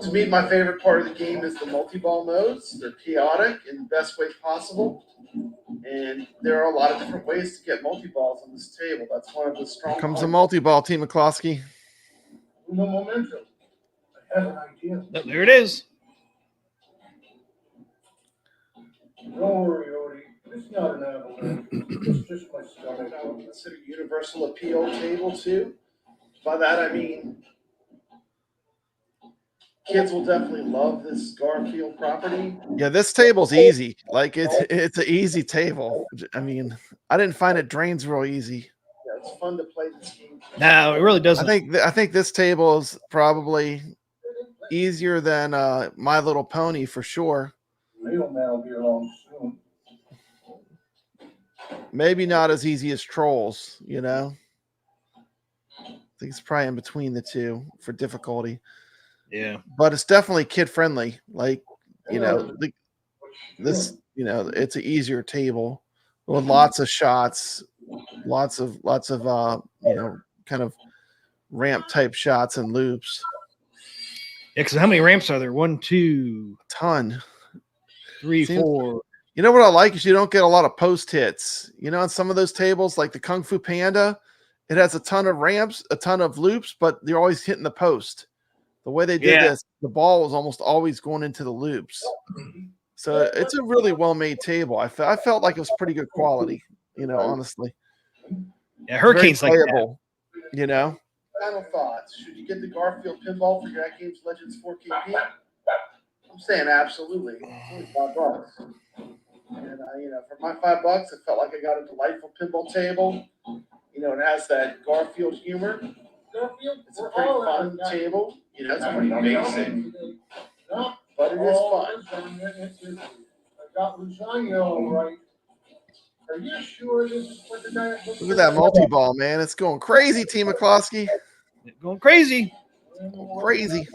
To me, my favorite part of the game is the multi-ball modes. They're chaotic in the best way possible. And there are a lot of different ways to get multi-balls on this table. That's one of the strong Here comes a points. multi-ball, TMCLOSKY. No momentum. I have an idea. Oh, there it is. Don't worry, Odie. It's not an avalanche. It's just my stomach. I would consider universal appeal table too. By that I mean kids will definitely love this Garfield property. Yeah, this table's easy. Like it's an easy table. I mean, I didn't find it drains real easy. Yeah, it's fun to play this game. No, it really doesn't. I think this table is probably easier than My Little Pony for sure. Mailman will be along soon. Maybe not as easy as Trolls, I think it's probably in between the two for difficulty. Yeah. But it's definitely kid friendly. Like, this, it's an easier table with lots of shots, lots of kind of ramp type shots and loops. Yeah, because how many ramps are there? 1, 2, Ton. 3, Seems- 4. You know what I like is you don't get a lot of post hits. On some of those tables, like the Kung Fu Panda, it has a ton of ramps, a ton of loops, but you're always hitting the post. The way they did this, the ball was almost always going into the loops. So it's a really well-made table. I felt like it was pretty good quality, honestly. Yeah, Hurricane's like Very that. playable, Final thoughts. Should you get the Garfield pinball for your Atgames Legends 4KP? I'm saying absolutely. It's only $5. And for my $5, I felt like I got a delightful pinball table. It has that Garfield humor. Garfield, It's a we're pretty all fun out of table. It's pretty basic, but it is fun. I got lasagna all right. Are you sure this is what the diet looks Look at that multi-ball, man. It's going crazy, TMCLOSKY. Going crazy. Crazy.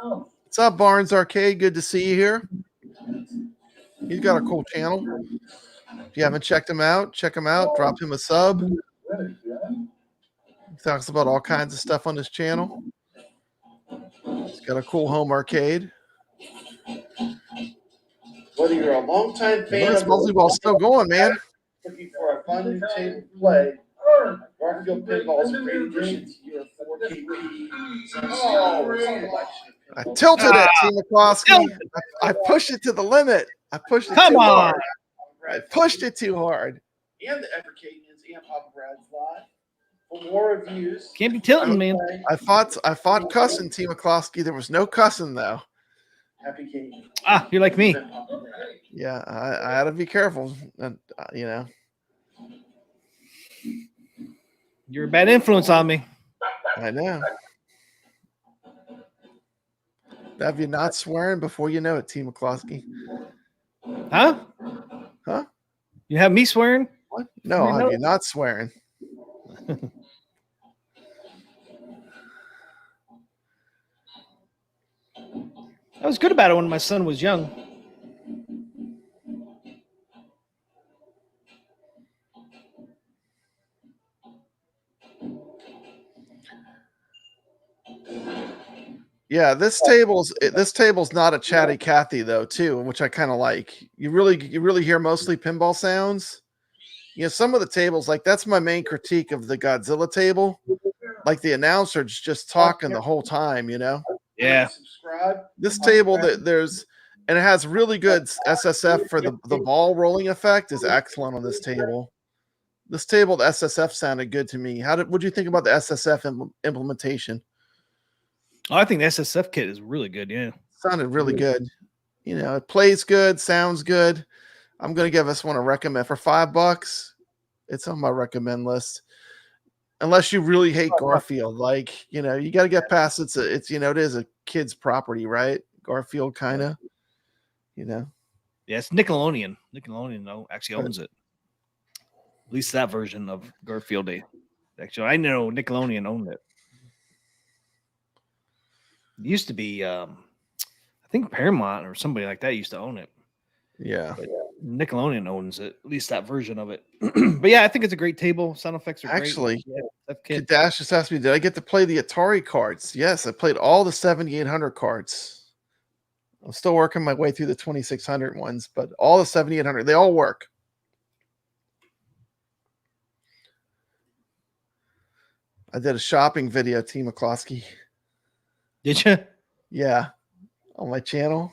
What's up, Barnes Arcade? Good to see you here. He's got a cool channel. If you haven't checked him out, check him out. Drop him a sub. He talks about all kinds of stuff on his channel. He's got a cool home arcade. Whether you're a longtime fan This multi-ball's still going, man. looking for a fun new table to play, Garfield Pinball is a great addition to your 4KP Zen Studios collection. I tilted it, TMCLOSKY. I pushed it to the limit. I pushed it Come too on. hard. I pushed it too hard. And the Evercadians and Papa Brad's Live. For more reviews, Can't be tilting, man. I fought cussing, TMCLOSKY. There was no cussing though. Happy gaming. Ah, you're like me. Yeah, I had to be careful. You know. You're a bad influence on me. I know. Have you not swearing before you know it, Team McCloskey? Huh? Huh? You have me swearing? What? No, You know have it? you not swearing? I was good about it when my son was young. Yeah, this table's not a chatty Cathy though, too, which I kind of like. You really hear mostly pinball sounds. You know, some of the tables, like that's my main critique of the Godzilla table. Like the announcer's just talking the whole time, you know. Yeah. Subscribe. This table and it has really good SSF for the ball rolling effect is excellent on this table. This table, the SSF sounded good to me. What do you think about the SSF implementation? Oh, I think the SSF kit is really good. Yeah. Sounded really good. You know, it plays good, sounds good. I'm gonna give this one a recommend for $5. It's on my recommend list. Unless you really hate Garfield, like you know, you got to get past it is a kid's property, right? Garfield, kind of, you know. Yeah, it's Nickelodeon. Nickelodeon actually owns it. At least that version of Garfield. Actually, I know Nickelodeon owned it. It used to be, I think Paramount or somebody like that used to own it. Yeah. But Nickelodeon owns it, at least that version of it. But yeah, I think it's a great table. Sound effects are Actually, great. Yeah, Kadash just asked me, did I get to play the Atari cards? Yes, I played all the 7800 cards. I'm still working my way through the 2600 ones, but all the 7800, they all work. I did a shopping video, Team McCloskey. Did you? Yeah, on my channel.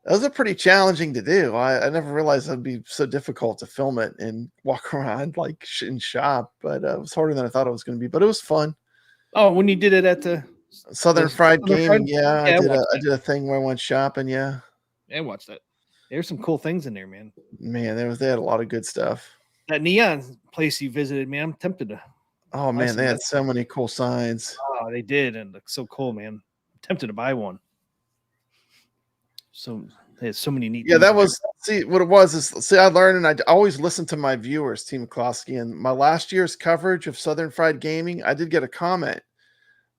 Those are pretty challenging to do. I never realized it'd be so difficult to film it and walk around like in shop, but it was harder than I thought it was going to be. But it was fun. Oh, when you did it at the Southern Fried Gaming, yeah, I I did a thing where I went shopping. Yeah, I watched that. There's some cool things in there, man. Man, they had a lot of good stuff. That neon place you visited, man, I'm tempted to. Oh man, they had so many cool signs. Oh, they did, and looked so cool, man. I'm tempted to buy one. So they had so many neat. Yeah, that was what it was. Is I learned, and I always listen to my viewers, Team McCloskey, and my last year's coverage of Southern Fried Gaming, I did get a comment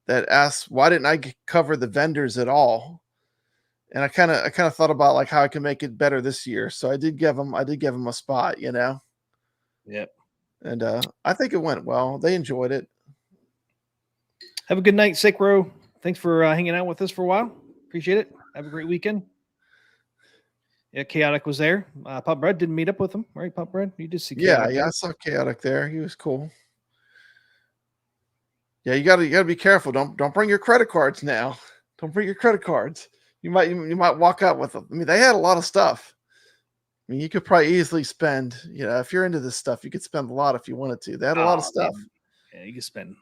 that asked, "Why didn't I cover the vendors at all?" And I kind of thought about like how I can make it better this year. So I did give them a spot, you know. Yep. And I think it went well. They enjoyed it. Have a good night, Sikro. Thanks for hanging out with us for a while. Appreciate it. Have a great weekend. Yeah, Chaotic was there. Pop Bread didn't meet up with him, right? Pop Bread, you did see. Chaotic. Yeah, I saw Chaotic there. He was cool. Yeah, you gotta be careful. Don't bring your credit cards now. Don't bring your credit cards. You might walk out with them. I mean, they had a lot of stuff. I mean, you could probably easily spend. You know, if you're into this stuff, you could spend a lot if you wanted to. They had a lot of stuff. Man. Yeah, you could spend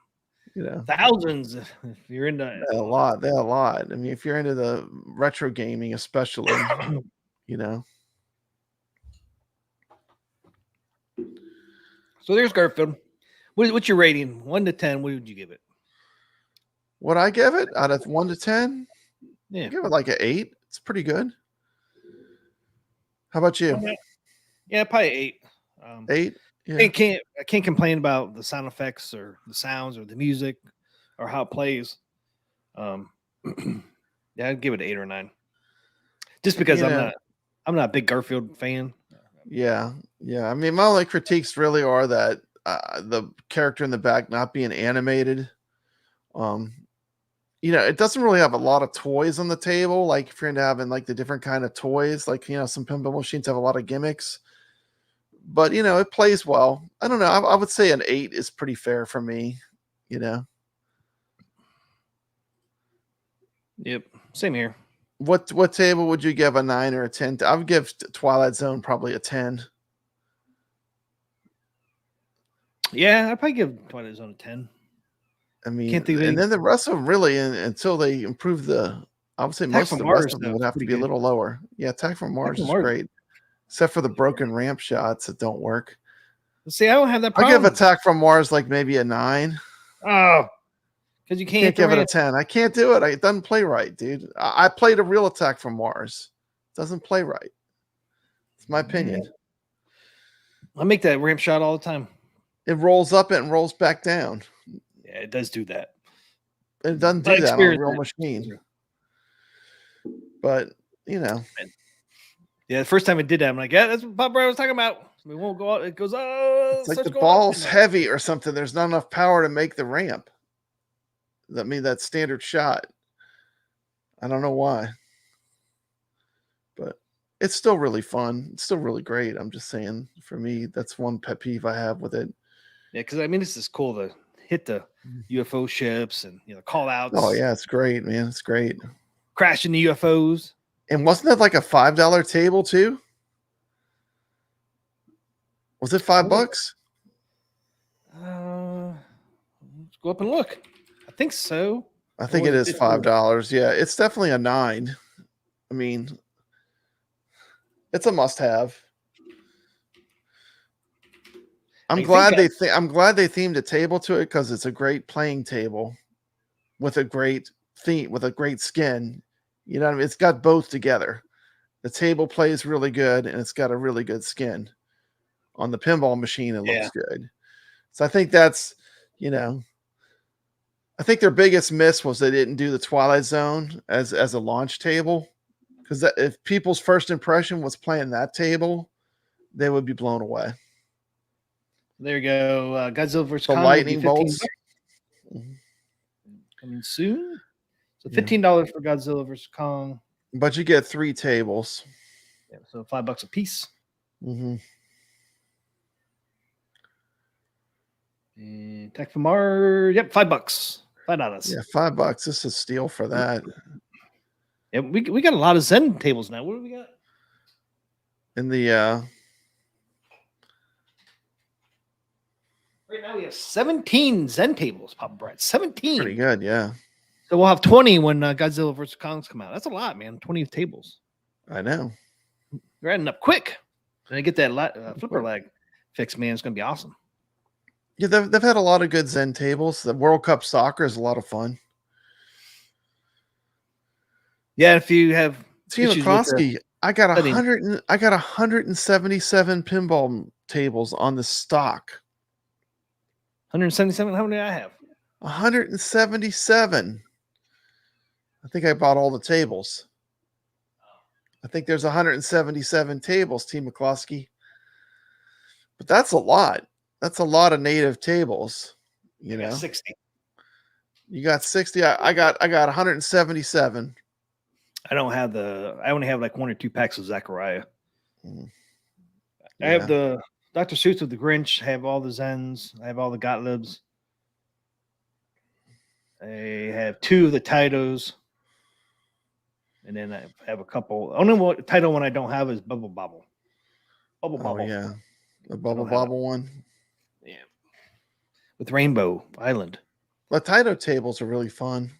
thousands if you're into a lot. They had a lot. I mean, if you're into the retro gaming, especially, you know. So there's Garfield. What's your rating? 1 to 10. What would you give it? Would I give it out of 1 to 10? Yeah, I'd give it like an 8. It's pretty good. How about you? Yeah, probably 8. 8. Yeah. I can't complain about the sound effects or the sounds or the music or how it plays. Yeah, I'd give it an 8 or 9. Just because I'm not a big Garfield fan. Yeah. I mean, my only critiques really are that the character in the back not being animated. You know, it doesn't really have a lot of toys on the table. Like if you're into having like the different kind of toys, like, you know, some pinball machines have a lot of gimmicks, but you know, it plays well. I don't know. I would say an 8 is pretty fair for me, you know? Yep. Same here. What table would you give a 9 or a 10? I would give Twilight Zone probably a 10. Yeah, I'd probably give Twilight Zone a 10. I mean, Can't think of and then the rest of them really, until they improve the I would say Attack most from of the rest Mars, of them though, would is have to pretty be a good. little lower. Yeah, Attack from Mars from is Mars. great, except for the broken ramp shots that don't work. See, I don't have that I problem. give Attack from Mars like maybe a 9. Oh, because you I can't, can't hit the give it a ramp. 10. I can't do it. It doesn't play right, dude. I played a real Attack from Mars. It doesn't play right. It's my opinion. I make that ramp shot all the time. It rolls up and rolls back down. Yeah, it does do that. It doesn't I do that on a experienced real it. machine. But, you know. Yeah, the first time it did that, I'm like, yeah, that's what Pop Brad was talking about. We won't go out. It goes, oh, It's like starts the going ball's up. heavy or something. There's not enough power to make the ramp. I mean, that standard shot. I don't know why. But it's still really fun. It's still really great. I'm just saying, for me, that's one pet peeve I have with it. Yeah, because I mean, this is cool to hit the UFO ships and call outs. Oh yeah, it's great, man. It's great. Crashing the UFOs. And wasn't that like a $5 table too? Was it $5? Let's go up and look. I think so. I think Or it was is it $5. Yeah, it's definitely a 9. I mean, it's a must-have. I'm glad they themed a table to it because it's a great playing table with a great theme, with a great skin. You know what I mean? It's got both together. The table plays really good and it's got a really good skin. On the pinball machine, it looks good. So I think that's, I think their biggest miss was they didn't do the Twilight Zone as a launch table. Because if people's first impression was playing that table, they would be blown away. There you go. Godzilla vs. The Kong lightning will be $15. bolts. Coming soon. So $15 for Godzilla vs. Kong. But you get 3 tables. Yeah, so $5 a piece. Mm-hmm. And Attack from Mars. Yep, $5. $5. Yeah, $5. This is a steal for that. Yeah, we got a lot of Zen tables now. What do we got? In the Right now we have 17 Zen tables, Papa Brad. 17. pretty good, yeah. So we'll have 20 when Godzilla vs. Kong's come out. That's a lot, man. 20 tables. I know. You're adding up quick. When I get that flipper leg fixed, man, it's going to be awesome. Yeah, they've had a lot of good Zen tables. The World Cup soccer is a lot of fun. Yeah, if you have TMCLOSKY, I got setting. 177 pinball tables on the stock. 177, how many do I have? 177. I think I bought all the tables. I think there's 177 tables, TMCLOSKY. But that's a lot. That's a lot of native tables. You know, 60. You got 60. I got 177. I don't have I only have like 1 or 2 packs of Zachariah. Yeah. I have the Dr. Seuss with the Grinch. I have all the Zens. I have all the Gottliebs. I have 2 of the Titos. And then I have a couple. Only title one I don't have is Bubble Bobble. Bubble Bobble. Oh, yeah. The Bubble Bobble one. Yeah. With Rainbow Island. The Taito tables are really fun.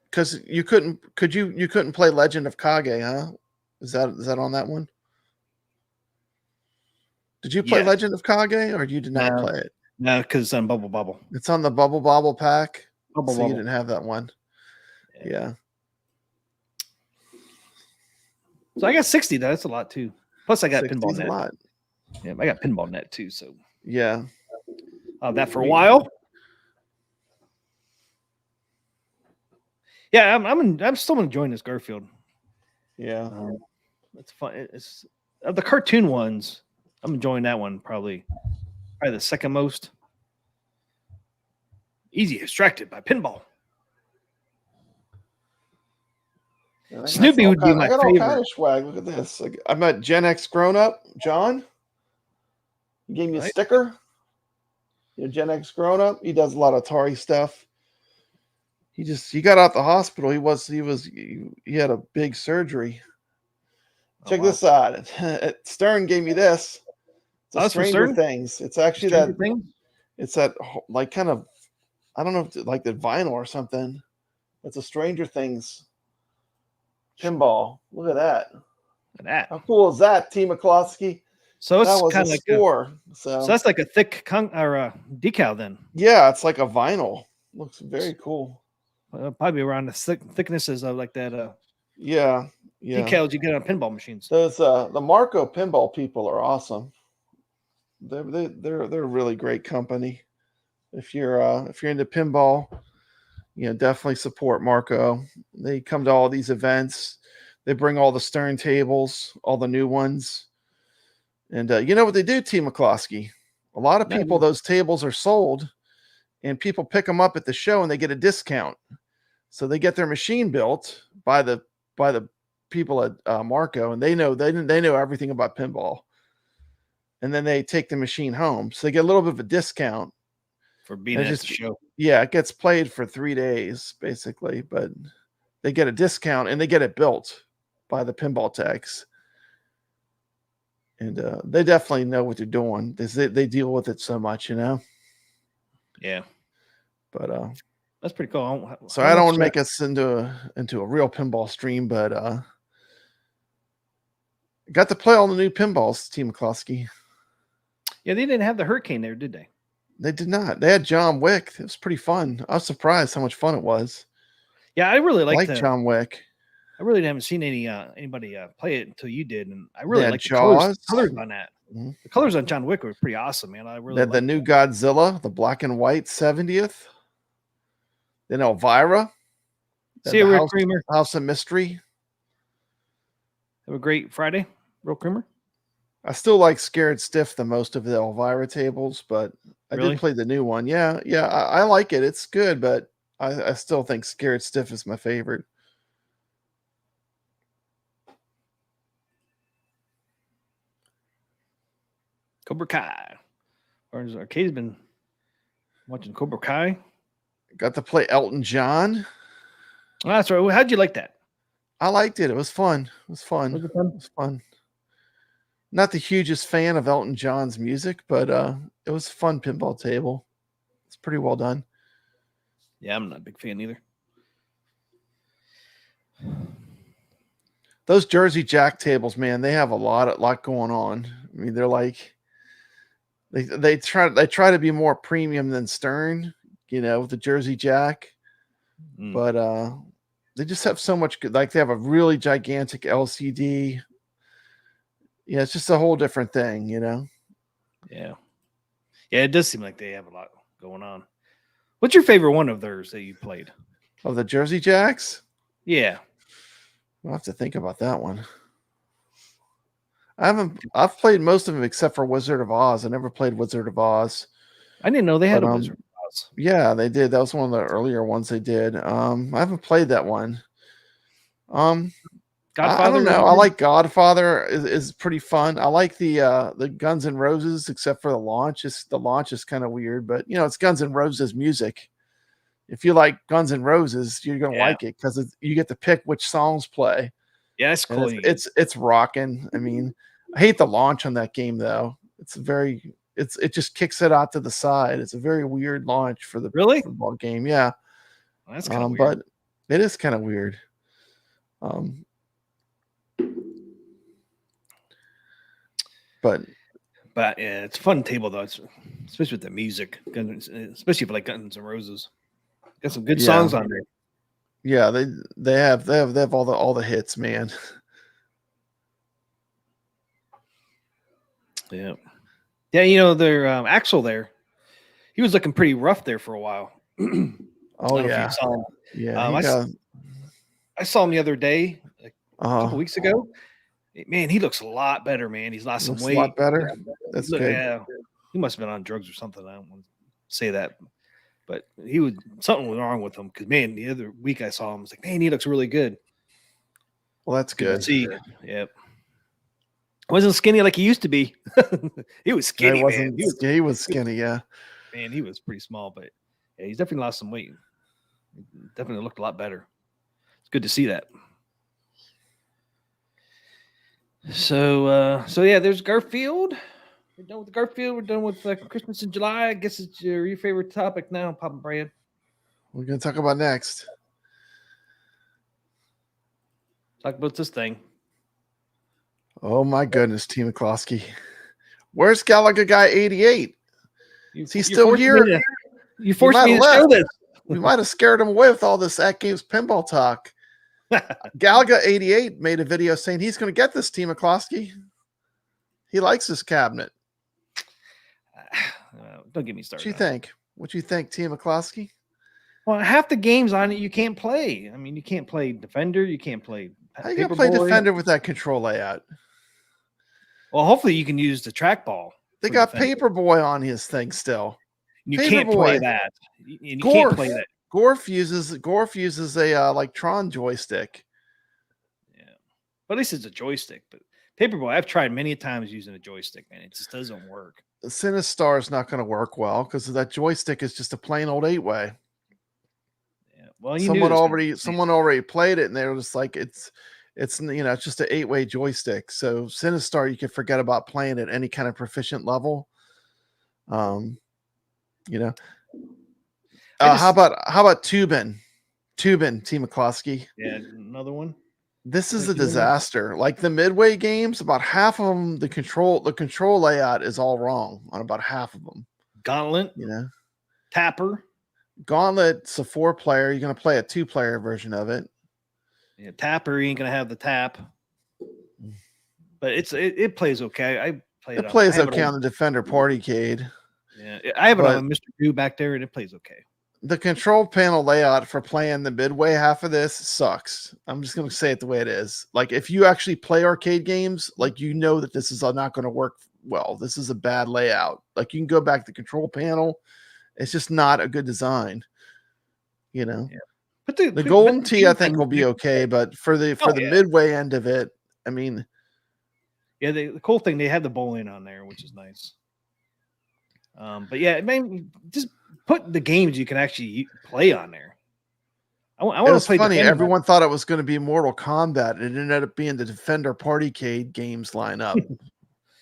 Because you couldn't play Legend of Kage, huh? Is that on that one? Did you play Legend of Kage or you did not play it? No, because it's on Bubble Bobble. It's on the Bubble Bobble pack. Bubble so Bobble. You didn't have that one. Yeah. So I got 60. That's a lot too. Plus I got 60's Pinball a Net. lot. Yeah, I got Pinball Net too. So yeah, I'll have that for a while. Yeah, I'm still enjoying this Garfield. Yeah, it's fun. It's of the cartoon ones. I'm enjoying that one probably the second most. Easy distracted by pinball. Snoopy would be my favorite. All kind of swag. Look at this. I met Gen X grown up, John. He gave me a sticker. Gen X grown up. He does a lot of Atari stuff. He got out the hospital. He had a big surgery. Check this out. Stern gave me this. It's a Stranger Things. It's actually it's that like kind of, I don't know if it's like the vinyl or something. It's a Stranger Things pinball. Look at that. Look at that. How cool is that, TMCLOSKY? So That it's was kind a of like score. so that's like a thick decal then. Yeah, it's like a vinyl. Looks very cool. Probably around the thicknesses of like that Yeah. decals you get on pinball machines. Those the Marco pinball people are awesome. They're a really great company. If you're into pinball, definitely support Marco. They come to all these events. They bring all the Stern tables, all the new ones. And you know what they do, TMCLOSKY? A lot of people, those tables are sold, and people pick them up at the show, and they get a discount. So they get their machine built by the people at Marco, and they know everything about pinball. And then they take the machine home, so they get a little bit of a discount for being at the show. Yeah, it gets played for 3 days basically, but they get a discount and they get it built by the pinball techs. And they definitely know what they're doing. They deal with it so much, Yeah. But that's pretty cool. So I don't want to make us into a real pinball stream, but got to play all the new pinballs, TMCLOSKY. Yeah, they didn't have the Hurricane there, did they? They did not. They had John Wick. It was pretty fun. I was surprised how much fun it was. Yeah, I really liked John Wick. I really haven't seen anybody play it until you did, and I really liked the colors on that. Mm-hmm. The colors on John Wick were pretty awesome, man. I really the new Godzilla, the black and white 70th. Then Elvira. See you, Rick Creamer. House of Mystery. Have a great Friday, Real Creamer. I still like Scared Stiff the most of the Elvira tables, but I did play the new one. Yeah, I like it. It's good, but I still think Scared Stiff is my favorite. Cobra Kai. Orange Arcade's been watching Cobra Kai. Got to play Elton John. Oh, that's right. How'd you like that? I liked it. It was fun. Was fun. Not the hugest fan of Elton John's music, but it was a fun pinball table. It's pretty well done. Yeah, I'm not a big fan either. Those Jersey Jack tables, man, they have a lot going on. I mean, they're like they try to be more premium than Stern, with the Jersey Jack. But they just have so much good. Like they have a really gigantic LCD. Yeah, it's just a whole different thing, Yeah. Yeah, it does seem like they have a lot going on. What's your favorite one of theirs that you played? Of the Jersey Jacks? Yeah. I'll have to think about that one. I've played most of them except for Wizard of Oz. I never played Wizard of Oz. I didn't know they had a Wizard of Oz. Yeah, they did. That was one of the earlier ones they did. I haven't played that one. Godfather. I don't know. I like Godfather is pretty fun. I like the Guns N' Roses, except for the launch. The launch is kind of weird, but it's Guns N' Roses music. If you like Guns N' Roses, you're gonna like it because you get to pick which songs play. Yeah, it's cool. It's rocking. I mean, I hate the launch on that game though. It just kicks it out to the side. It's a very weird launch for the football game. Yeah, well, that's kind of weird. But it is kind of weird. But yeah, it's a fun table though. Especially with the music, especially for like Guns N' Roses. Got some good songs on there. Yeah, they have all the hits, man. Yeah. Yeah, their Axel there, he was looking pretty rough there for a while. Oh yeah. Yeah. I saw him the other day, like a couple weeks ago. Man, he looks a lot better, man. He's lost some weight. A lot better. That's good. Yeah. He must have been on drugs or something. I don't want to say that. But something was wrong with him because, man, the other week I saw him, I was like, man, he looks really good. Well, that's good. See, yep. Wasn't skinny like he used to be. He was skinny, man. He was skinny, yeah. Man, he was pretty small, but yeah, he's definitely lost some weight. He definitely looked a lot better. It's good to see that. So yeah, there's Garfield. We're done with Garfield. We're done with Christmas in July. I guess it's your favorite topic now, Papa Brad. We're going to talk about next. Talk about this thing. Oh my goodness, Team McCloskey. Where's Galaga Guy 88? Is he still here? You forced me to might have show left. this. We might have scared him away with all this Atgames pinball talk. Galaga 88 made a video saying he's going to get this, Team McCloskey. He likes this cabinet. Don't get me started. What you think? What you think, Team McCloskey? Well, half the games on it you can't play. I mean, you can't play Defender. You can't play. How you gonna play Paperboy. Defender with that control layout? Well, hopefully you can use the trackball. They got Paperboy on his thing still. You can't play Paperboy. that. You can't play that. Gorf uses a like Tron joystick. Yeah, but at least it's a joystick. But Paperboy, I've tried many times using a joystick, man. It just doesn't work. The Sinistar is not going to work well because that joystick is just a plain old 8-way. Yeah. Well, someone already played it, and they were just like, it's it's just an 8-way joystick. So Sinistar, you can forget about playing at any kind of proficient level. How about Tubin? Tubin, Team McCloskey. Yeah, another one. This is a disaster. Like the midway games, about half of them, the control layout is all wrong on about half of them. Gauntlet, Tapper. Gauntlet's a 4-player. You're going to play a 2-player version of it. Yeah, Tapper, you ain't going to have the tap. But it plays okay. It plays okay on the Defender Partycade. Yeah, I have it on Mr. Do back there, and it plays okay. The control panel layout for playing the midway half of this sucks. I'm just going to say it the way it is. Like, if you actually play arcade games, like, that this is not going to work well. This is a bad layout. Like, you can go back to the control panel. It's just not a good design. Yeah. But the Golden Tee, I think, will be okay. But for the midway end of it, I mean. Yeah, the cool thing, they have the bowling on there, which is nice. But yeah, just put the games you can actually play on there. I want to play. Funny, Defender. Everyone thought it was going to be Mortal Kombat, and it ended up being the Defender Partycade games lineup.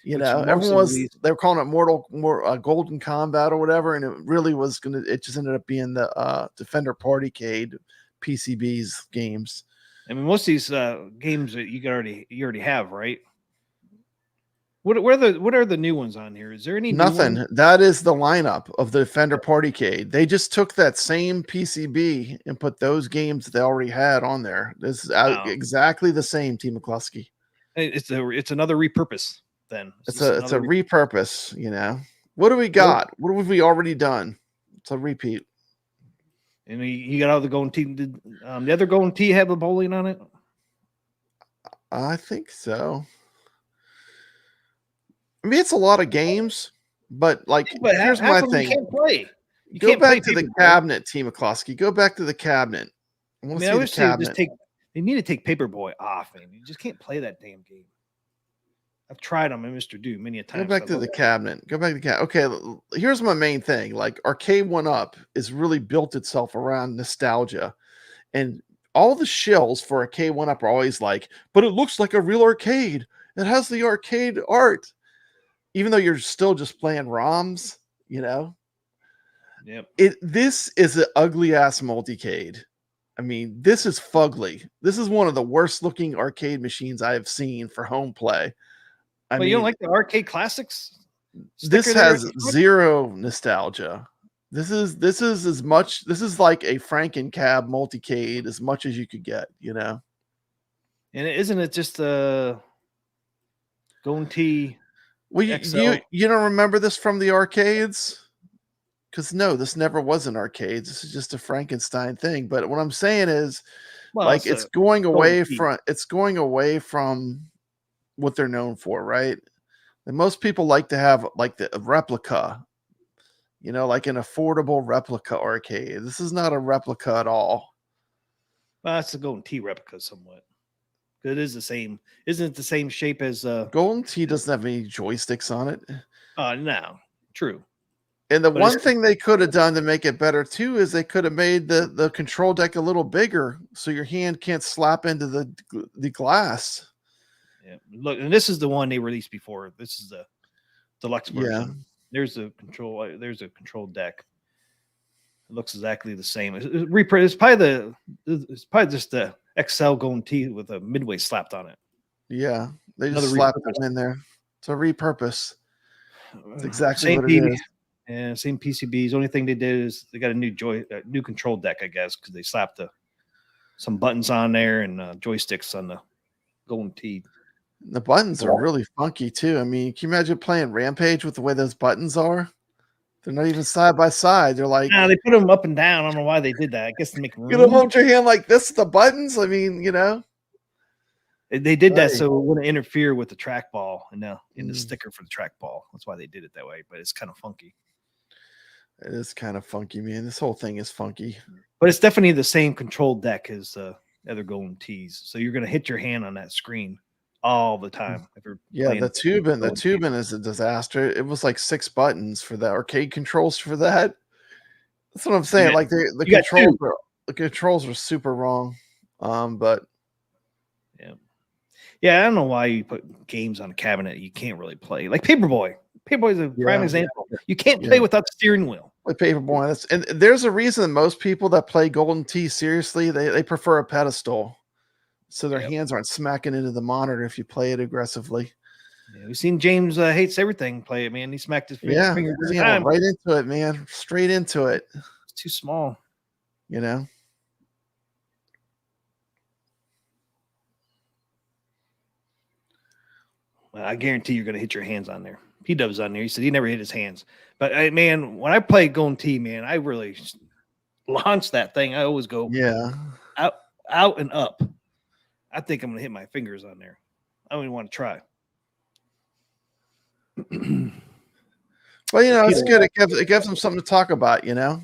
They were calling it Golden Combat or whatever, and it really was it just ended up being the Defender Partycade PCBs games. I mean, most of these games that you already have, right? What are the new ones on here? Is there any nothing? That is the lineup of the Defender Partycade. They just took that same PCB and put those games that they already had on there. This is exactly the same, Team McCloskey. It's another repurpose. Then it's a repurpose. What do we got? What have we already done? It's a repeat. And you got all the Golden Tee. Did the other Golden Tee have the bowling on it? I think so. I mean, it's a lot of games, but here's my thing. You can't play. Go back to the cabinet, Team McCloskey. Go back to the cabinet. I want to see the cabinet. They need to take Paperboy off, man. You just can't play that damn game. I've tried them in Mr. Do many a time. Go back to the cabinet. Go back to the cabinet. Okay, here's my main thing. Like, Aracade1Up is really built itself around nostalgia. And all the shills for Aracade1Up are always like, but it looks like a real arcade. It has the arcade art. Even though you're still just playing ROMs, Yep. This is an ugly ass multicade. I mean, this is fugly. This is one of the worst looking arcade machines I have seen for home play. I mean, you don't like the arcade classics? This has zero nostalgia. This is as much. This is like a Frankencab multicade as much as you could get. And isn't it just a Golden Tee? Well, you don't remember this from the arcades? Because no, this never was an arcade. This is just a Frankenstein thing. But what I'm saying is, it's going away from what they're known for, right? And most people like to have a replica, like an affordable replica arcade. This is not a replica at all. Well, that's the Golden Tee replica somewhat. It is the same. Isn't it the same shape as Golden Tee doesn't have any joysticks on it. No. True. And the one thing they could have done to make it better too is they could have made the control deck a little bigger so your hand can't slap into the glass. Yeah. Look, and this is the one they released before. This is the deluxe version. Yeah. There's a control deck. It looks exactly the same. It's probably just the XL Golden Tee with a Midway slapped on it. Yeah, they just Another slapped repurpose. them in there. It's a repurpose. It's exactly Same what it is. Yeah, same PCBs. Only thing they did is they got a new control deck, I guess, because they slapped some buttons on there and joysticks on the Golden Tee. The buttons are really funky too. I mean, can you imagine playing Rampage with the way those buttons are? They're not even side by side. They're like, Nah, they put them up and down. I don't know why they did that. I guess to make room. you don't hold your hand like this. The buttons. I mean, you know, They did that Right. so it wouldn't interfere with the trackball and in the sticker for the trackball. That's why they did it that way. But it's kind of funky. it is kind of funky, man. This whole thing is funky. But it's definitely the same control deck as other Golden Tees. So you're going to hit your hand on that screen all the time. If you're Yeah, playing the tubing Golden Tee. is a disaster. It was like 6 buttons for the arcade controls for that. That's what I'm saying. Yeah, Like the you got controls were super wrong. But Yeah, I don't know why you put games on a cabinet you can't really play. Like Paperboy. Paperboy is a prime Yeah. example. You can't play Yeah. without the steering wheel. with Paperboy, and there's a reason that most people that play Golden Tee seriously, they prefer a pedestal, so their Yep. hands aren't smacking into the monitor if you play it aggressively. Yeah, we've seen James Hates Everything play it, man. He smacked his Yeah, finger every yeah, time. right into it, man, straight into it. It's too small. You know, I guarantee you're going to hit your hands on there. P-Dub's on there. He said he never hit his hands. But, man, when I play Golden Tee, man, I really launch that thing. I always go yeah. out and up. I think I'm going to hit my fingers on there. I don't even want to try. Well, you know, it's good. It gives them something to talk about. You know,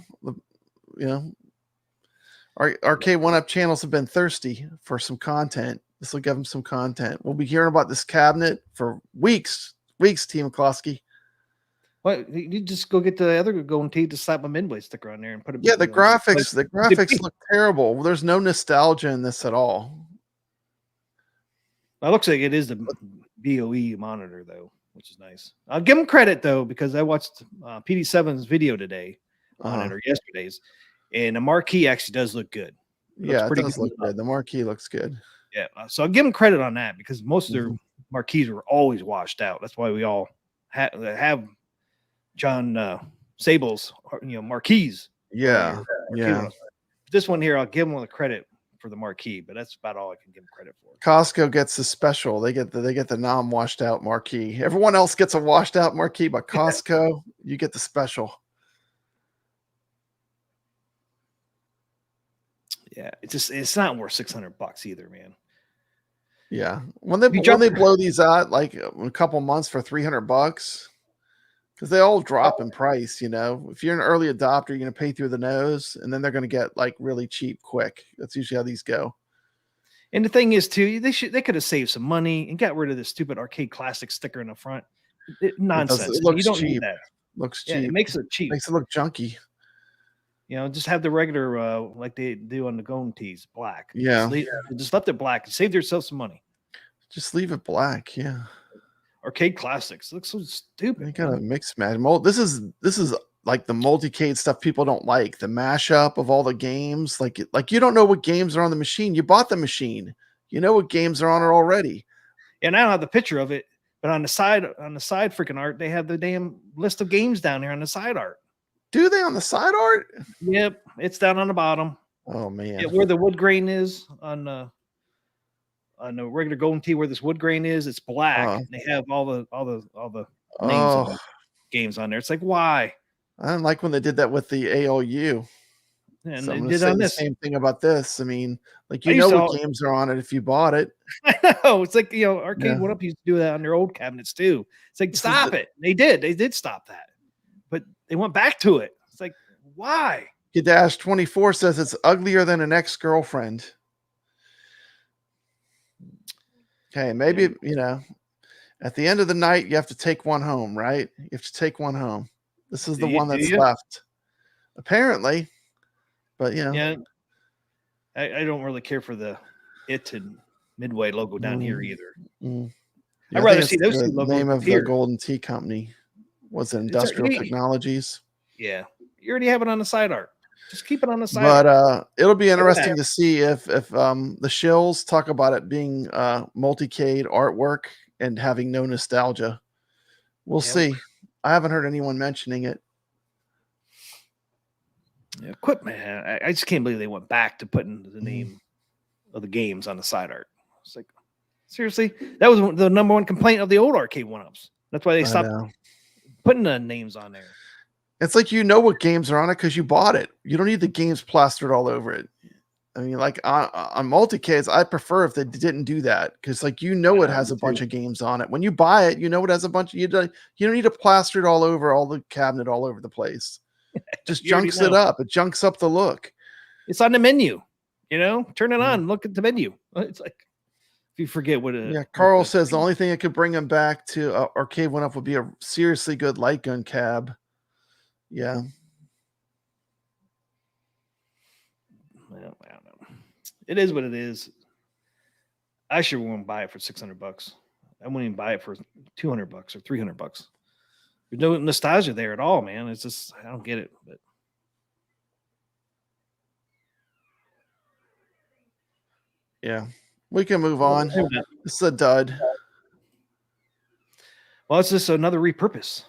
our Arcade1Up channels have been thirsty for some content. This will give them some content. We'll be hearing about this cabinet for weeks. TMCLOSKY. Well, you just go get the other Golden Tee to slap a Midway sticker on there and put it. Yeah, the graphics look terrible. There's no nostalgia in this at all. It looks like it is the BOE monitor, though, which is nice. I'll give him credit, though, because I watched PD7's video today on it, or yesterday's, and the marquee actually does look good. Yeah, it does look good. The marquee looks good. Yeah, so I'll give him credit on that because most of their marquees were always washed out. That's why we all have John Sable's, marquees. Yeah, yeah. This one here, I'll give him the credit for the marquee, but that's about all I can give him credit for. Costco gets the special. They get the non-washed out marquee. Everyone else gets a washed out marquee, but Costco, you get the special. Yeah, it's not worth $600 either, man. Yeah, when they blow these out like in a couple months for $300, because they all drop in price. You know, if you're an early adopter, you're going to pay through the nose, and then they're going to get like really cheap quick. That's usually how these go. And the thing is, too, they could have saved some money and got rid of this stupid Arcade Classic sticker in the front. Nonsense. It looks you don't cheap. need that. Looks Yeah, cheap. it makes it cheap. Makes it look junky. Just have the regular like they do on the Golden Tees, black. Yeah. Just left it black and save yourself some money. Just leave it black. Yeah. Arcade Classics looks so stupid. They got a mix match. This is like the multicade stuff people don't like. The mashup of all the games. Like you don't know what games are on the machine. You bought the machine. You know what games are on it already. And I don't have the picture of it, but on the side freaking art, they have the damn list of games down there on the side art. Do they on the side art? Yep, it's down on the bottom. Oh man. Yeah, where the wood grain is on the regular Golden Tee, where this wood grain is, it's black. And they have all the names of the games on there. It's like, why? I don't like when they did that with the ALU. And So they I'm did say on the this. same thing about this. I mean, like I you know used to what games are on it if you bought it. I know. It's like, Arcade1Up used to do that on their old cabinets too. It's like, stop it. They did stop that. But they went back to it. It's like, why? Dash 24 says it's uglier than an ex-girlfriend. Okay, maybe at the end of the night you have to take one home, right? You have to take one home. This is the one that's left, apparently. But yeah, I don't really care for the and Midway logo down here either. Yeah, I'd rather see those two the logos name of here. the Golden Tee company was Industrial Technologies. Yeah, you already have it on the side art. Just keep it on the side. But it'll be interesting to see if the shills talk about it being multicade artwork and having no nostalgia. We'll see. I haven't heard anyone mentioning it. Yeah, quit, man. I just can't believe they went back to putting the name of the games on the side art. It's like, seriously, that was the number one complaint of the old Arcade1Ups. That's why they stopped putting the names on there. It's like, you know what games are on it because you bought it. You don't need the games plastered all over it. I mean, like on multicades, I prefer if they didn't do that because, like, you know, it has a bunch of games on it. When you buy it, you know it has a bunch of. You don't need to plaster it all over all the cabinet all over the place. Just junks it up. It junks up the look. It's on the menu. You know, turn it on. Look at the menu. It's like, if you forget what it. Yeah, Carl says the only thing that could bring him back to Arcade1Up would be a seriously good light gun cab. Yeah. Well, I don't know. It is what it is. I sure won't buy it for $600. I wouldn't even buy it for $200 or $300. There's no nostalgia there at all, man. It's just, I don't get it. But yeah, we can move on. It's a dud. Well, it's just another repurpose.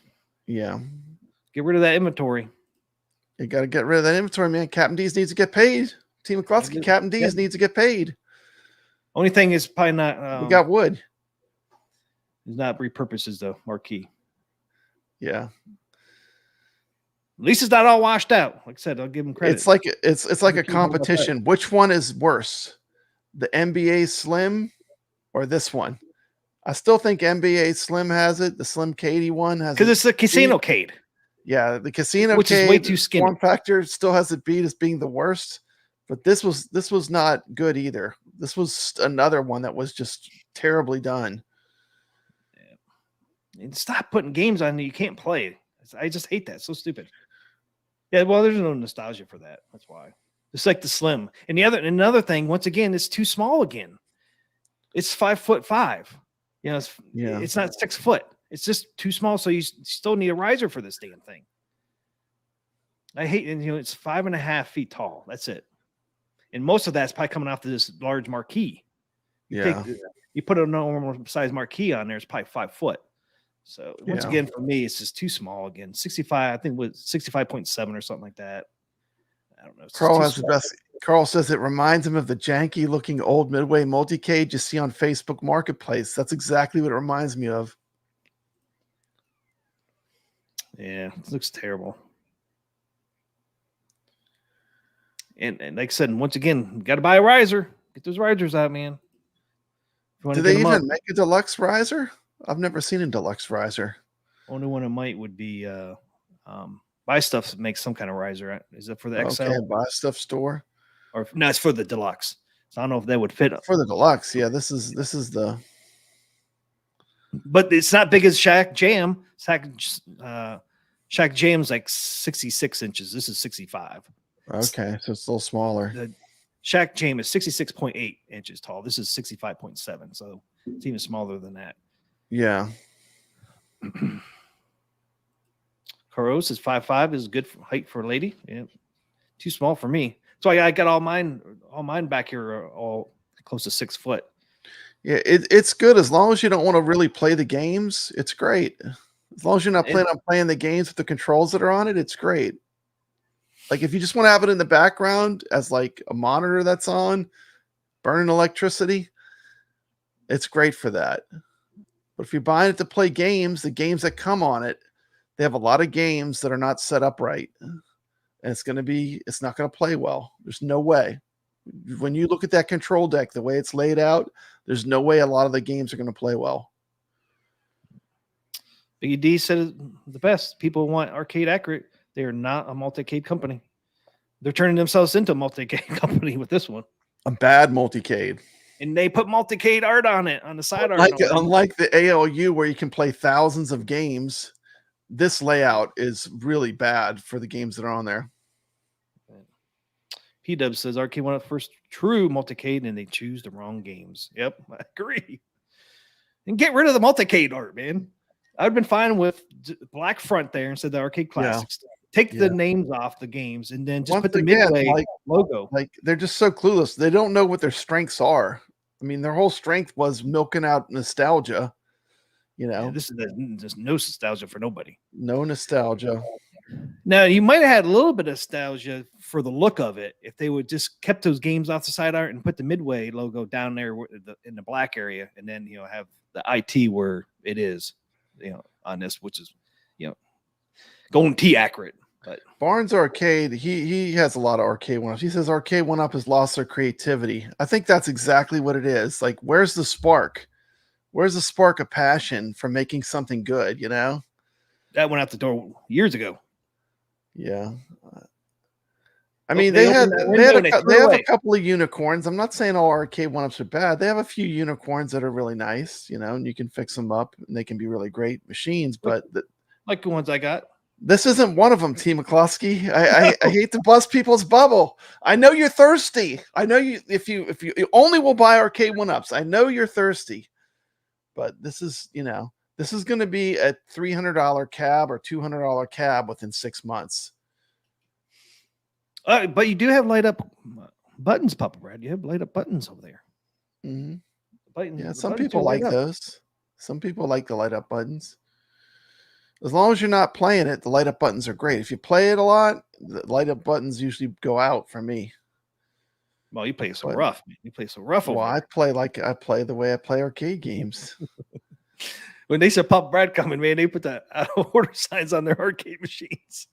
Yeah. Get rid of that inventory. You got to get rid of that inventory, man. Captain D's needs to get paid. TMCLOSKY, Captain D's needs to get paid. Only thing is probably not. We got wood. It's not repurposes the marquee. Yeah. At least it's not all washed out. Like I said, I'll give them credit. It's like a competition. Which one is worse, the NBA Slim or this one? I still think NBA Slim has it. The Slim Cady one has it because it's the Casino Cade. Yeah, the Casino which is way too skinny. Form factor still has it beat as being the worst, but this was not good either. This was another one that was just terribly done. And stop putting games on that you can't play. I just hate that. It's so stupid. Yeah, well, there's no nostalgia for that. That's why. It's like the Slim. And another thing, once again, it's too small again. It's 5'5". You know, it's not 6 foot. It's just too small. So you still need a riser for this damn thing. I hate, and it's 5.5 feet tall. That's it. And most of that's probably coming off of this large marquee. You put a normal size marquee on there, it's probably 5 foot. So once again, for me, it's just too small again. 65, I think was 65.7 or something like that. I don't know. Carl has the best. Carl says it reminds him of the janky looking old Midway multi-cade you see on Facebook Marketplace. That's exactly what it reminds me of. Yeah, it looks terrible. And like I said, once again, got to buy a riser. Get those risers out, man. Do they even make a deluxe riser? I've never seen a deluxe riser. Only one it might would be Buy Stuff makes some kind of riser. Is it for the XL? Okay, Buy Stuff store. Or no, it's for the deluxe. So I don't know if that would fit. For the deluxe, yeah. This is the. But it's not big as Shack Jam. Shack Jam's like 66 inches. This is 65. Okay, so it's a little smaller. The Shack Jam is 66.8 inches tall. This is 65.7. So it's even smaller than that. Yeah. Caros is 5'5", is good height for a lady. Yeah, too small for me. So I got all mine back here are all close to 6 foot. Yeah, it's good as long as you don't want to really play the games. It's great. As long as you're not planning on playing the games with the controls that are on it, it's great. Like if you just want to have it in the background as like a monitor that's on, burning electricity, it's great for that. But if you're buying it to play games, the games that come on it, they have a lot of games that are not set up right. And it's not going to play well. There's no way. When you look at that control deck, the way it's laid out, there's no way a lot of the games are going to play well. Biggie D said it the best. People want arcade accurate. They are not a multi-cade company. They're turning themselves into a multi-cade company with this one. A bad multi-cade. And they put multi-cade art on it, on the side art. Unlike the ALU where you can play thousands of games, this layout is really bad for the games that are on there. P-Dub says Arcade1Up first true multi-cade and they choose the wrong games. Yep, I agree. And get rid of the multi-cade art, man. I'd been fine with black front there instead of the arcade classics. Take Yeah. the names off the games and then just Once put the again, Midway logo. like they're just so clueless. They don't know what their strengths are. I mean, their whole strength was milking out nostalgia. You know, Yeah, this is there's no nostalgia for nobody. no nostalgia. Now you might have had a little bit of nostalgia for the look of it if they would just kept those games off the side art and put the Midway logo down there in the black area, and then have the IT where it is, on this, which is going T accurate. But Barnes Arcade, he has a lot of Arcade1Ups. He says Arcade1Up has lost their creativity. I think that's exactly what it is. Like, where's the spark? Where's the spark of passion for making something good? that went out the door years ago. Yeah. I Well, mean, they they have opened that window and they threw a away. couple of unicorns. I'm not saying all Arcade1Ups are bad. They have a few unicorns that are really nice, and you can fix them up and they can be really great machines. But Like the ones I got. this isn't one of them, TMCLOSKY. I hate to bust people's bubble. I know you're thirsty. I know you. If you only will buy Arcade1Ups, I know you're thirsty. But this is going to be a $300 cab or $200 cab within 6 months. But you do have light up buttons, Papa Brad. You have light up buttons over there. Mhm. Buttons, Yeah, the some buttons people do light like up. those. Some people like the light up buttons. As long as you're not playing it, the light up buttons are great. If you play it a lot, the light up buttons usually go out for me. Well, you play so But- rough. Man. You play so rough over Well, there. I play the way I play arcade games. When they said Papa Brad coming, man, they put the order signs on their arcade machines.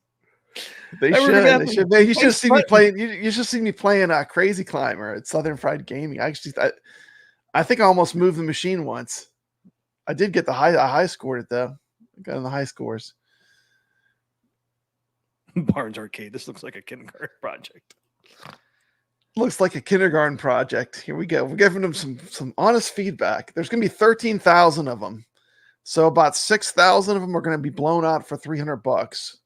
They Hey, we're gonna have should. They them should. Man, you should place see me buttons. playing. You should see me playing Crazy Climber at Southern Fried Gaming. I think I almost moved the machine once. I did get I high scored it though. I got in the high scores. Barnes Arcade. This looks like a kindergarten project. Looks like a kindergarten project. Here we go. We're giving them some honest feedback. There's going to be 13,000 of them. So about 6,000 of them are going to be blown out for $300.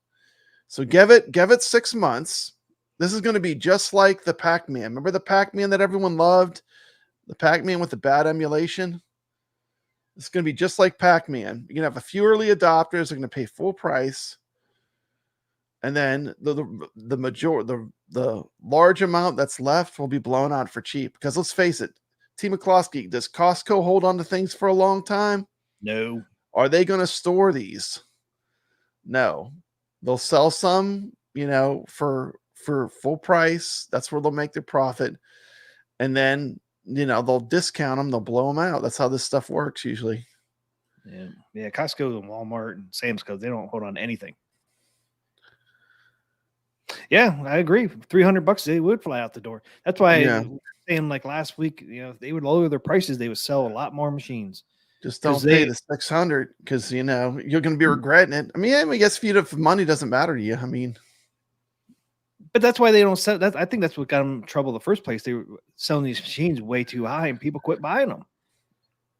So give it 6 months. This is going to be just like the Pac-Man. Remember the Pac-Man that everyone loved? The Pac-Man with the bad emulation? It's going to be just like Pac-Man. You're going to have a few early adopters. They're going to pay full price. And then the large amount that's left will be blown out for cheap. Because let's face it, TMCLOSKY, does Costco hold on to things for a long time? No. Are they going to store these? No. They'll sell some, for full price. That's where they'll make their profit. And then, they'll discount them. They'll blow them out. That's how this stuff works usually. Yeah. Costco and Walmart and Sam's Club, they don't hold on to anything. Yeah, I agree. $300, they would fly out the door. That's why I was saying like last week, if they would lower their prices, they would sell a lot more machines. Just don't pay the 600 because you're going to be regretting it. I mean, I guess if money doesn't matter to you, I mean, but that's why they don't sell that. I think that's what got them in trouble in the first place. They were selling these machines way too high, and people quit buying them.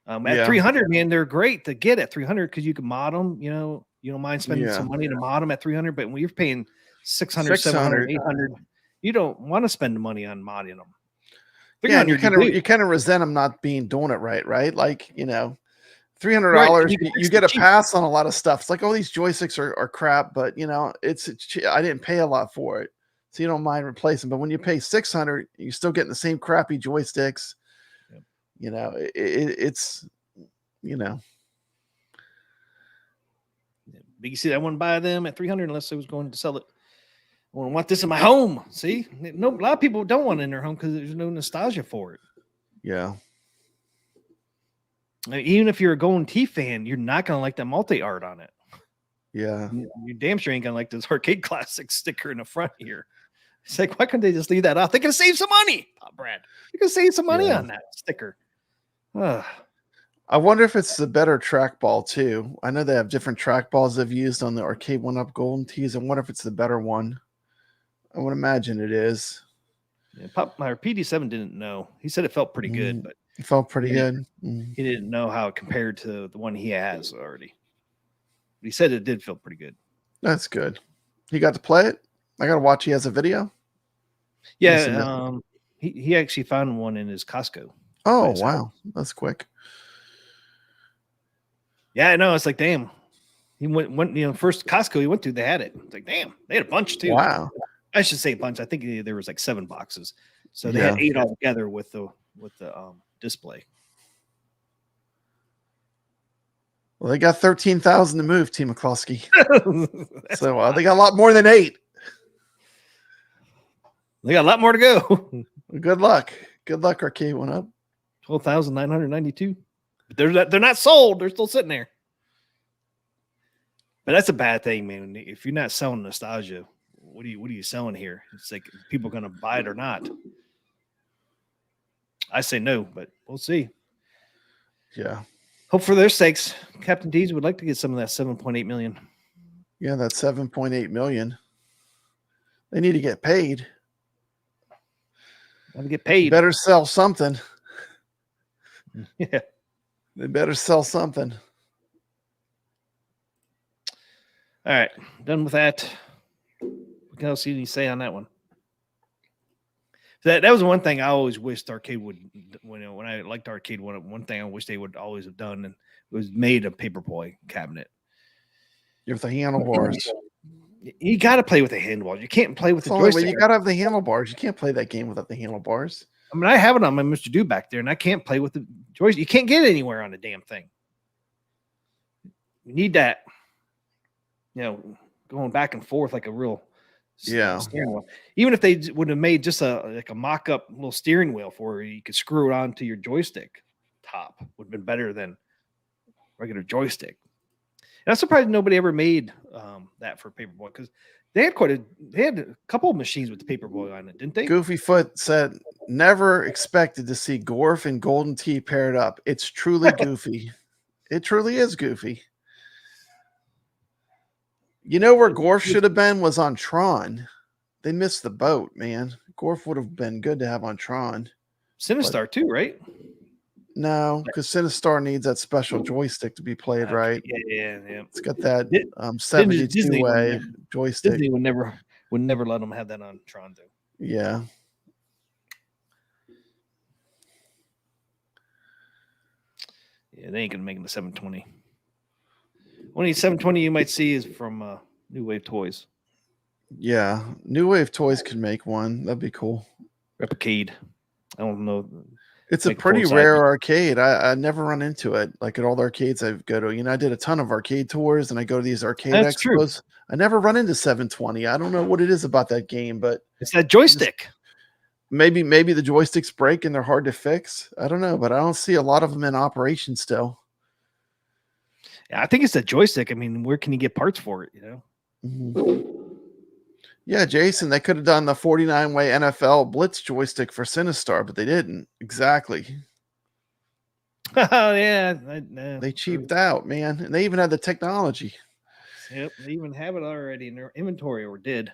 At 300, man, they're great to get at 300 because you can mod them. You don't mind spending some money to mod them at 300, but when you're paying 600, 700, 800, you don't want to spend the money on modding them. You kind of resent them not doing it right? Like, $300, you get a pass on a lot of stuff. It's like, oh, these joysticks are crap, but I didn't pay a lot for it, so you don't mind replacing. But when you pay $600, you're still getting the same crappy joysticks. It's. But you see, I wouldn't buy them at 300 unless I was going to sell it. I want this in my home. See, a lot of people don't want it in their home because there's no nostalgia for it. Yeah. Even if you're a Golden Tee fan, you're not going to like that multi art on it. Yeah. You damn sure ain't going to like this Arcade Classic sticker in the front here. It's like, why couldn't they just leave that off? They could save some money, Brad. You can save some money on that sticker. I wonder if it's the better trackball too. I know they have different trackballs they've used on the Arcade1Up Golden Tees. I wonder if it's the better one. I would imagine it is. Yeah, my PD7 didn't know. He said it felt pretty good, but it felt pretty good. He didn't know how it compared to the one he has already. He said it did feel pretty good. That's good. He got to play it. I got to watch. He has a video. Yeah, he actually found one in his Costco. Oh wow, that's quick. Yeah, I know. It's like, damn. He went first Costco he went to, they had it. It's like, damn, they had a bunch too. Wow. I should say a bunch. I think there was like 7 boxes. So they had 8 all together with the display. Well, they got 13,000 to move, Team McCloskey. So they got a lot more than 8. They got a lot more to go. Good luck. Good luck, Arcade1Up. 12,992. But they're not sold. They're still sitting there. But that's a bad thing, man. If you're not selling nostalgia, what are you selling here? It's like people going to buy it or not. I say no, but we'll see. Yeah. Hope for their sakes, Captain D's would like to get some of that 7.8 million. Yeah, that's 7.8 million. They need to get paid. Want to get paid? Better sell something. Yeah, they better sell something. All right, done with that. What else did you say on that one? That was one thing I always wished Arcade would, when I liked Arcade1Up, one thing I wish they would always have done, and was made a paperboy cabinet. With the handlebars. You got to play with the handlebars. You can't play with the joystick. You got to have the handlebars. You can't play that game without the handlebars. I mean, I have it on my Mr. Do back there, and I can't play with the joystick. You can't get anywhere on the damn thing. You need that, going back and forth like a real steering wheel. Even if they would have made just a mock-up little steering wheel for you could screw it onto your joystick top, would have been better than regular joystick. And I'm surprised nobody ever made that for Paperboy, because they had a couple of machines with the Paperboy on it, didn't they? Goofy Foot said, never expected to see Gorf and Golden Tee paired up. It's truly goofy. It truly is goofy. You know where Gorf should have been was on Tron. They missed the boat, man. Gorf would have been good to have on Tron. Sinistar too, right? No, because Sinistar needs that special joystick to be played right. Yeah. It's got that 72-way joystick. Disney would never let them have that on Tron, though. Yeah. Yeah, they ain't gonna make them a 720. Only 720 you might see is from New Wave Toys. Yeah, New Wave Toys could make one. That'd be cool. Replicade. I don't know. It's a pretty rare arcade. I never run into it. Like at all the arcades I go to. I did a ton of arcade tours, and I go to these arcade expos. True. I never run into 720. I don't know what it is about that game, but it's that joystick. Maybe the joysticks break and they're hard to fix. I don't know, but I don't see a lot of them in operation still. Yeah, I think it's the joystick. I mean, where can you get parts for it? Yeah, Jason, they could have done the 49-way NFL Blitz joystick for Sinistar, but they didn't. Exactly. Oh, yeah. They cheaped out, man. And they even had the technology. Yep, they even have it already in their inventory, or did.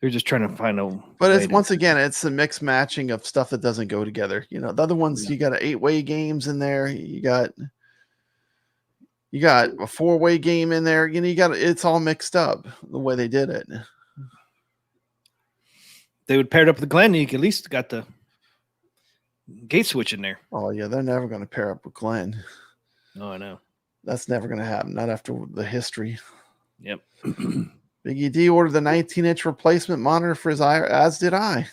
They're just trying to find a. But it's once again, it's a mixed matching of stuff that doesn't go together. The other ones, you got an 8-way games in there. You got a 4-way game in there. It's all mixed up the way they did it. They would pair it up with the Glenn, and you could at least got the gate switch in there. Oh yeah, they're never going to pair up with Glenn. Oh, I know. That's never going to happen. Not after the history. Yep. Biggie D ordered the 19-inch replacement monitor for his eye, as did I.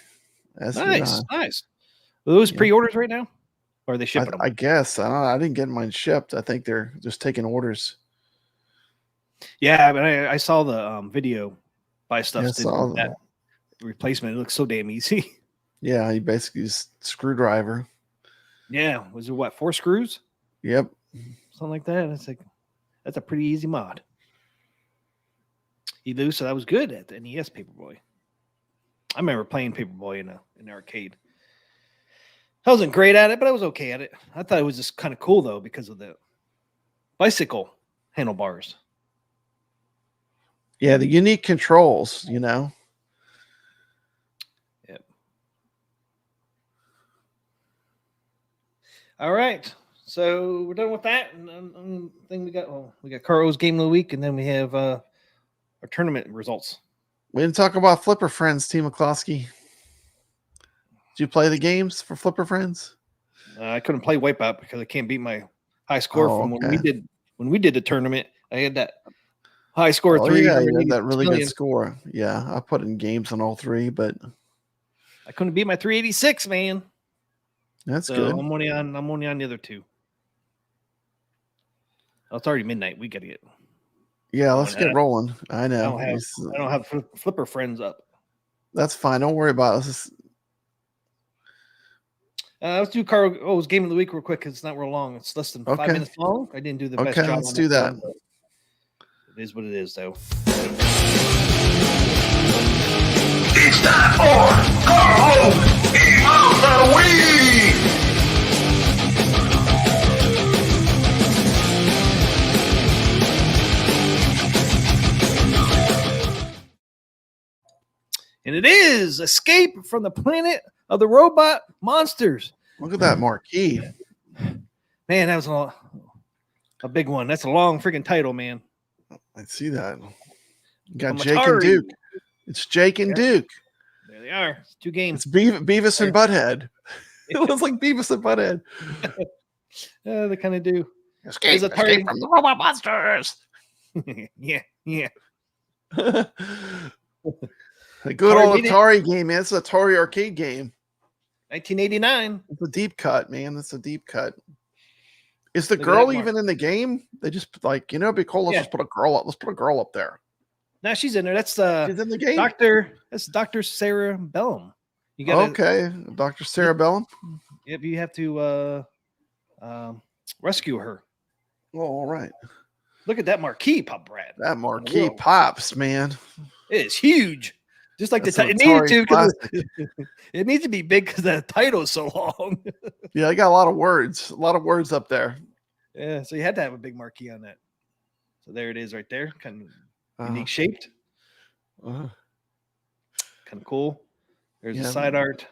Nice. Are those pre-orders right now? Or are they shipping them? I guess. I didn't get mine shipped. I think they're just taking orders. Yeah, but I saw the video buy stuff. Yeah, that replacement. It looks so damn easy. Yeah, he basically just screwdriver. Yeah. Was it what, 4 screws? Yep. Something like that. It's like, that's a pretty easy mod. So that was good at the NES Paperboy. I remember playing Paperboy in an arcade. I wasn't great at it, but I was okay at it. I thought it was just kind of cool, though, because of the bicycle handlebars. Yeah, the unique controls, Yep. All right. So we're done with that. And thing we got Caro's Game of the Week, and then we have our tournament results. We didn't talk about Flipper Friends, Team McCloskey. Did you play the games for Flipper Friends? I couldn't play Wipeout because I can't beat my high score Oh, from okay. when we did the tournament. I had that high score Oh yeah, you had 386 that really good million. score. Yeah, I put in games on all three, but I couldn't beat my 386, man. that's So good. I'm only on the other two. Oh, it's already midnight. We gotta get Yeah, going. let's get rolling. I I know. don't have flipper friends up. That's fine. Don't worry about it. Let's just, Let's do Carl O's game of the week real quick because it's not real long. It's less than 5 Okay. minutes long. I didn't do the best okay, job let's on do this that. one, but it is what it is, though. It's time for Carlos of the Week! And it is Escape from the Planet of the Robot Monsters. Look at that marquee. Man, that was a big one. That's a long freaking title, man. I see that. You got From Jake Atari. and Duke. It's Jake and Yeah. Duke. There they are. It's 2 games. It's Beavis and Butthead. It looks like Beavis and Butthead. They kind of do. Escape, Atari. escape from the robot monsters. yeah. A good Atari old beat it. Atari game, man. It's an Atari arcade game. 1989. It's a deep cut, man. That's a deep cut. Is the Look at girl that mark. even in the game? They just like, it'd be cool. Let's Yeah. just put a girl up. Let's put a girl up there. Now she's in there. That's She's in the game. That's Dr. Sarah Bellum. You got Okay, Dr. Sarah Bellum. Yep, you have to rescue her. Oh, all right. Look at that marquee, Pop Brad. That marquee Whoa. pops, man. It is huge. Just like That's the an it needed Atari to because classic. it needs to be big because the title is so long. Yeah, I got a lot of words up there. Yeah, so you had to have a big marquee on that. So there it is right there. Kind of Uh-huh. unique shaped. Uh-huh. Kind of cool. There's Yeah. the side art.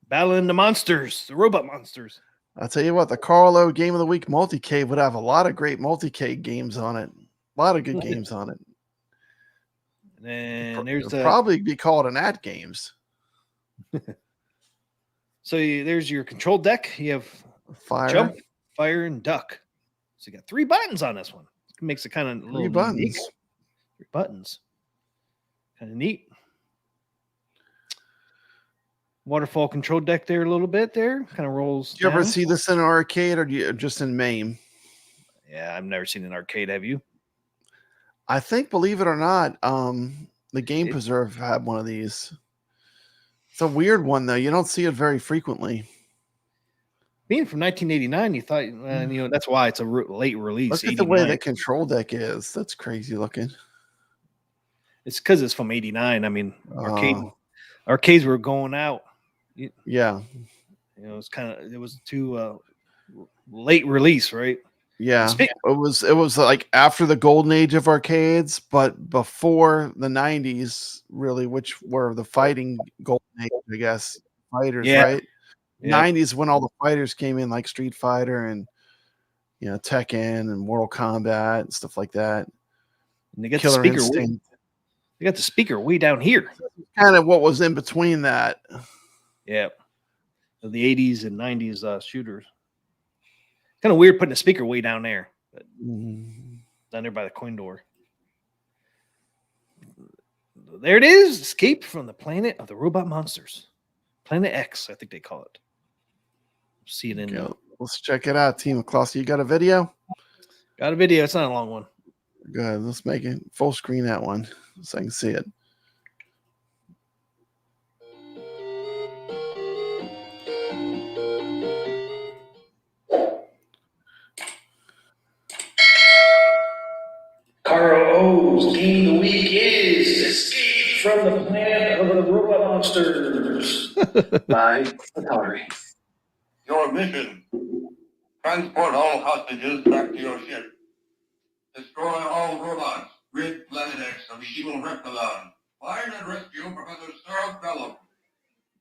Battling the monsters, the robot monsters. I'll tell you what, the Carlo Game of the Week multi-cave would have a lot of great multi-cave games on it. A lot of good games on it. And there's It'll the probably be called an Atgames. so there's your control deck. You have Fire. jump, fire, and duck. So you got 3 buttons on this one. It makes it kind of 3 buttons. unique. 3 buttons. Kind of neat. Waterfall control deck there a little bit there. Kind of rolls. Did you ever down. see this in an arcade or just in MAME? Yeah, I've never seen an arcade. Have you? I think, believe it or not, the Game Preserve had one of these. It's a weird one, though. You don't see it very frequently. Being from 1989, you thought, that's why it's a late release. Look at the way 89. the control deck is. That's crazy looking. It's because it's from 89. I mean, Oh. arcades were going out. Yeah. It was too late release, right? Yeah. Speak- It was like after the golden age of arcades, but before the 90s, really, which were the fighting golden age, I guess. Fighters, Yeah. right? Yeah. 90s when all the fighters came in, like Street Fighter and Tekken and Mortal Kombat and stuff like that. And they got Killer the speaker. Instinct. They got the speaker way down here. Kind of what was in between that. Yeah. Of the 80s and 90s shooters. Kind of weird putting a speaker way down there. But down there by the coin door. There it is. Escape from the planet of the robot monsters. Planet X, I think they call it. See it in Let's check it out, TMCLOSKY. You got a video? Got a video. It's not a long one. Good. Let's make it full screen that one so I can see it. Carl O's game of the week is Escape from the Planet of the Robot Monsters by Atari. Your mission: transport all hostages back to your ship. Destroy all robots. Rid Planet X of the evil Reptilon. Find and rescue Professor Sarah Bellum.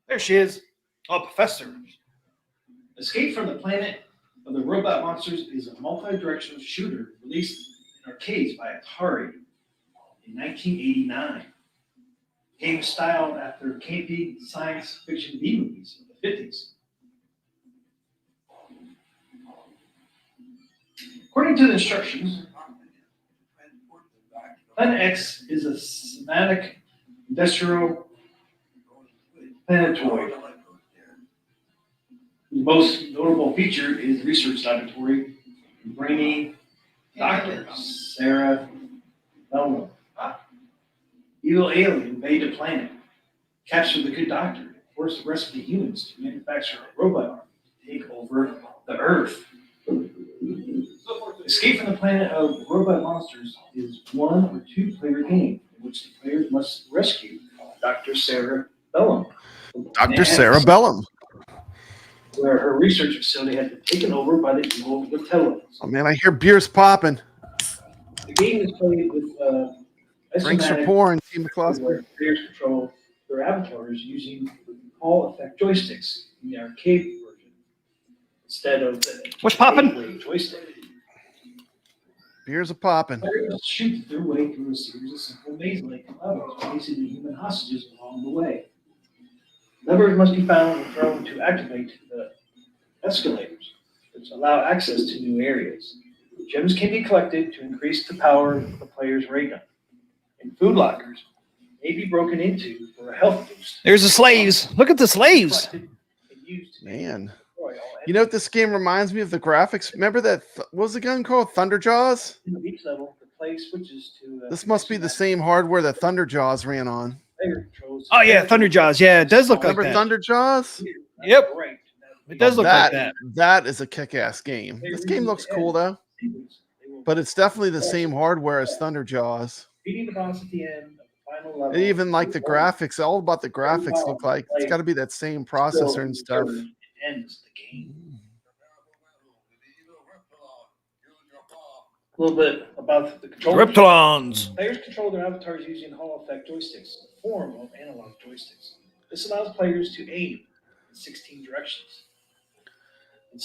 There she is. Oh, Professor. Escape from the Planet of the Robot Monsters is a multi-directional shooter released in arcades by Atari in 1989. The game is styled after campy science fiction B movies of the 50s. According to the instructions, Planet X is a semantic industrial planetoid. The most notable feature is the research laboratory. Brainy Dr. Sarah Belmont. Evil alien invade the planet, capture the good doctor, force the rest of the humans to manufacture a robot army to take over the Earth. Escape from the planet of robot monsters is 1 or 2 player game in which the players must rescue Dr. Sarah Bellum. Dr. Sarah Bellum. Where her research facility has been taken over by the evil reptilians. Oh man, I hear beers popping. The game is played with Drinks are isometric pouring. TMCLOSKY. where players control their avatars using Hall effect joysticks in the arcade version instead of the What's poppin'? gateway joystick. Beers are popping. Players shoot their way through a series of simple maze-like levels, chasing the human hostages along the way. Levers must be found and thrown to activate the escalators, which allow access to new areas. Gems can be collected to increase the power of the player's ray gun. And food lockers may be broken into for a health boost. There's the slaves. Look at the slaves. Collected and used to Man. destroy all You know what this game reminds me of the graphics? Remember that, what was the gun called? Thunder Jaws? enemies. In each level, the player switches to This must be the same hardware that Thunder Jaws ran on. player controls. Oh yeah, Thunder Jaws. Yeah, it does look like Remember that. Thunder Jaws? Yep. Right. It does look like that. That is a kick-ass game. This game looks cool though, but it's definitely the same hardware as Thunder Jaws. Beating the boss at the end of the final level. Even like the graphics, all about the graphics look like it's got to be that same processor and stuff. Ends the game. A little bit about the control. Reptilons. Players control their avatars using Hall effect joysticks, a form of analog joysticks. This allows players to aim in 16 directions.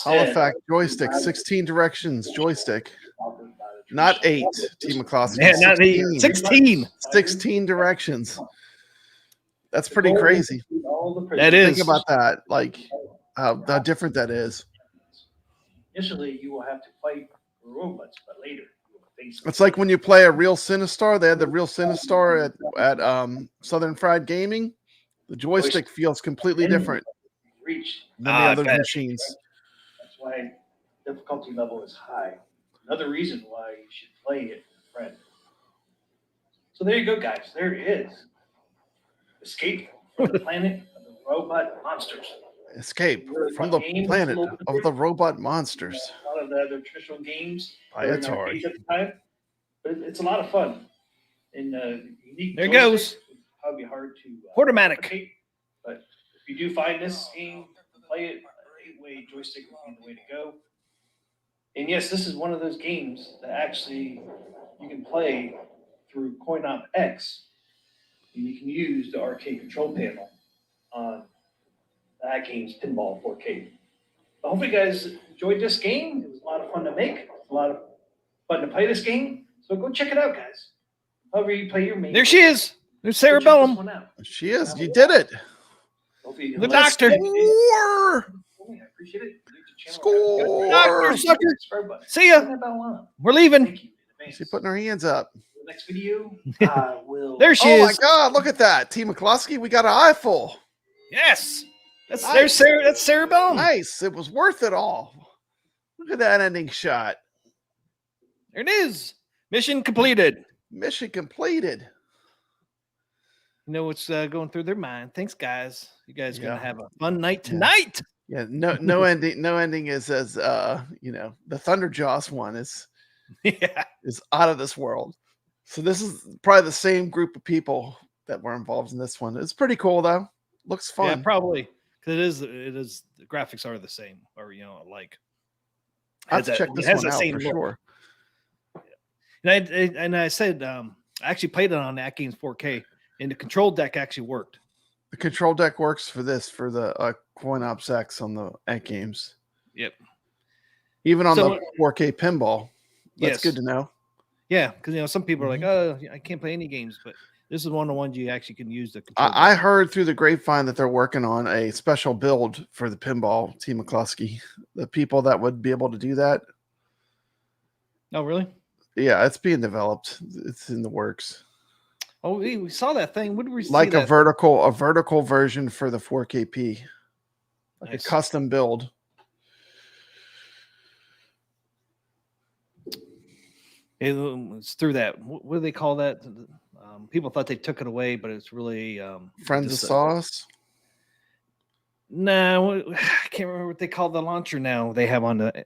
Hall effect joystick, 16 directions joystick, not 8. TMCLOSKY. Yeah, not 8. 16. 16 directions. That's pretty crazy. That is. Think about that, like how different that is. Initially, you will have to fight robots, but later you will face. It's like when you play a real Sinistar. They had the real Sinistar at Southern Fried Gaming. The joystick feels completely different Reach. than the other machines. That's why difficulty level is high. Another reason why you should play it with a friend. So there you go, guys. There it is. Escape from the planet of the robot monsters. Escape from the planet of the robot monsters. A lot of the other traditional games By that were in Atari. arcades at the time, but it's a lot of fun. And unique. There it goes. joysticks would probably be hard to Portomatic. replicate, but if you do find this game, play it. 8-way joystick would be the way to go. And yes, this is one of those games that actually you can play through TMCLOSKY X, and you can use the arcade control panel on Atgames Pinball 4K. I hope you guys enjoyed this game. It was a lot of fun to make. It was a lot of fun to play this game. So go check it out, guys. However you play your main. There she is. There's Sarah Go check this Bellum. one out. She is. You did it. Hopefully you The like doctor. it. Score. I appreciate it. Score. Doctor sucker. Subscribe button. See ya. Turn that bell on. We're leaving. Thank you in advance. She's putting her hands up. The next video, I will. There she Oh my is. God! Look at that, TMCLOSKY. We got an eyeful. Yes. That's Nice. there's Sarah. That's Sarah Bellum. Nice. It was worth it all. Look at that ending shot. There it is. Mission completed. Mission completed. You know what's going through their mind. Thanks, guys. You guys gonna Yeah. have a fun night tonight. Yeah. No ending. No ending is as the Thunder Jaws one is Yeah. out of this world. So this is probably the same group of people that were involved in this one. It's pretty cool though. Looks Yeah, fun. probably. Because it is the graphics are the same, or alike. I have to check this one out for sure. And I said I actually played it on Atgames 4K, and the control deck actually worked. The control deck works for this for the TMCLOSKY X on the Atgames. Yep. Even on So- the 4K pinball. That's Yes. good to know. Yeah, because some people are like, Mm-hmm. "Oh, I can't play any games," but this is one of the ones you actually can use the control. I heard through the grapevine that they're working on a special build for the pinball TMCLOSKY. The people that would be able to do that, Oh, really? Yeah, it's being developed. It's in the works. Oh, we saw that thing. What did we see? Like a that? vertical version for the 4KP. Like Nice. a custom build. It's through that. What do they call that? People thought they took it away, but it's really Friends of Sauce. No, I can't remember what they call the launcher now. They have on the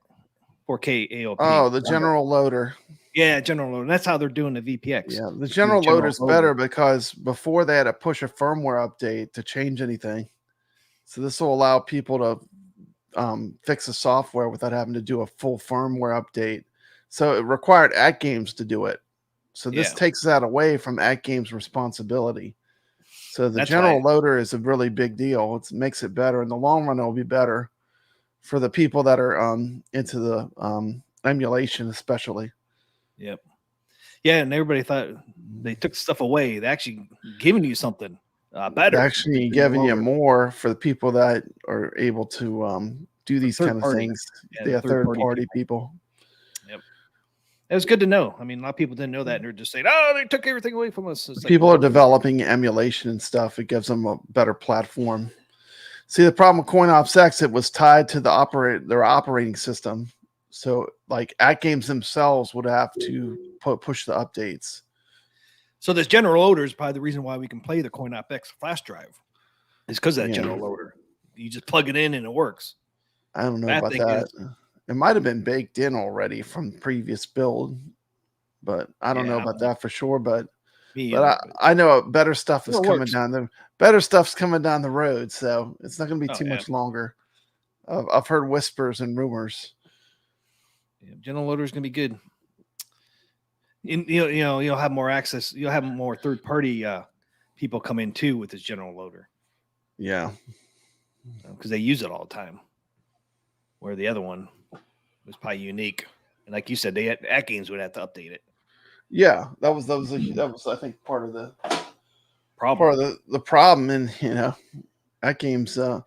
4K AOP. Oh, the general loader. Yeah, general loader. That's how they're doing the VPX. Yeah, the general loader is better because before they had to push a firmware update to change anything. So this will allow people to fix the software without having to do a full firmware update. So it required Atgames to do it. So this takes that away from Atgames' responsibility. So the general loader is a really big deal. It makes it better. In the long run, it'll be better for the people that are into the emulation, especially. Yep. Yeah, and everybody thought they took stuff away. They actually giving you something better. They're actually giving you more for the people that are able to do these kind of things. Yeah, third party people. Yep. It was good to know. I mean, a lot of people didn't know that, and they're just saying, "Oh, they took everything away from us." It's People are developing emulation and stuff. It gives them a better platform. See, the problem with CoinOps X, it was tied to their operating system. So, like, Atgames themselves would have to push the updates. So this general loader is probably the reason why we can play the CoinOps X flash drive. It's because of that general loader. You just plug it in and it works. I don't know about that. It might have been baked in already from previous build, but I don't know about that for sure. But I know better stuff is coming down. Better stuff's coming down the road, so it's not going to be too much longer. I've heard whispers and rumors. Yeah, general loader is going to be good. You'll have more access. You'll have more third party people come in too with this general loader. Yeah, because they use it all the time. Where the other one was probably unique, and like you said, Atgames would have to update it. Yeah, that was I think part of the problem. Part of the problem, and Atgames.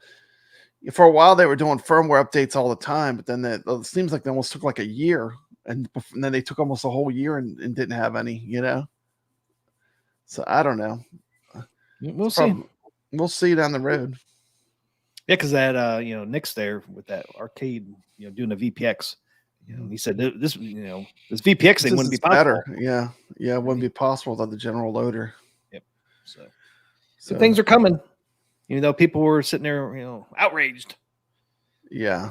For a while, they were doing firmware updates all the time, but then it seems like they almost took like a year, and then they took almost a whole year and didn't have any. So I don't know. We'll see. We'll see down the road. Yeah, because that Nick's there with that arcade, doing the VPX. He said this VPX thing wouldn't be possible. Better. Yeah, it wouldn't be possible without the general loader. Yep. So things are coming. Even though people were sitting there, outraged. Yeah.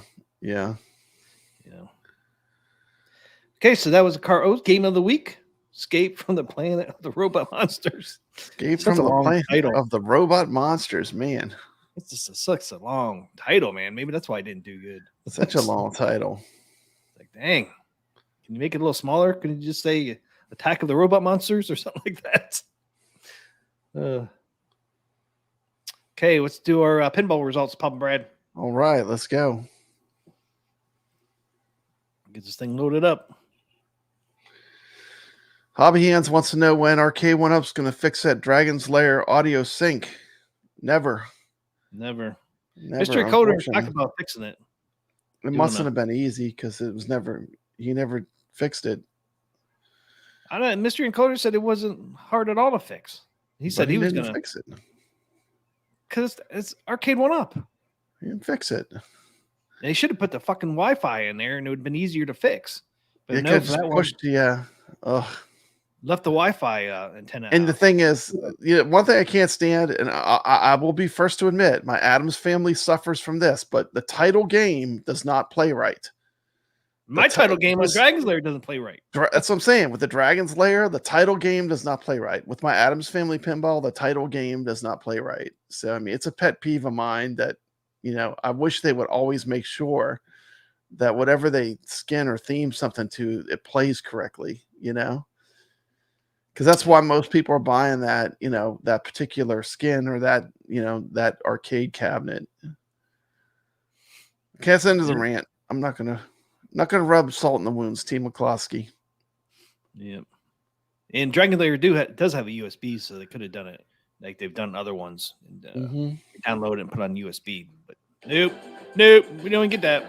Okay, so that was Car game of the week. Escape from the Planet of the Robot Monsters. Escape from the Planet of the Robot Monsters, man. It's just such a long title, man. Maybe that's why I didn't do good. Such a long title. Like, dang. Can you make it a little smaller? Can you just say Attack of the Robot Monsters or something like that? Okay, let's do our pinball results, Papa Brad. All right, let's go. Get this thing loaded up. Hobby Hands wants to know when Aracade1Up's going to fix that Dragon's Lair audio sync. Never. Mystery Coder talked about fixing it. It mustn't have been easy because he never fixed it. I know. Mystery Encoder said it wasn't hard at all to fix. He said he was going to fix it. Because it's Aracade1Up. He didn't fix it. They should have put the fucking Wi-Fi in there and it would have been easier to fix. But no, for that pushed, left the Wi-Fi antenna and out. The thing is, one thing I can't stand, and I will be first to admit, my Addams family suffers from this, but the title game does not play right. My title game on Dragon's Lair doesn't play right. That's what I'm saying. With the Dragon's Lair, the title game does not play right. With my Addams Family Pinball, the title game does not play right. So, I mean, it's a pet peeve of mine that, I wish they would always make sure that whatever they skin or theme something to, it plays correctly, because that's why most people are buying that, that particular skin or that, that arcade cabinet. Can't send as a rant. I'm not going to rub salt in the wounds, TMCLOSKY. Yep. And Dragon Lair does have a USB, so they could have done it like they've done other ones and download it and put on USB. But nope, we don't get that.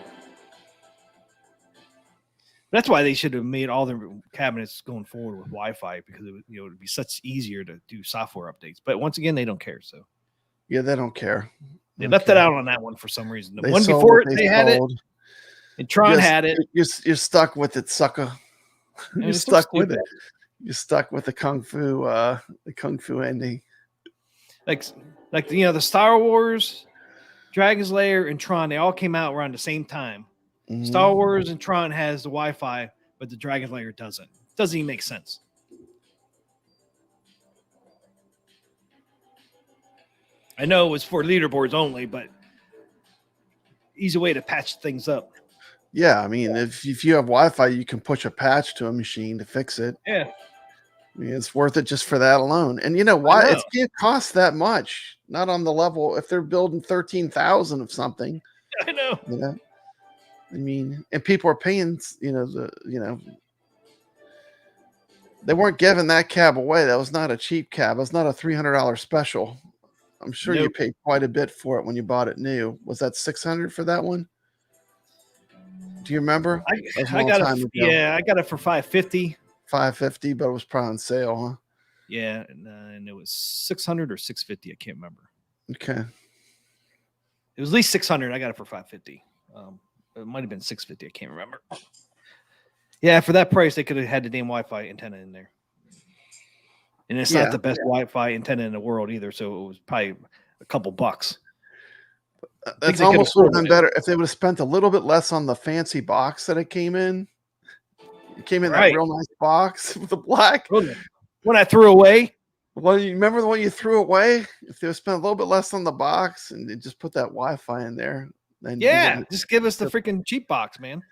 That's why they should have made all their cabinets going forward with Wi-Fi, because it would, it would be such easier to do software updates. But once again, they don't care. So Yeah, they don't care. they left it out on that one for some reason. The They one sold before what it, they had it, sold. and Tron had it. You're stuck with it, sucker. And You're it's so stuck with stupid. it. You're stuck with the kung fu ending. Like the Star Wars, Dragon's Lair, and Tron. They all came out around the same time. Mhm. Star Wars and Tron has the Wi-Fi, but the Dragon's Lair doesn't. It doesn't even make sense. I know it was for leaderboards only, but easy way to patch things up. Yeah, I mean, if you have Wi-Fi, you can push a patch to a machine to fix it. Yeah. I mean, it's worth it just for that alone. And you know why? know. It can't cost that much. Not on the level if they're building 13,000 of something. I know. You know, I mean, and people are paying. They weren't giving that cab away. That was not a cheap cab. It was not a $300 special. I'm sure you Nope. paid quite a bit for it when you bought it new. Was that $600 for that one? Do you remember? I That was a got long time it. ago. Yeah, I got it for $550. $550, but it was probably on sale, huh? Yeah, and it was $600 or $650. I can't remember. Okay. It was at least $600. I got it for $550. It might have been $650. I can't remember. Yeah, for that price, they could have had the damn Wi-Fi antenna in there. And it's not the best Wi-Fi antenna in the world either, so it was probably a couple bucks. That's they almost could've would have been afforded it. better if they would have spent a little bit less on the fancy box that it came in. It came in Right. that real nice box with the black. When I threw away, Well, you remember the one you threw away? If they would spend a little bit less on the box and they just put that Wi-Fi in there, then you yeah, wouldn't- just give us the freaking cheap box, man.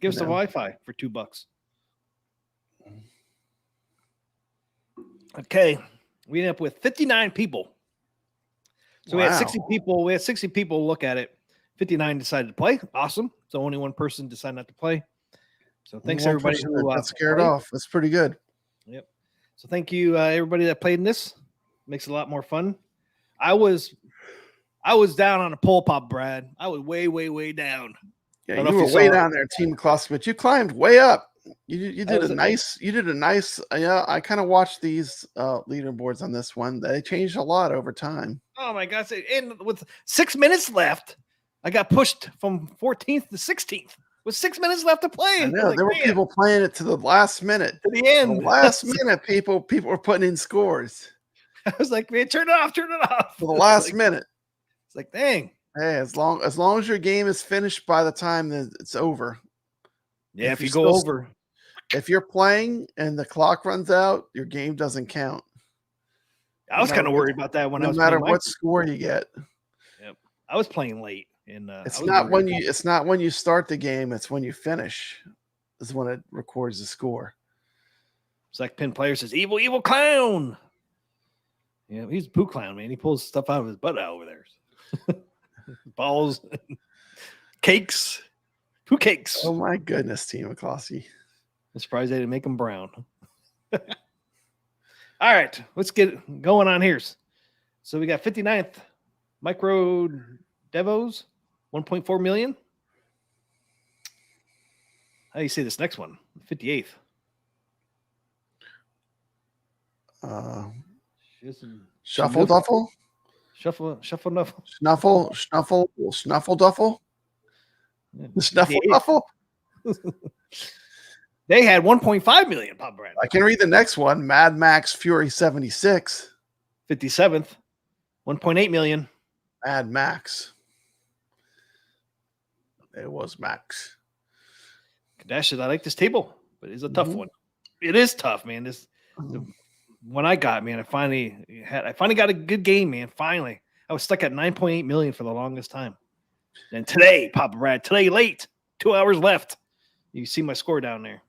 Give us the No. Wi-Fi for $2. Okay, we ended up with 59 people. So we had 60 Wow. people. We had 60 people look at it. 59 decided to play. Awesome. So only one person decided not to play. So thanks One everybody person who that got scared played. off. That's pretty good. Yep. So thank you everybody that played in this. Makes it a lot more fun. I was down on a pole pop, Brad. I was way down. Yeah, don't know you if were you way saw it. down there, Team McCloskey, but you climbed way up. You I did was a at- nice. Yeah, I kind of watched these leaderboards on this one. They changed a lot over time. Oh my gosh. And with 6 minutes left, I got pushed from 14th to 16th with 6 minutes left to play. I know Like, there were man, people playing it to the last minute. to the end. The last minute, people were putting in scores I was like, man, turn it off. for the last minute. It's like, dang. Hey, as long as your game is finished by the time that it's over. Yeah, If if you you're go still- over. If you're playing and the clock runs out, your game doesn't count. I was no kind of matter worried about that when I No was matter playing my- what score you get. I was playing late. And It's I was not worried. it's not when you start the game, it's when you finish is when it records the score. Zach Pin player says, evil clown. Yeah, he's a poo clown, man. He pulls stuff out of his butt out over there. Balls, cakes, poo cakes. Oh my goodness, Team McCloskey. I'm surprised they didn't make them brown. All right, let's get going on here. So we got 59th Micro Devos, 1.4 million. How do you say this next one? 58th. Shuffle Duffle? Shuffle enough. Snuffle Duffle? Snuffle Duffle? They had 1.5 million, Pop Brand. I can read the next one. Mad Max Fury 76. 57th, 1.8 million. Mad Max. It was Max. Kadash, I like this table, but it's a tough Mhm. one. It is tough, man. This the one I got, man. I finally got a good game, man. Finally, I was stuck at 9.8 million for the longest time. And today, Papa Brad, today late, 2 hours left. You see my score down there.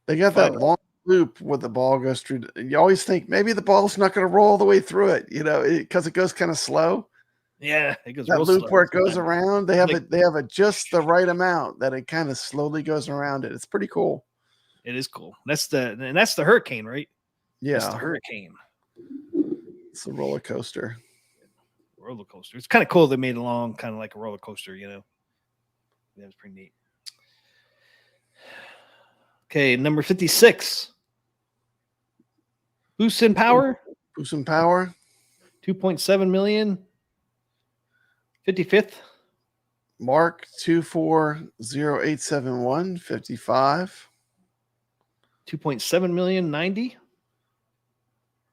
They got that Finally. long loop where the ball goes through. You always think maybe the ball's not going to roll all the way through it, because it goes kind of slow. Yeah, it goes That real loop slow. where it goes around, they have Like- it. They have it just the right amount that it kind of slowly goes around it. It's pretty cool. It is cool. That's the Hurricane, right? That's the Yeah, Hurricane it's a roller coaster. roller coaster. It's kind of cool. They made it long, kind of like a roller coaster. That was pretty neat. Okay, number 56. Boost in Power, Boost in Power. 2.7 million. 55th. Mark 240871, 55. 2.7 million. 90.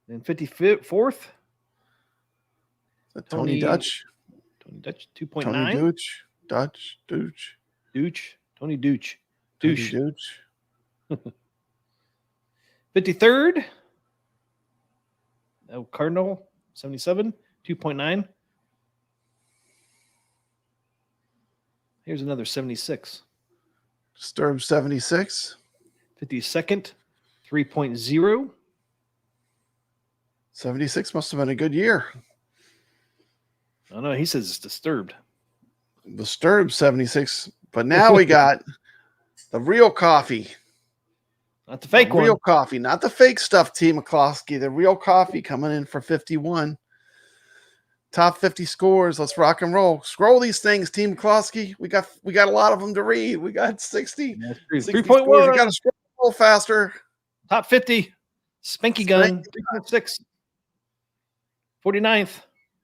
And 54th. Tony Dutch. Tony Dutch, 2.9. Tony Dooch. Dutch. Dooch. Dooch. Tony Dooch. Tony Douche. Dooch. 53rd. Oh, Cardinal, 77. 2.9. Here's another 76. Disturb 76. 52nd. 3.0. 76 must have been a good year. Oh, no, he says it's disturbed. Disturb 76. But now we got the real coffee. Not the fake one. Real coffee, not the fake stuff, TMCLOSKY. The real coffee coming in for 51. Top 50 scores. Let's rock and roll. Scroll these things, TMCLOSKY. We got a lot of them to read. We got 60. 60 scores. 3.1. You got to scroll faster. Top 50. Spanky Gun. 3.6. 49th.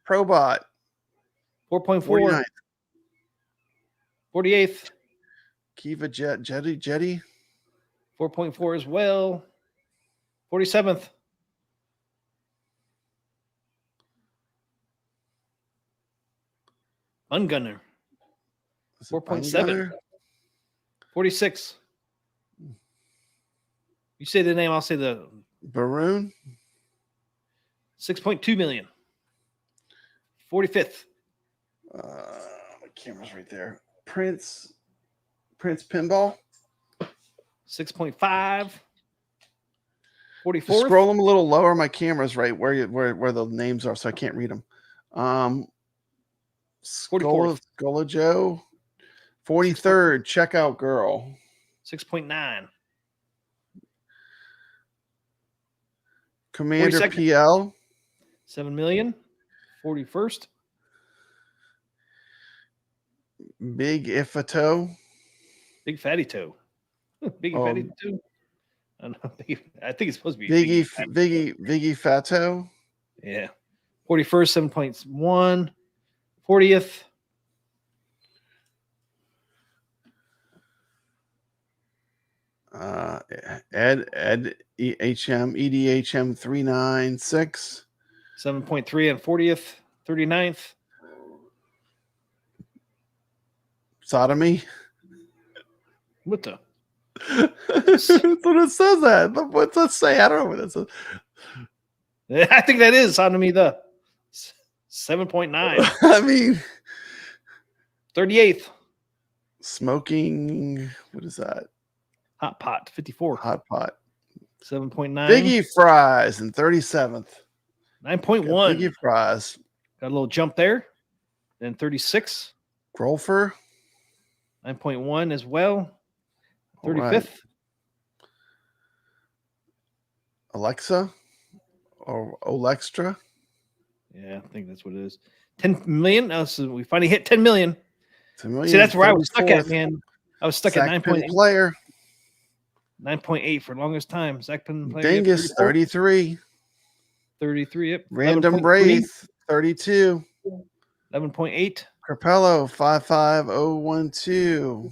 Probot. 4.4. 49th. 48th. Kiva Jetty. 4.4 as well. 47th. Ungunner. 4.7. 46. You say the name, I'll say the Baroon. 6.2 million. 45th. My camera's right there. Prince Pinball. 6.5. 44th. Just scroll them a little lower. My camera's right where the names are, so I can't read them. 44th. Scola Joe. 43rd. Checkout Girl. 6.9. Commander 42nd. PL. 7 million. 41st. Big Ifato. Big Fatty Toe. Big Fatty Toe. I don't know. I think it's supposed to be Biggie Fato. Yeah. 41st, 7.1. 40th. Ed EDHM 396. 7.3 and 40th. 39th. Sodomy. What the? That's what it says. That. What's that say? I don't know what it says. I think that is Sodomy the 7.9. I mean, 38th. Smoking. What is that? Hot Pot 54. Hot Pot. 7.9. Biggie Fries in 37th. 9.1. Biggie Fries. Got a little jump there. Then 36. Grolfer. 9.1 as well. 35th. Right. Alexa or Olextra. Yeah, I think that's what it is. 10 million. Oh, so we finally hit 10 million. 10 million. See, that's where I was stuck at, man. I was stuck at Zach 9.8. Penn player. 9.8 for the longest time. Zach Penn player. Dingus 33. 33. Yep. Random Braith 32. 11.8. Capello 55012.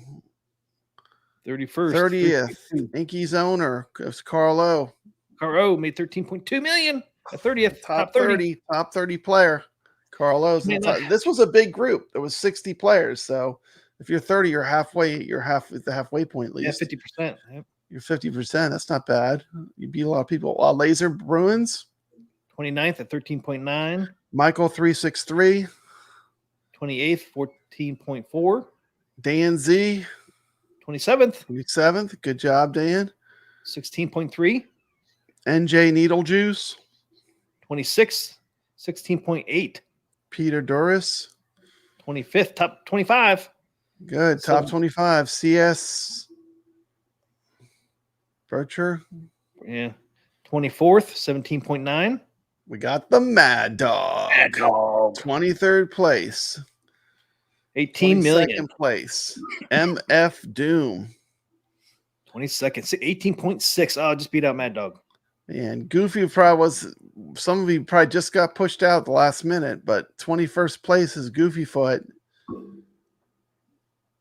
31st. 30th. Inky's owner. It's Carlo. Caro made 13.2 million. At 30th. Top 30. Top 30 player. Carlos. This was a big group. There was 60 players. So if you're 30, you're halfway. You're at the halfway point at least. Yeah, 50%. Yep. You're 50%. That's not bad. You beat a lot of people. Laser Bruins. 29th at 13.9. Michael 363. 28th, 14.4. Dan Z. 27th. 27th. Good job, Dan. 16.3. NJ Needle Juice. 26th, 16.8. Peter Doris. 25th, top 25. Good. Top 25. CS Bircher. Yeah. 24th, 17.9. We got the Mad Dog. 23rd place. 18 million. 22nd place. MF Doom. 22nd, 18.6. Oh, just beat out Mad Dog. And Goofy probably was, some of you probably just got pushed out at the last minute, but 21st place is Goofy Foot.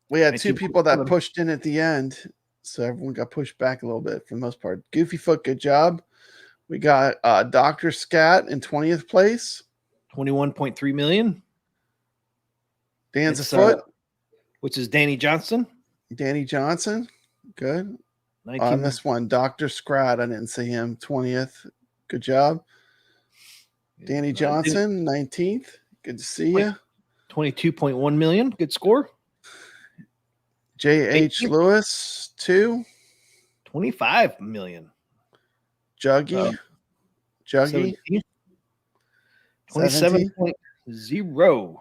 We had two people that pushed in at the end, so everyone got pushed back a little bit for the most part. Goofy Foot, good job. We got Dr. Scat in 20th place. 21.3 million. Dan's a Foot. Which is Danny Johnson. Danny Johnson, good. 19. On this one, Dr. Scrat, I didn't see him. 20th, good job. Danny Johnson, 19th, good to see you. 22.1 million, good score. J.H. Lewis, 2. 25 million. Juggy. 27.0.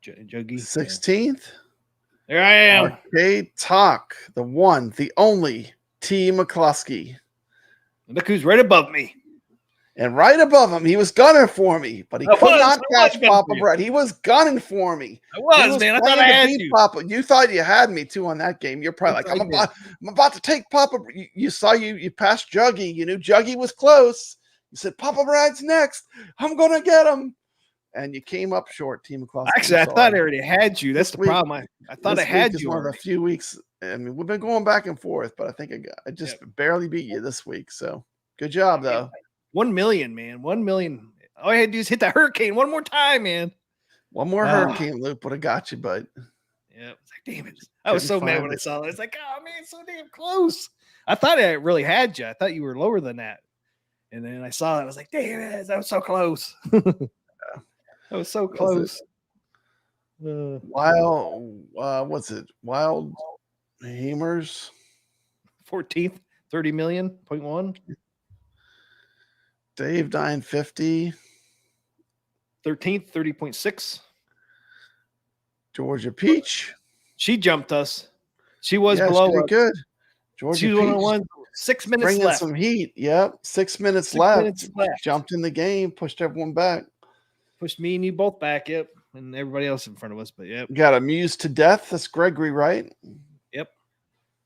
Juggy. 16th. There I am. Arcade Talk, the one, the only TMCLOSKY. Look who's right above me. And right above him, he was gunning for me, but he could not catch Papa Brett. He was gunning for me. I was, man. I thought I had you. Papa. You thought you had me too on that game. You're probably like, I'm about to take Papa. You saw you passed Juggy. You knew Juggy was close. You said Papa Brad's next. I'm gonna get him. And you came up short, TMCLOSKY. Actually, I thought I already had you. That's the problem. I thought I had you. One of the few weeks. I mean, we've been going back and forth, but I think I just barely beat you this week. So good job, though. 1 million, man. 1 million. All I had to do is hit the hurricane one more time, man. One more hurricane loop would have got you, but yeah, it's like, damn it. I was so mad when I saw that. It's like, oh man, it's so damn close. I thought I really had you. I thought you were lower than that. And then I saw it. I was like, damn it, that was so close. That was so close. What's it? Wild Hamers. 14th, 30 million, 0.1. Dave 950. 13th, 30.6. Georgia Peach. She jumped us. She was below us. Good. Georgia she was Peach. 101. 6 minutes bringing left. Some heat. Yep. 6 minutes left. Jumped in the game. Pushed everyone back. Pushed me and you both back. Yep. And everybody else in front of us. But yep. Got amused to death. That's Gregory, right? Yep.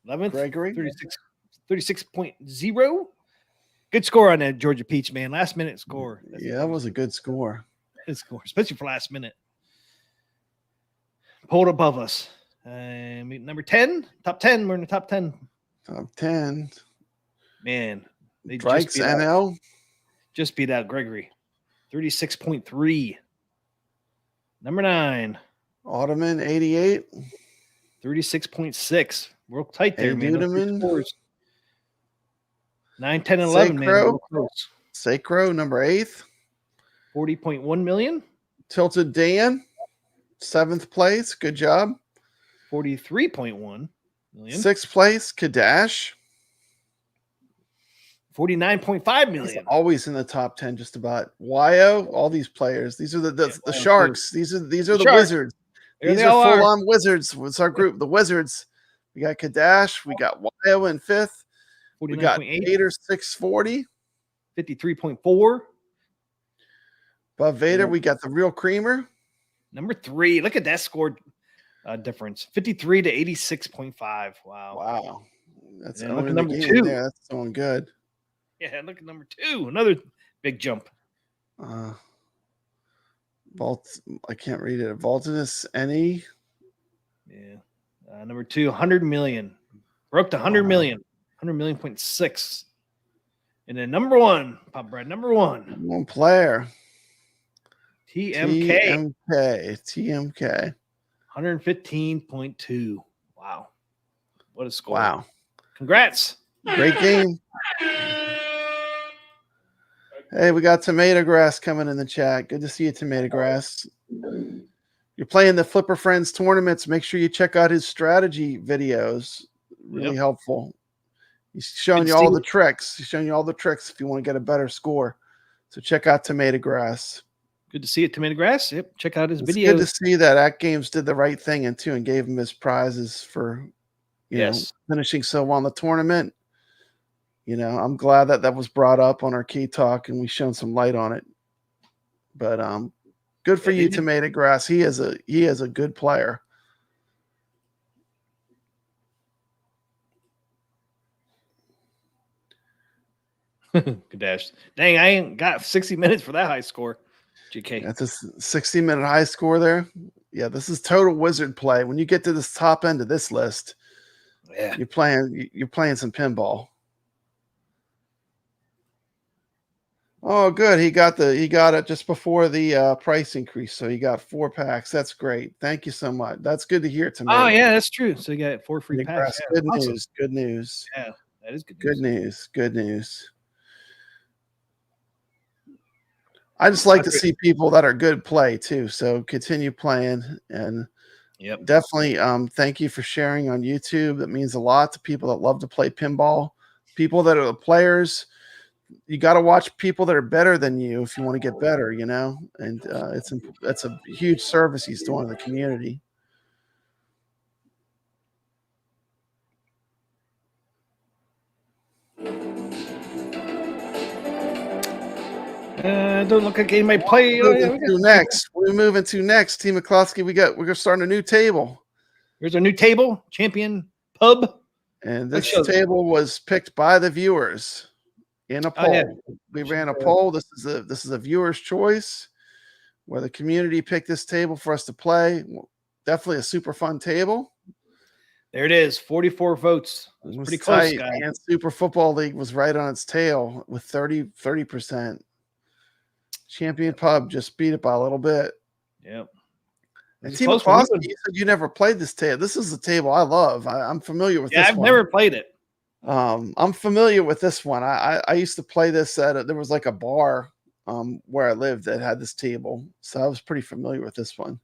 11th. Gregory. 36.0. Good score on that Georgia Peach, man. Last minute score. Yeah, that was a good score. Good score, especially for last minute. Pulled above us. Number 10, top 10. We're in the top 10. Top 10. Man. They Strikes NL. Just beat out Gregory. 36.3. Number 9. Ottoman 88. 36.6. We're tight there, man. 9, 10, 11, Sacro. Man. Sacro, number 8th. 40.1 million. Tilted Dan, 7th place. Good job. 43.1 million. 6th place, Kadash. 49.5 million. He's always in the top 10, just about. Yo, all these players. These are the Sharks. These are the Wizards. These are full-on Wizards. What's our group? The Wizards. We got Kadash. We got Yo in 5th. We got Vader 640. 53.4. Above Vader, we got the real creamer. Number 3. Look at that score difference. 53 to 86.5. Wow. That's look at number 2. Yeah, that's doing good. Yeah, look at number 2. Another big jump. I can't read it. Voltinus NE. Yeah. Number 2, 100 million. Broke to 100 million. 100 million.6. And then number 1, Pop Brad, number 1. One player. TMK. TMK. 115.2. Wow. What a score. Wow. Congrats. Great game. Hey, we got Tomato Grass coming in the chat. Good to see you, Tomato Grass. You're playing the Flipper Friends tournaments. Make sure you check out his strategy videos. Really helpful. He's showing you all the tricks. He's showing you all the tricks if you want to get a better score. So check out Tomato Grass. Good to see it, Tomato Grass. Yep, check out his videos. Good to see that Atgames did the right thing and gave him his prizes for you know, finishing so well in the tournament. You know, I'm glad that was brought up on Arcade Talk and we shone some light on it. But good for you, Tomato Grass. He is a good player. Kadash. Dang, I ain't got 60 minutes for that high score. GK. That's a 60-minute high score there. Yeah, this is total wizard play. When you get to this top end of this list, Yeah. you're playing some pinball. Oh, good. He got it just before the price increase, so he got 4 packs. That's great. Thank you so much. That's good to hear to me. Oh yeah, that's true. So you got 4 free packs. Yeah, Good awesome. news. Good news. Yeah, that is good news. Good news. Good news. I just like to see people that are good play too. So continue playing, and Yep. definitely thank you for sharing on YouTube. That means a lot to people that love to play pinball. People that are the players, you got to watch people that are better than you if you want to get better, you know. And that's a huge service he's doing to the community. Don't look like anybody play. We're moving to next. Team McCloskey, we're starting a new table. Here's our new table, Champion Pub. And this table was picked by the viewers in a poll. Oh, yeah. We ran a poll. This is a viewer's choice where the community picked this table for us to play. Definitely a super fun table. There it is, 44 votes. It was pretty close, guys. And Super Football League was right on its tail with 30%. Champion Pub just beat it by a little bit. Yep. And Team McCloskey, you said you never played this table. This is the table I love. I'm familiar with this one. I've never played it. I'm familiar with this one. I used to play this there was like a bar where I lived that had this table. So I was pretty familiar with this one.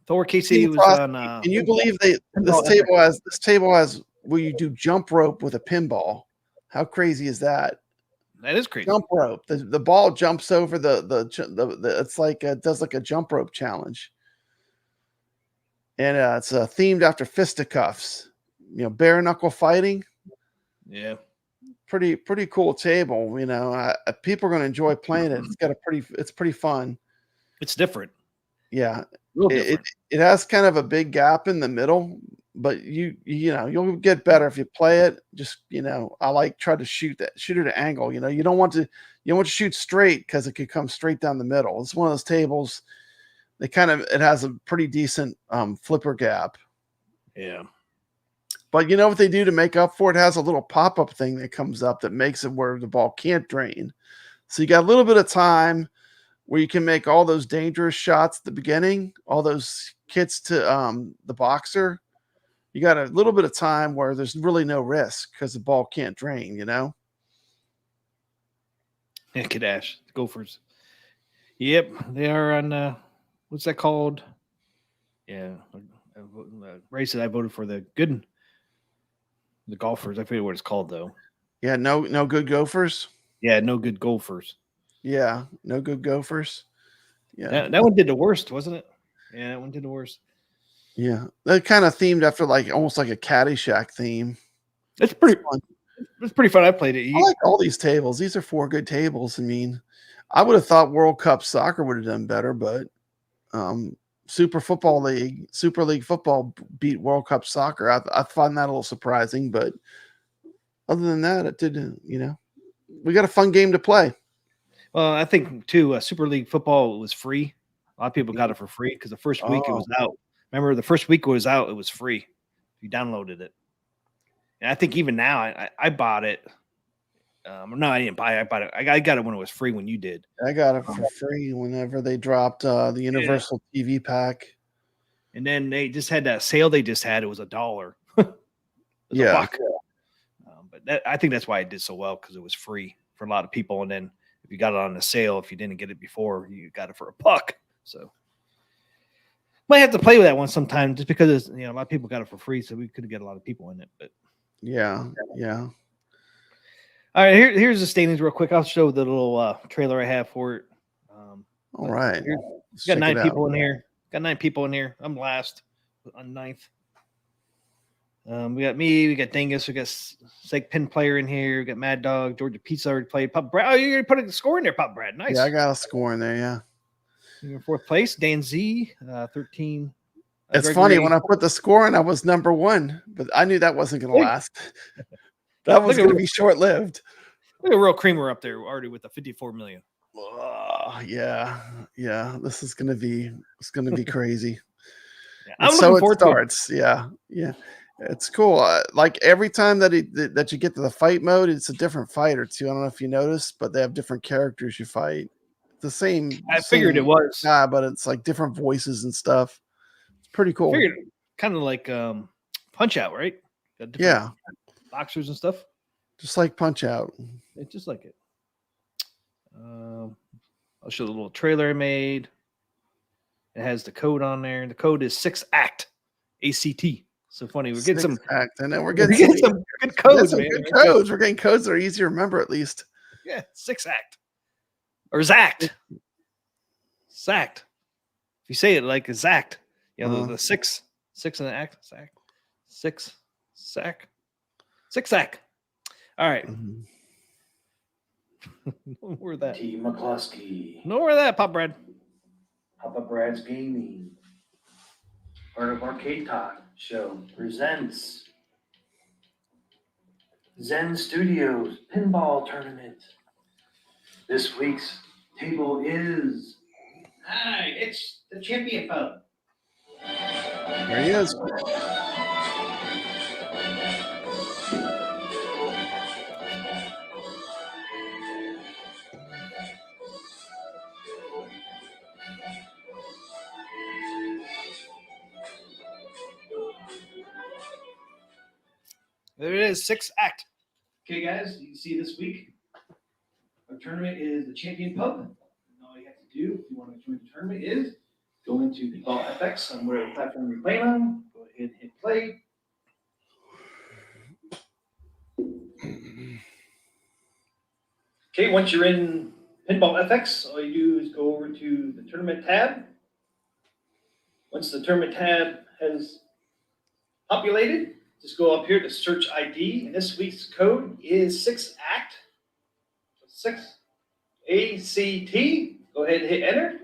Thor Casey was on. Can you believe this table has where you do jump rope with a pinball? How crazy is that? That is crazy. Jump rope. The ball jumps over the it's like it does like a jump rope challenge, and it's themed after fisticuffs. You know, bare knuckle fighting. Yeah, pretty cool table. You know, people are going to enjoy playing it. It's pretty fun. It's different. Yeah, it has kind of a big gap in the middle, but you know you'll get better if you play it. Just I like try to shoot at an angle. You don't want to shoot straight because it could come straight down the middle. It's one of those tables. It has a pretty decent flipper gap. Yeah. But you know what they do to make up for it? It has a little pop-up thing that comes up that makes it where the ball can't drain. So you got a little bit of time where you can make all those dangerous shots at the beginning, all those kits to the boxer. You got a little bit of time where there's really no risk because the ball can't drain, Yeah, Kadash, the Gophers. Yep, they are on, what's that called? Yeah, races I voted for the golfers. I forget what it's called, though. Yeah, no good Gophers? Yeah, no good golfers. Yeah, no good Gophers. Yeah, that one did the worst, wasn't it? Yeah, that one did the worst. Yeah, they're kind of themed after almost like a Caddyshack theme. It's pretty fun. It's pretty fun. I played it. I like all these tables. These are 4 good tables. I mean, I would have thought World Cup Soccer would have done better, but Super League Football beat World Cup Soccer. I find that a little surprising, but other than that, it did. We got a fun game to play. Well, I think too, Super League Football was free. A lot of people got it for free because the first week it was out. Remember, the first week it was out, it was free. You downloaded it. And I think even now, I bought it. No, I didn't buy it. I bought it. I got it when it was free when you did. I got it for free whenever they dropped the Universal TV pack. And then they just had that sale they just had. It was $1. Yeah. But I think that's why it did so well, because it was free for a lot of people. And then if you got it on the sale, if you didn't get it before, you got it for $1. So might have to play with that one sometime, just because a lot of people got it for free, so we could get a lot of people in it. But yeah. All right, here's the standings real quick. I'll show the little trailer I have for it. All right, got 9 people in here. Got 9 people in here. I'm last on 9th. We got me. We got Dingus. We got Psych Pin Player in here. We got Mad Dog. Georgia Pizza already played. Pop Brad. Oh, you're gonna put a score in there, Pop Brad. Nice. Yeah, I got a score in there. Yeah. You're in 4th place. Dan Z, 13. It's funny, when I put the score in, I was number 1, but I knew that wasn't going to last. That was going to be short-lived. Look at real creamer up there already with the 54 million. Yeah. This is gonna be crazy. Yeah, And I'm so looking it forward to it. starts. Yeah. It's cool. Like every time that that you get to the fight mode, it's a different fighter too. I don't know if you noticed, but they have different characters you fight. The same. I figured it was. guy, but it's like different voices and stuff. It's pretty cool. Figured kind of like Punch Out, right? Got different Yeah, boxers and stuff. just like Punch Out. It's just like it. I'll show the little trailer I made. It has the code on there. The code is 6ACT, ACT. So funny. We're getting some Act, and then we're we're getting getting some good codes, man. good codes. We're getting codes that are easy to remember at least. Yeah, 6ACT or ZACT. ZACT. If you say it like ZACT, you know, the six in the act, sack, six, sack, 6ACT. All right. No more of that. TMCLOSKY. No more of that, Pop Brad. Papa Brad's Gaming. Part of Arcade Talk Show presents Zen Studios Pinball Tournament. This week's table is... Hi, it's the Champion Pub. There he is. There it is, 6ACT. Okay, guys, you can see this week, our tournament is the Champion Pub. And all you have to do if you want to join the tournament is go into Pinball FX on whatever platform you're playing on. Go ahead and hit play. Okay, once you're in Pinball FX, all you do is go over to the tournament tab. Once the tournament tab has populated, just go up here to search ID, and this week's code is 6ACT. 6 ACT. Go ahead and hit enter.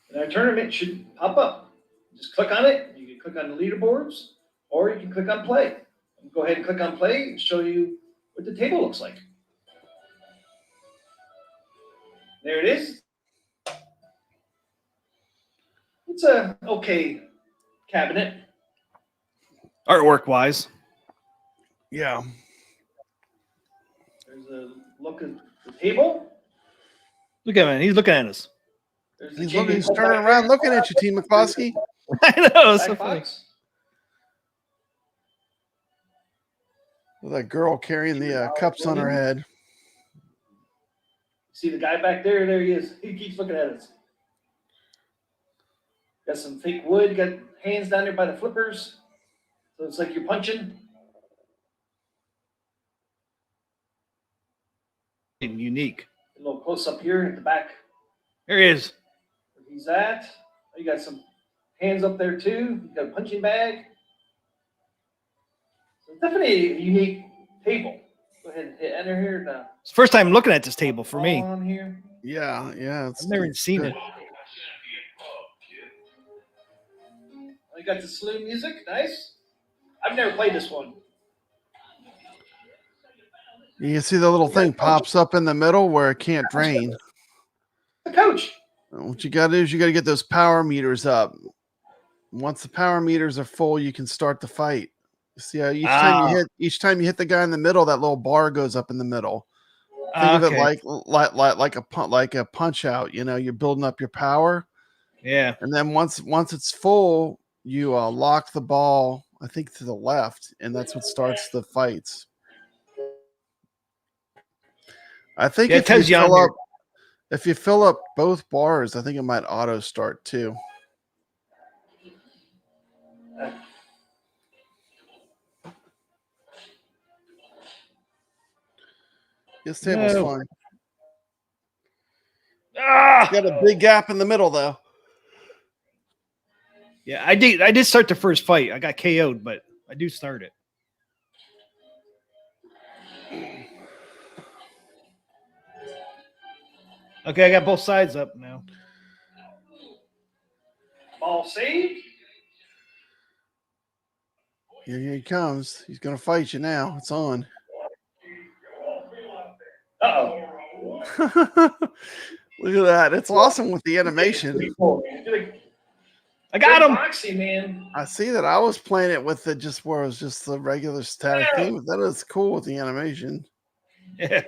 And our tournament should pop up. Just click on it. You can click on the leaderboards, or you can click on play. And go ahead and click on play and show you what the table looks like. There it is. It's a okay cabinet. Artwork wise. Yeah. There's a look at the table. Look at him. He's looking at us. There's the He's Champion Pub turning back around there. looking at you, T. McCloskey. I know. It's so Back funny. box. That girl carrying the cups on her head. See the guy back there? There he is. He keeps looking at us. Got some fake wood. Got hands down there by the flippers. So it's like you're punching. Unique. A little close up here at the back There he is. where he's at. You got some hands up there too. You got a punching bag. So definitely a unique table. Go ahead and hit enter here now. It's the first time looking at this table for me. On here. Yeah. I've never even seen it. Oh, you got the saloon music. Nice. I've never played this one. You can see the little thing pops up in the middle where it can't drain. The coach. What you got to do is you got to get those power meters up. Once the power meters are full, you can start the fight. You see how each time you hit the guy in the middle, that little bar goes up in the middle. Think of it like a punch out. You know, you're building up your power. Yeah. And then once it's full, you lock the ball, I think, to the left, and that's what starts the fights. I think Yeah, if you fill up both bars, I think it might auto start too. This table's fine. Got a big gap in the middle though. Yeah, I did start the first fight. I got KO'd, but I do start it. Okay, I got both sides up now. Ball saved. Here he comes. He's gonna fight you now. It's on. Look at that. It's awesome with the animation. I got him. Boxy, man. I see that. I was playing it with it just where it was just the regular static theme. But that is cool with the animation. Yeah.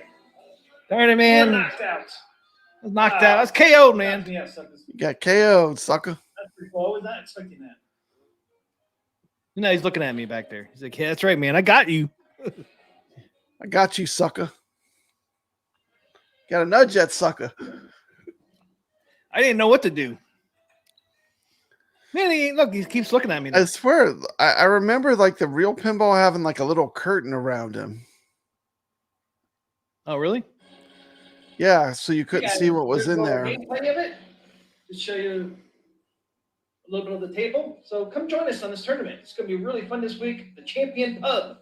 Darn it, man. Knocked out. I was knocked out. I was KO'd, man. Yeah, suckers. You got KO'd, sucker. That's pretty cool. I was not expecting that. You know, he's looking at me back there. He's like, yeah, that's right, man. I got you. I got you, sucker. Got to nudge that sucker. I didn't know what to do. Man, he keeps looking at me. I swear, I remember like the real pinball having like a little curtain around him. Oh, really? Yeah, so you couldn't see what was in there. Gameplay of it. Just show you a little bit of the table. So come join us on this tournament. It's going to be really fun this week. The Champion Pub.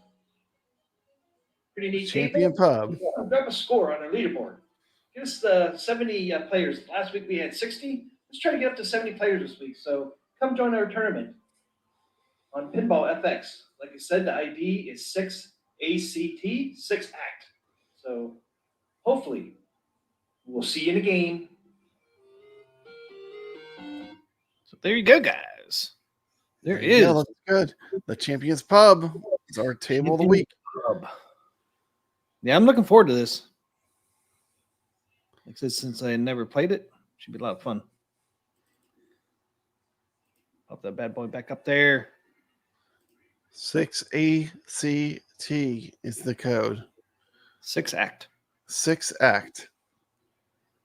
Pretty neat Champion table. Pub. Grab a score on our leaderboard. Give us the 70 players. Last week we had 60. Let's try to get up to 70 players this week. So come join our tournament on Pinball FX. Like I said, the ID is 6ACT, 6 Act. So hopefully we'll see you in a game. So there you go, guys. There is. Yeah, that's good. The Champions Pub is our table of the week. Pub. Yeah, I'm looking forward to this. Like I said, since I never played it, should be a lot of fun. Pop that bad boy back up there. 6ACT is the code. 6 Act. 6 Act.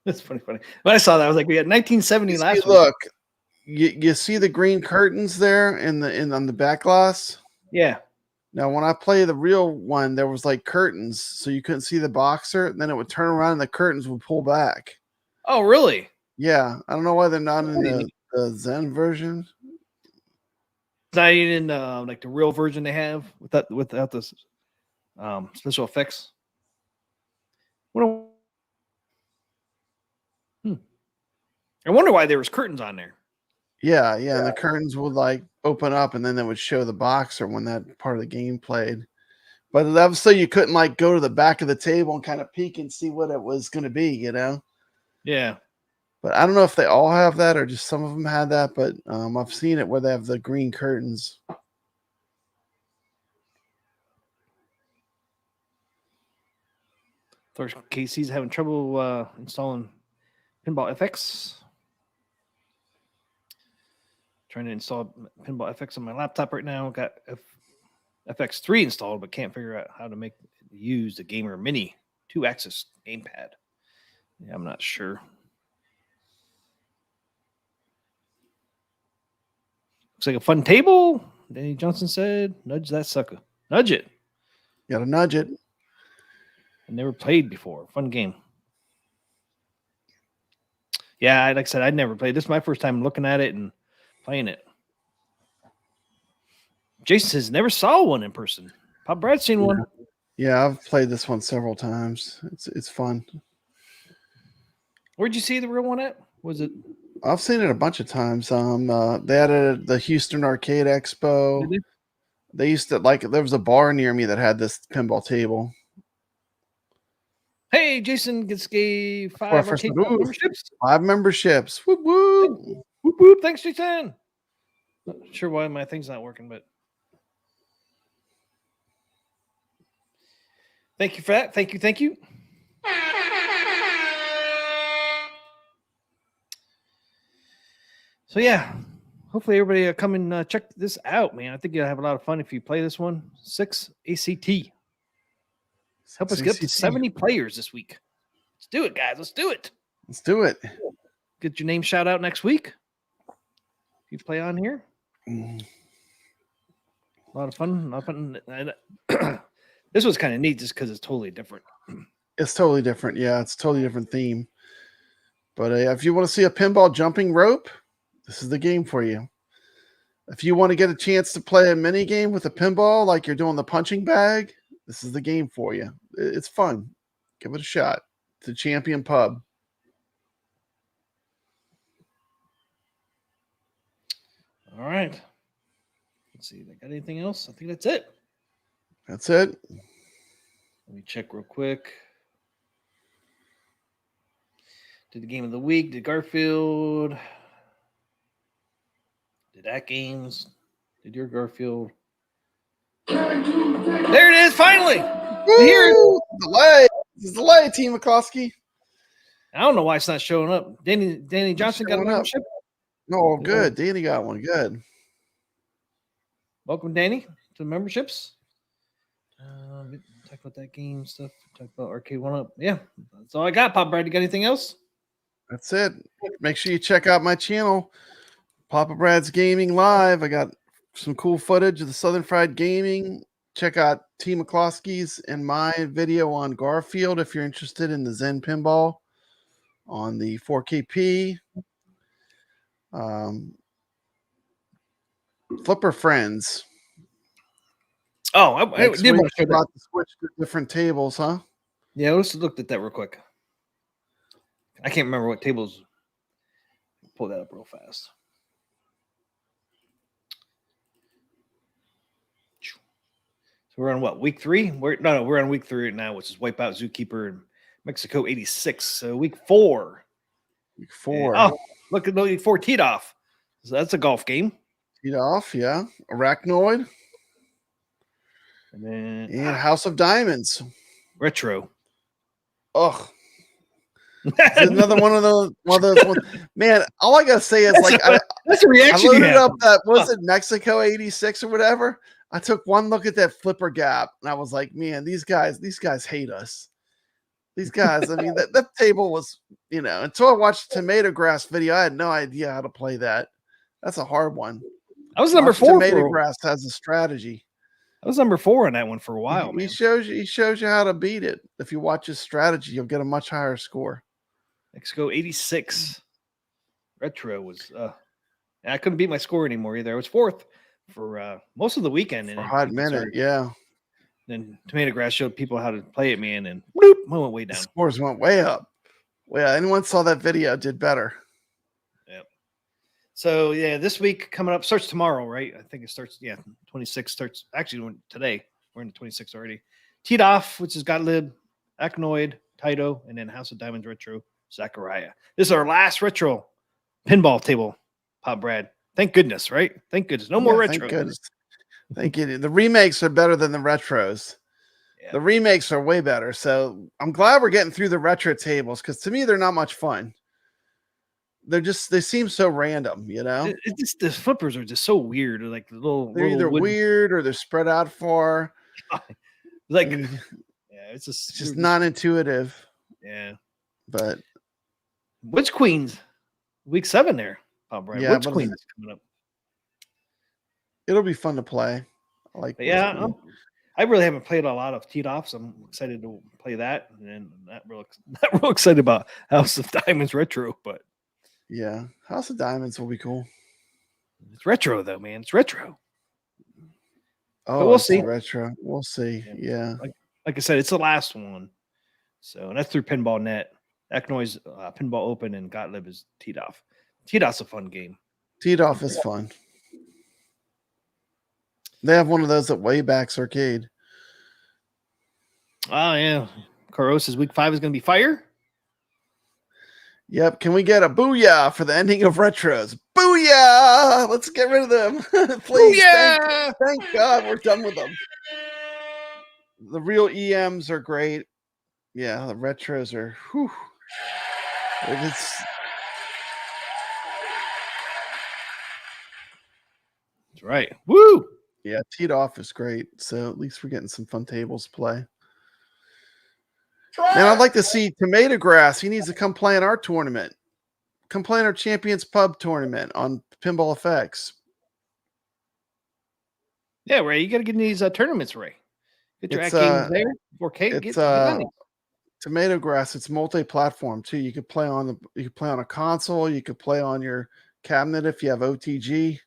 That's funny. When I saw that, I was like, we had 1970 last week. Look, you see the green curtains there on the back glass? Yeah. Now, when I play the real one, there was like curtains, so you couldn't see the boxer, and then it would turn around and the curtains would pull back. Oh, really? Yeah. I don't know why they're not in the Zen version. It's not even like the real version they have without the special effects. I wonder why there was curtains on there. Yeah, and the curtains would like open up, and then they would show the boxer when that part of the game played. But that was so you couldn't like go to the back of the table and kind of peek and see what it was going to be, you know? Yeah. But I don't know if they all have that or just some of them had that. But I've seen it where they have the green curtains. Of course, Casey's having trouble installing Pinball FX. Trying to install Pinball FX on my laptop right now. Got FX3 installed, but can't figure out how to use the Gamer Mini 2-axis gamepad. Yeah, I'm not sure. Looks like a fun table. Danny Johnson said, nudge that sucker. Nudge it. Gotta nudge it. I never played before. Fun game. Yeah, like I said, I'd never played. This is my first time looking at it and playing it. Jason says never saw one in person. Pop Brad's seen one. Yeah, I've played this one several times. It's fun. Where'd you see the real one at? Was it? I've seen it a bunch of times. They had it at the Houston Arcade Expo. They used to there was a bar near me that had this pinball table. Hey, Jason gave 5 arcade memberships. 5 memberships. Whoop whoop. Whoop whoop. Thanks, Jason. Not sure why my thing's not working, but thank you for that. Thank you. So yeah, hopefully everybody come and check this out, man. I think you'll have a lot of fun if you play this one. 6 ACT. Help us get up to 70 players this week. Let's do it, guys. Let's do it. Let's do it. Get your name shout out next week. If you play on here. A lot of fun. This was kind of neat just because it's totally different. It's totally different. Yeah, it's a totally different theme. But if you want to see a pinball jumping rope, this is the game for you. If you want to get a chance to play a mini game with a pinball like you're doing the punching bag, this is the game for you. It's fun. Give it a shot. It's a Champion Pub. All right. Let's see. They got anything else? I think that's it. That's it. Let me check real quick. Did the game of the week. Did Garfield. Did Atgames. Did your Garfield. There it is, finally. Here. Woo! Delay. This is delay, Team McCloskey. I don't know why it's not showing up. Danny Johnson got a showing up. membership. Oh, good. Danny got one. Good. Welcome, Danny, to the memberships. Talk about that game stuff. Talk about Arcade1Up. Yeah, that's all I got. Papa Brad, you got anything else? That's it. Make sure you check out my channel, Papa Brad's Gaming Live. I got some cool footage of the Southern Fried Gaming. Check out T. McCloskey's and my video on Garfield if you're interested in the Zen Pinball on the 4KP. Flipper Friends. Oh, I Next did week, want to show that. about to switch to different tables, huh? Yeah, let's look at that real quick. I can't remember what tables. Pull that up real fast. So we're on what, week 3? We're on week 3 right now, which is Wipeout, Zookeeper, and Mexico 86. So week 4. Week 4. Oh, look at week 4 teed off. So that's a golf game. Teed off, yeah. Arachnoid. And then And House of Diamonds. retro. Ugh. It's another one of those ones. Man, all I gotta say is That's a I reaction you loaded have. up that was it Mexico 86 or whatever. I took one look at that flipper gap and I was like, man, these guys hate us. These guys, I mean, that table was, until I watched the tomato grass video, I had no idea how to play that. That's a hard one. I was number 4. Tomato grass has a strategy. I was number 4 on that one for a while, He man. shows you how to beat it. If you watch his strategy, you'll get a much higher score. Mexico 86. Retro was I couldn't beat my score anymore either. I was 4th for most of the weekend. For a hot minute, yeah. Then Tomato Grass showed people how to play it, man, and whoop, I went way The down. scores went way up. Well, yeah, anyone saw that video did better. Yep. So yeah, this week coming up starts tomorrow, right? I think it starts. Yeah, 26 starts actually today. We're in the 26th already. Teed off, which is Gottlieb, Acnoid, Taito, and then House of Diamonds Retro, Zachariah. This is our last retro pinball table, Pop Brad. Thank goodness, right? Thank goodness. No more retro. Thank goodness. Thank you. The remakes are better than the retros. Yeah. The remakes are way better. So I'm glad we're getting through the retro tables because to me they're not much fun. They seem so random, It's just the flippers are just so weird. They're like they're either weird or they're spread out far. Like, And yeah, it's just not intuitive. Yeah. But Witch Queens, week 7 there, Pop Brad. Yeah, Witch but Queens is coming up. it'll be fun to play. I like But yeah, Witch Queen. I really haven't played a lot of teed offs. I'm excited to play that, and then not real excited about House of Diamonds Retro, but Yeah. House of Diamonds will be cool. it's retro though, man. It's retro. Oh, we'll it's see. retro. We'll see. Yeah. Like I said, it's the last one. So, and that's through Pinball Net. Eknoy's Pinball Open and Gottlieb is teed off. Teed off's a fun game. Teed off is fun. They have one of those at Wayback's Arcade. Oh yeah, Caros's week 5 is going to be fire. Yep. Can we get a booyah for the ending of retros? Booyah! Let's get rid of them. Please. Booyah! Thank God we're done with them. The real EMs are great. Yeah, the retros are whew. It's That's right. Woo! yeah, teed off is great. So at least we're getting some fun tables to play. And I'd like to see Tomato Grass. He needs to come play in our tournament. Come play in our Champions Pub tournament on Pinball Effects. Yeah, Ray, you got to get in these tournaments, Ray. Get your It's, games there. 4K. It's Get on it. Tomato Grass. It's multi-platform too. You could play on a console. You could play on your cabinet if you have OTG.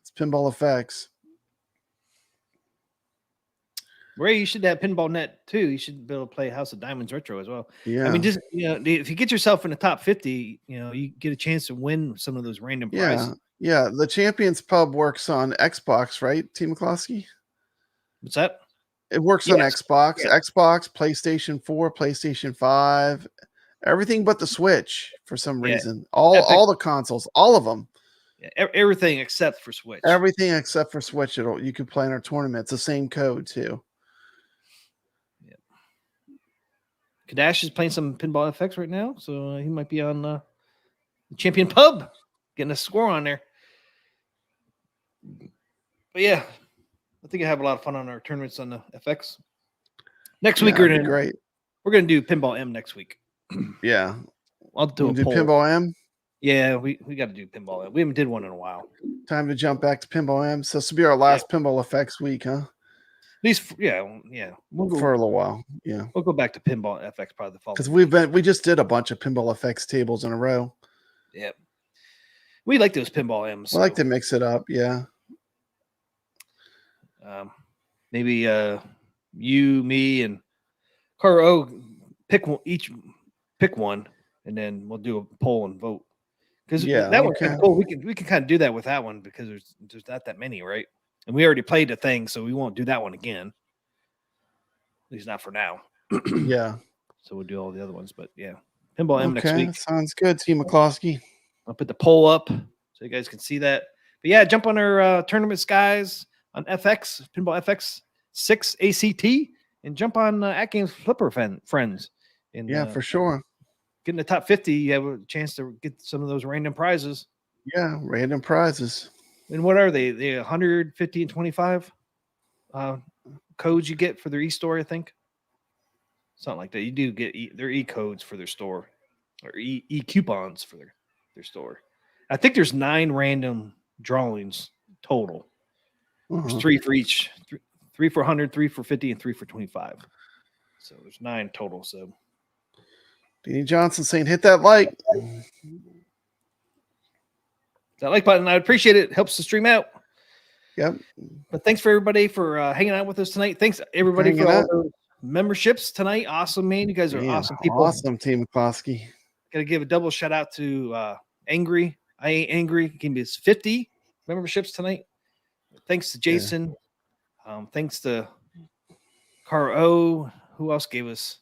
It's Pinball Effects. Ray, you should have Pinball Net too. You should be able to play House of Diamonds Retro as well. Yeah. I mean, just if you get yourself in the top 50, you get a chance to win some of those random prizes. Yeah. The Champions Pub works on Xbox, right? Team McCloskey? What's that? It works on Yes. Xbox, Yeah. Xbox, PlayStation 4, PlayStation 5, Everything but the Switch for some Yeah. reason. All the consoles, all of them. Yeah, everything except for Switch. Everything except for Switch. You can play in our tournament. It's the same code too. Kadash is playing some Pinball FX right now, so he might be on the Champion Pub, getting a score on there. But yeah, I think I have a lot of fun on our tournaments on the FX. Next week we're great. We're gonna do Pinball M next week. Yeah, I'll do a do poll. Pinball M. Yeah, we got to do Pinball M. We haven't did one in a while. Time to jump back to Pinball M. So this will be our last Pinball FX week, huh? At least, yeah. We'll go, for a little while. Yeah, we'll go back to Pinball FX probably the following. Because we just did a bunch of Pinball FX tables in a row. Yeah, we like those Pinball M's. I like to mix it up. Yeah. Maybe you, me, and Caro pick one, and then we'll do a poll and vote. Because that one's kind of cool. We can kind of do that with that one because there's not that many, right? And we already played the thing, so we won't do that one again. At least not for now. Yeah. So we'll do all the other ones, but yeah, Pinball M next week. Sounds good, TMCLOSKY. I'll put the poll up so you guys can see that. But yeah, jump on our tournaments, guys, on FX, Pinball FX 6 ACT, and jump on Atgames Flipper friends. And yeah, for sure. Get in the top 50, you have a chance to get some of those random prizes. Yeah, random prizes. And what are they? They 150 and 25 codes you get for their e-store, I think. Something like that. You do get their e-codes for their store, or e-coupons for their store. I think there's 9 random drawings total. There's 3 for each. 3 for 100, 3 for 50, and 3 for 25. So there's 9 total. So Danny Johnson saying, hit that like. That like button, I appreciate it. Helps the stream out. Yep. But thanks for everybody for hanging out with us tonight. Thanks everybody for all those memberships tonight. Awesome, man. You guys are awesome people. Awesome, TMCLOSKY. Got to give a double shout out to Angry. I Ain't Angry. He gave me his 50 memberships tonight. Thanks to Jason. Thanks to Caro. Who else gave us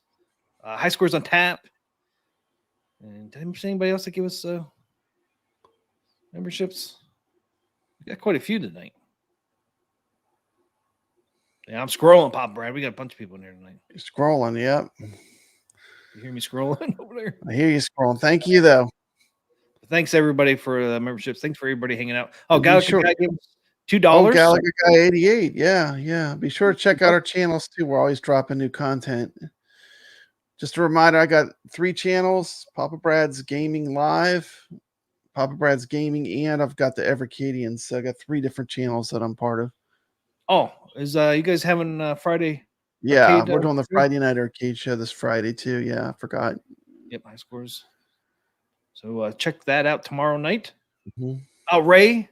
high scores on tap? And did I miss anybody else that gave us memberships? We got quite a few tonight. Yeah, I'm scrolling, Papa Brad. We got a bunch of people in there tonight. You're scrolling, yep. You hear me scrolling over there? I hear you scrolling. Thank you, though. Thanks, everybody, for the memberships. Thanks for everybody hanging out. Oh, Galaxy Guy gave us $2. Oh, Galaxy Guy 88. Yeah. Be sure to check out our channels, too. We're always dropping new content. Just a reminder, I got 3 channels. Papa Brad's Gaming Live, Papa Brad's Gaming, and I've got the Evercadians. So I got 3 different channels that I'm part of. Oh, is you guys having Friday? Yeah, arcade, we're doing the Friday night arcade show this Friday too. Yeah, I forgot. Yep, high scores. So check that out tomorrow night. Mm-hmm. Ray,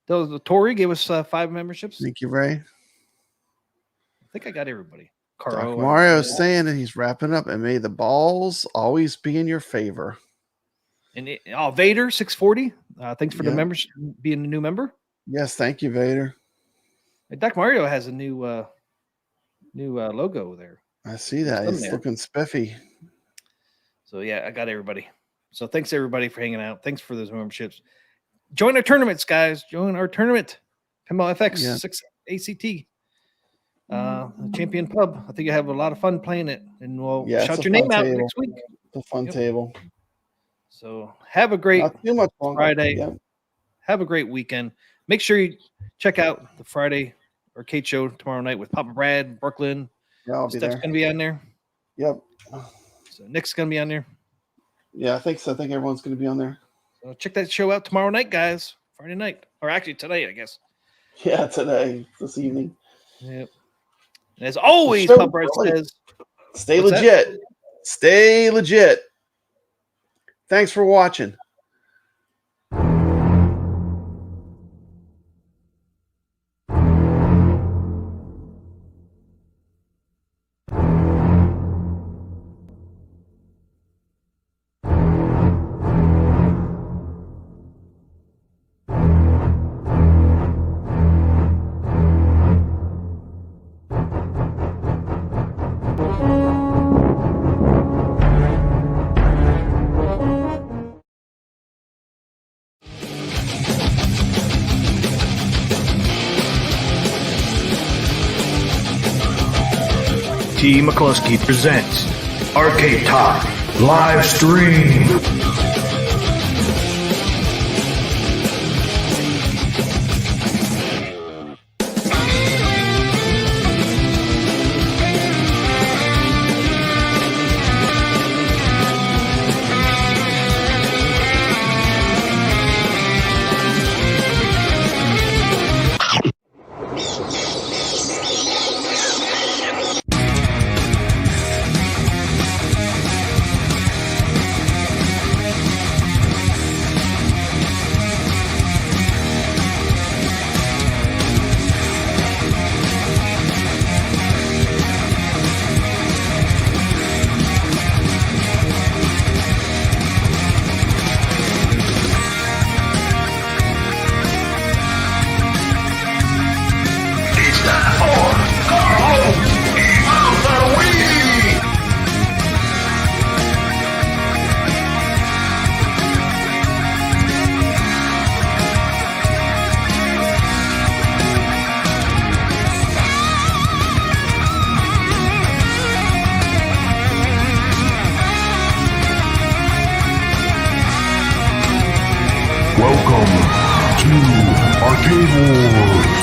the Tory gave us 5 memberships. Thank you, Ray. I think I got everybody. Doc Mario's saying that he's wrapping up, and may the balls always be in your favor. And Vader 640. Thanks for the membership, being a new member. Yes, thank you, Vader. Doc Mario has a new logo there. I see that. It's looking spiffy. So yeah, I got everybody. So thanks everybody for hanging out. Thanks for those memberships. Join our tournaments, guys. Join our tournament. Pinball FX 6 ACT. Champion Pub. I think I have a lot of fun playing it, and we'll shout your name out next week. It's a fun table. So have a great Not too much longer. Friday. Yep. Have a great weekend. Make sure you check out the Friday arcade show tomorrow night with Papa Brad, Brooklyn. Yeah, I'll be there. Steph's gonna be on there. Yep. So Nick's gonna be on there. Yeah, I think so. I think everyone's gonna be on there. So check that show out tomorrow night, guys. Friday night, or actually tonight, I guess. Yeah, today, this evening. Yep. And as always, Papa Brad says, stay legit. Stay legit. Thanks for watching. TMCLOSKY presents Arcade Talk live stream. It's time for Carlos Emails of the Week. Welcome to Arcade Wars.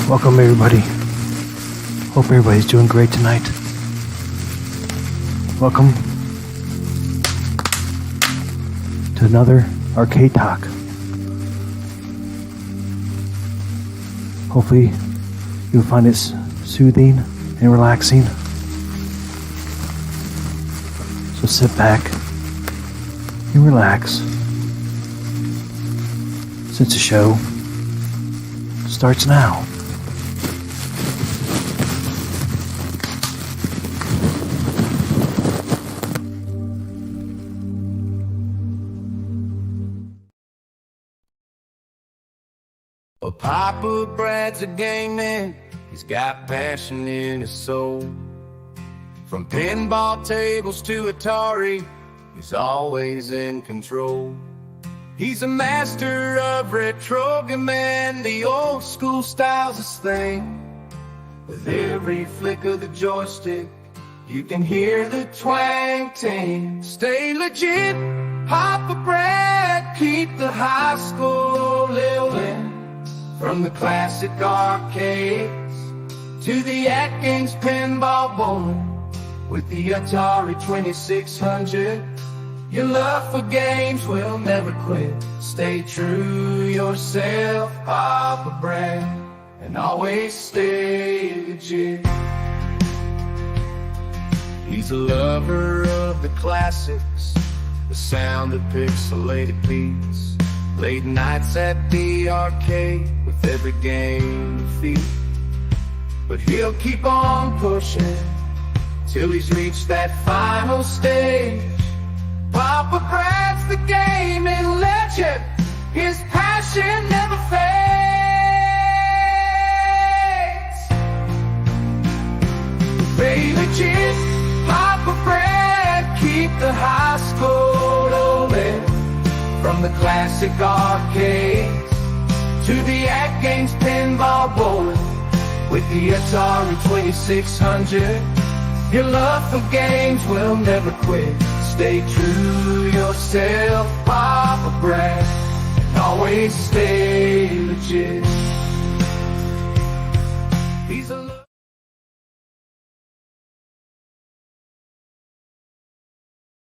Welcome, everybody. Hope everybody's doing great tonight. Welcome to another Arcade Talk. Hopefully, you'll find it soothing and relaxing. So sit back and relax since the show starts now. Well, Papa Brad's a game man. He's got passion in his soul. From pinball tables to Atari, he's always in control. He's a master of retro man. The old school style's his thing. With every flick of the joystick, you can hear the twang ting. Stay legit, Papa Brad. Keep the high school living. From the classic arcades to the Atgames pinball board with the Atari 2600. Your love for games will never quit. Stay true yourself, Papa Brad, and always stay legit. He's a lover of the classics, the sound of pixelated beats. Late nights at the arcade with every game to feel. But he'll keep on pushing till he's reached that final stage. Papa Brad's the gaming legend. His passion never fades. Stay legit, Papa Brad. Keep the high school rolling. From the classic arcades to the Atgames pinball board with the Atari 2600. Your love for games will never quit. Stay true yourself, Papa Brad, and always stay legit.